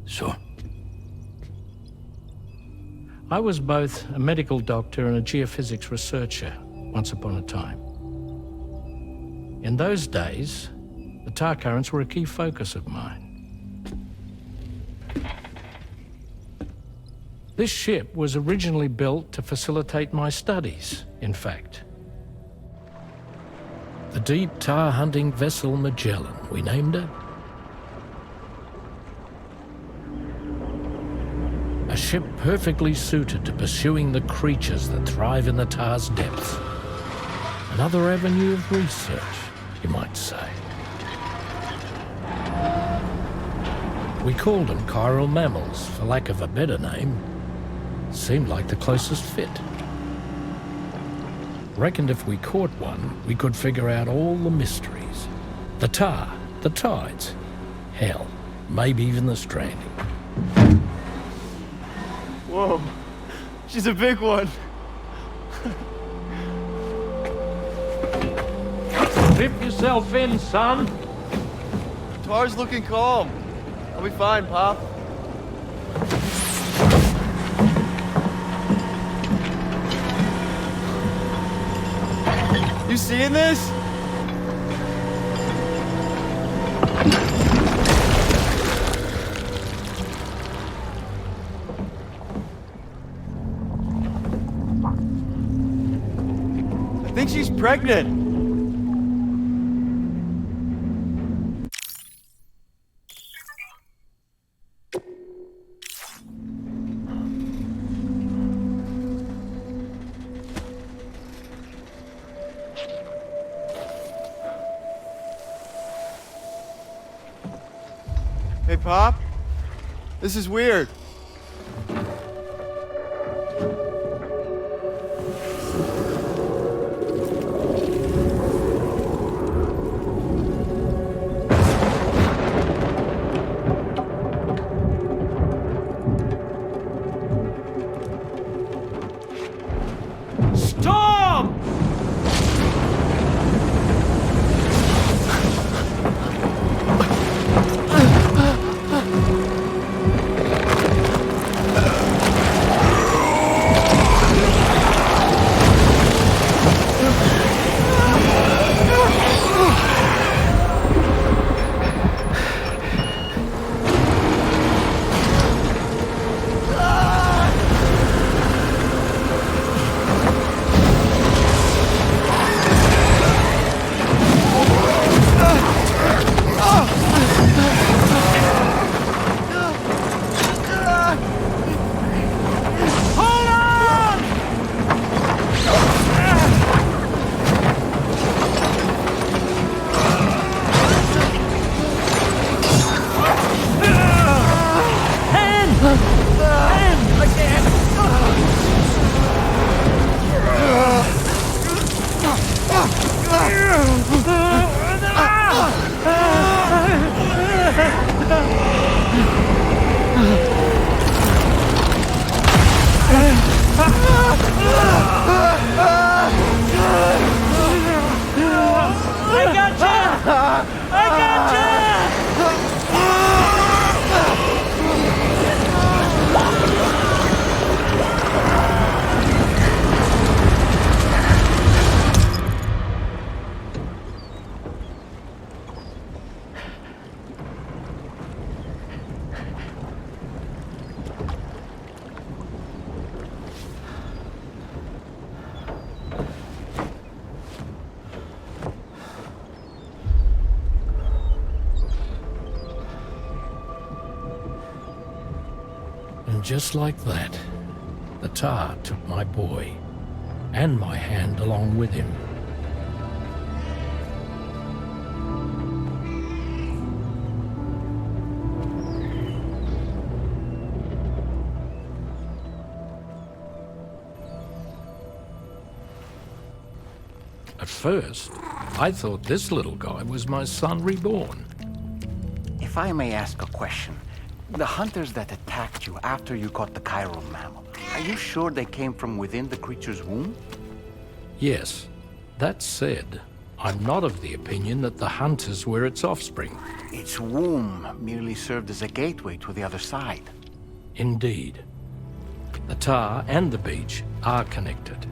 Speaker 3: Sure.
Speaker 4: I was both a medical doctor and a geophysics researcher once upon a time. In those days, the tar currents were a key focus of mine. This ship was originally built to facilitate my studies, in fact. The deep tar hunting vessel Magellan, we named it. A ship perfectly suited to pursuing the creatures that thrive in the tar's depths. Another avenue of research, you might say. We called them chiral mammals, for lack of a better name. Seemed like the closest fit. Reckoned if we caught one, we could figure out all the mysteries. The tar, the tides, hell, maybe even the stranding.
Speaker 11: Whoa, she's a big one.
Speaker 4: Dip yourself in, son.
Speaker 11: Tar's looking calm. I'll be fine, Pop. You seeing this? I think she's pregnant. Hey, Pop. This is weird.
Speaker 4: Storm! just like that, the tar took my boy, and my hand along with him. At first, I thought this little guy was my son reborn.
Speaker 5: If I may ask a question, the hunters that attacked you after you caught the chiral mammal, are you sure they came from within the creature's womb?
Speaker 4: Yes. That said, I'm not of the opinion that the hunters were its offspring.
Speaker 5: Its womb merely served as a gateway to the other side.
Speaker 4: Indeed. The tar and the beach are connected.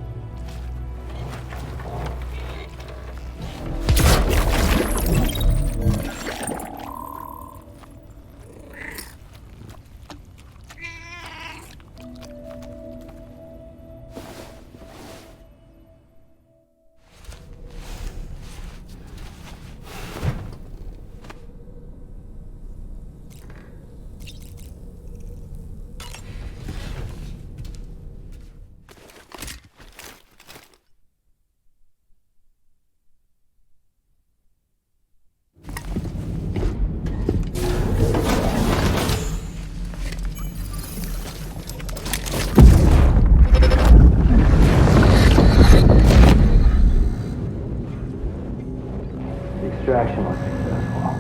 Speaker 16: Extraction was successful.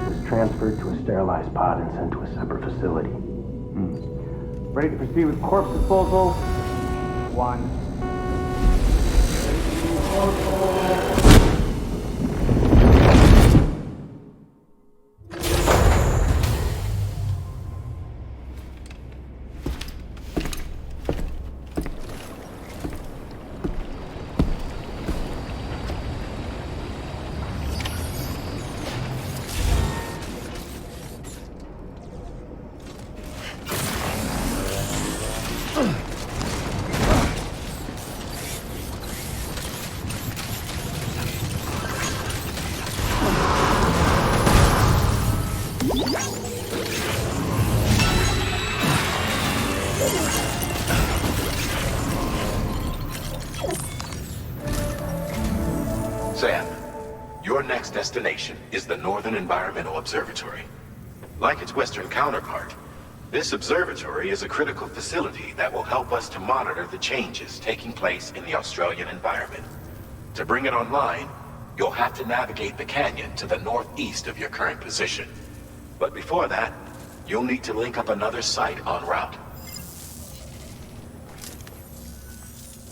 Speaker 16: It was transferred to a sterilized pod and sent to a separate facility.
Speaker 22: Ready to proceed with corpse disposal? 1.
Speaker 13: Sam, your next destination is the Northern Environmental Observatory. Like its Western counterpart, this observatory is a critical facility that will help us to monitor the changes taking place in the Australian environment. To bring it online, you'll have to navigate the canyon to the northeast of your current position. But before that, you'll need to link up another site en route.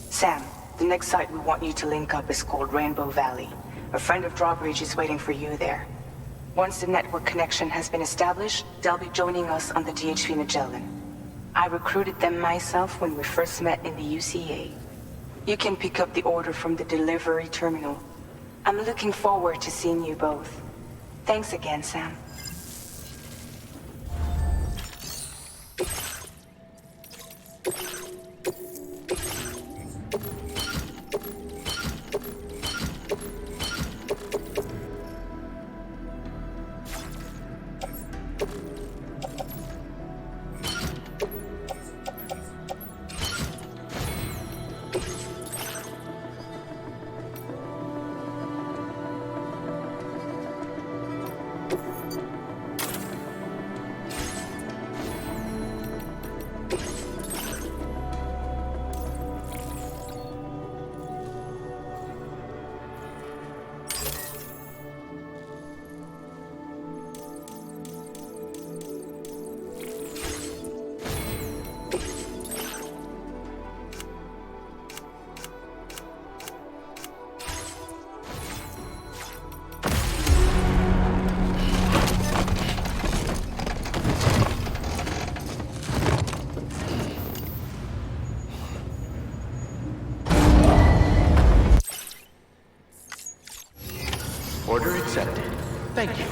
Speaker 10: Sam, the next site we want you to link up is called Rainbow Valley. A friend of Drawbridge is waiting for you there. Once the network connection has been established, they'll be joining us on the DHV Magellan. I recruited them myself when we first met in the UCA. You can pick up the order from the delivery terminal. I'm looking forward to seeing you both. Thanks again, Sam.
Speaker 7: Order accepted. Thank you.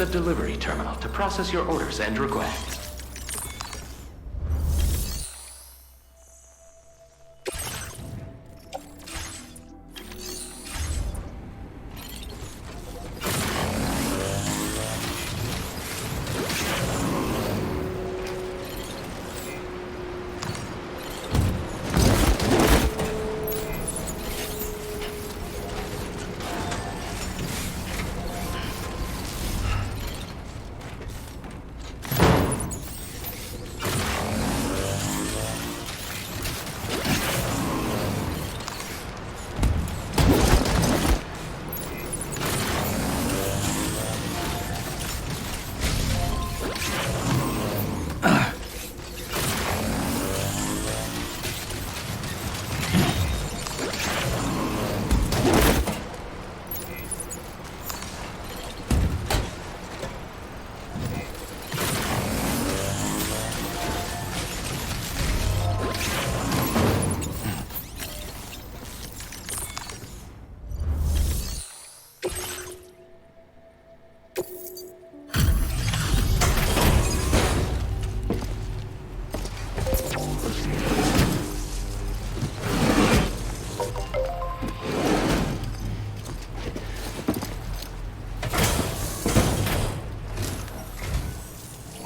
Speaker 7: the delivery terminal to process your orders and requests.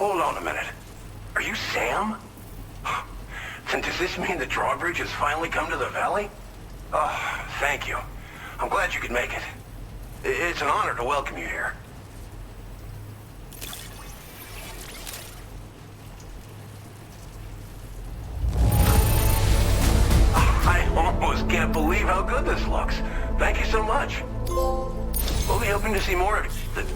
Speaker 12: Hold on a minute. Are you Sam? Then does this mean the Drawbridge has finally come to the valley? Oh, thank you. I'm glad you could make it. It's an honor to welcome you here. I almost can't believe how good this looks. Thank you so much. We'll be hoping to see more of it.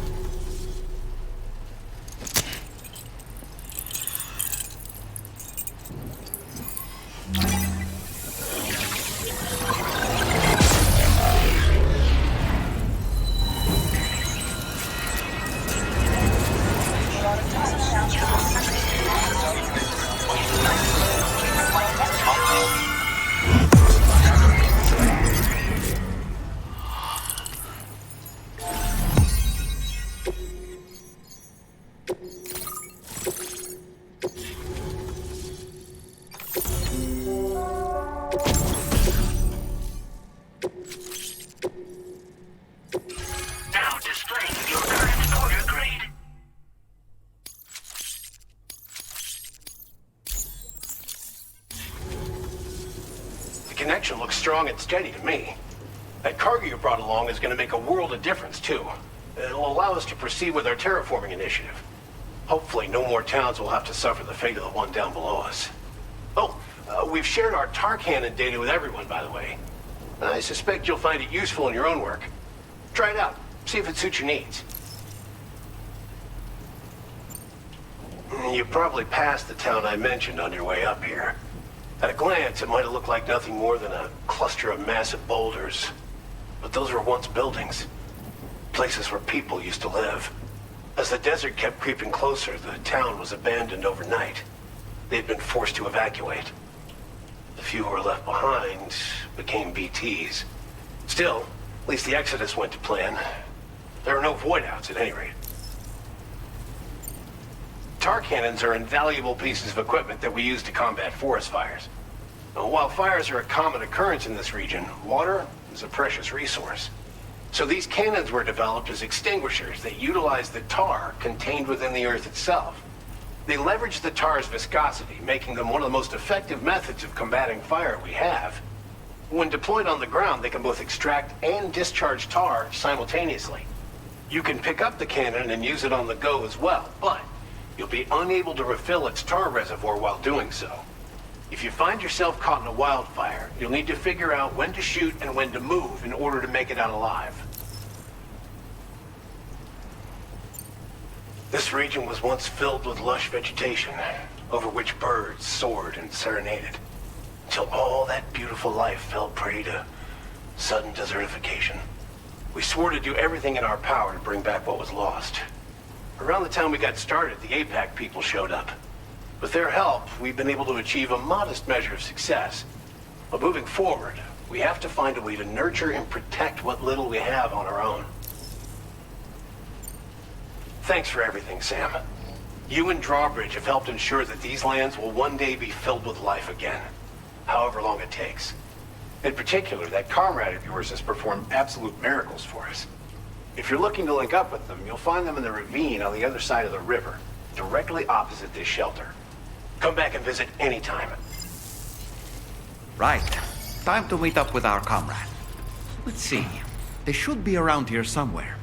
Speaker 9: Connection looks strong and steady to me. That cargo you brought along is going to make a world of difference, too. It'll allow us to proceed with our terraforming initiative. Hopefully, no more towns will have to suffer the fate of the one down below us. Oh, we've shared our tar cannon data with everyone, by the way. I suspect you'll find it useful in your own work. Try it out. See if it suits your needs. You probably passed the town I mentioned on your way up here. At a glance, it might have looked like nothing more than a cluster of massive boulders. But those were once buildings. Places where people used to live. As the desert kept creeping closer, the town was abandoned overnight. They'd been forced to evacuate. The few who were left behind became BTs. Still, at least the exodus went to plan. There are no void-outs at any rate. Tar cannons are invaluable pieces of equipment that we use to combat forest fires. Now, while fires are a common occurrence in this region, water is a precious resource. So these cannons were developed as extinguishers that utilize the tar contained within the earth itself. They leverage the tar's viscosity, making them one of the most effective methods of combating fire we have. When deployed on the ground, they can both extract and discharge tar simultaneously. You can pick up the cannon and use it on the go as well, but you'll be unable to refill its tar reservoir while doing so. If you find yourself caught in a wildfire, you'll need to figure out when to shoot and when to move in order to make it out alive. This region was once filled with lush vegetation, over which birds soared and serenaded, until all that beautiful life fell prey to sudden desertification. We swore to do everything in our power to bring back what was lost. Around the time we got started, the APAC people showed up. With their help, we've been able to achieve a modest measure of success. But moving forward, we have to find a way to nurture and protect what little we have on our own. Thanks for everything, Sam. You and Drawbridge have helped ensure that these lands will one day be filled with life again, however long it takes. In particular, that comrade of yours has performed absolute miracles for us. If you're looking to link up with them, you'll find them in the ravine on the other side of the river, directly opposite this shelter. Come back and visit anytime.
Speaker 18: Right. Time to meet up with our comrade. Let's see. They should be around here somewhere.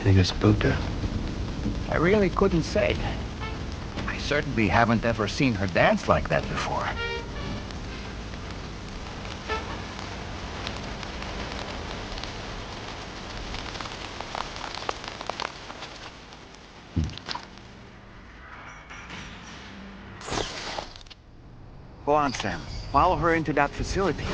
Speaker 21: Think I spooked her?
Speaker 15: I really couldn't say. I certainly haven't ever seen her dance like that before. Go on, Sam. Follow her into that facility.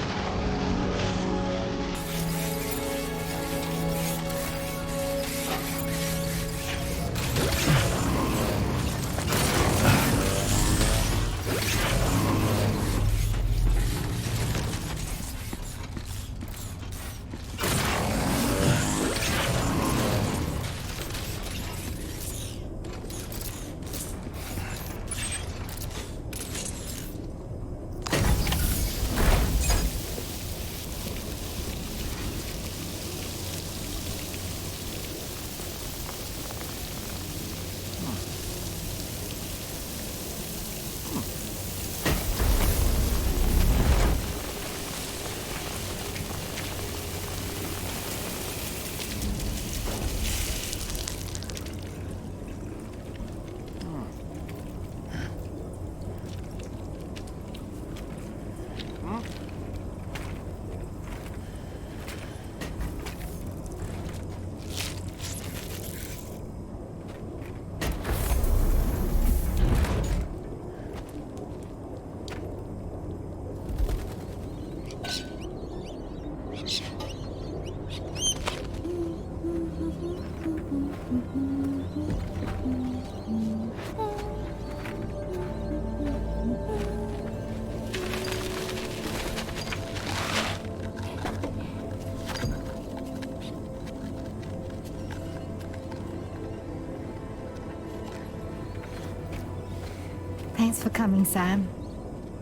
Speaker 19: Thanks for coming, Sam.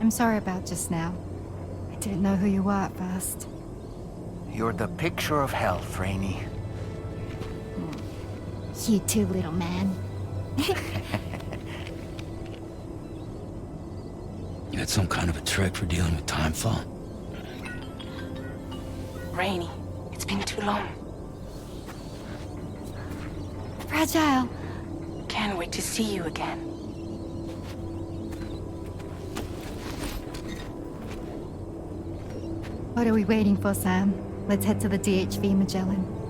Speaker 19: I'm sorry about just now. I didn't know who you were at first.
Speaker 15: You're the picture of health, Rainey.
Speaker 19: You too, little man.
Speaker 3: You got some kind of a trick for dealing with time fall?
Speaker 2: Rainey, it's been too long.
Speaker 19: Fragile.
Speaker 2: Can't wait to see you again.
Speaker 19: What are we waiting for, Sam? Let's head to the DHV Magellan.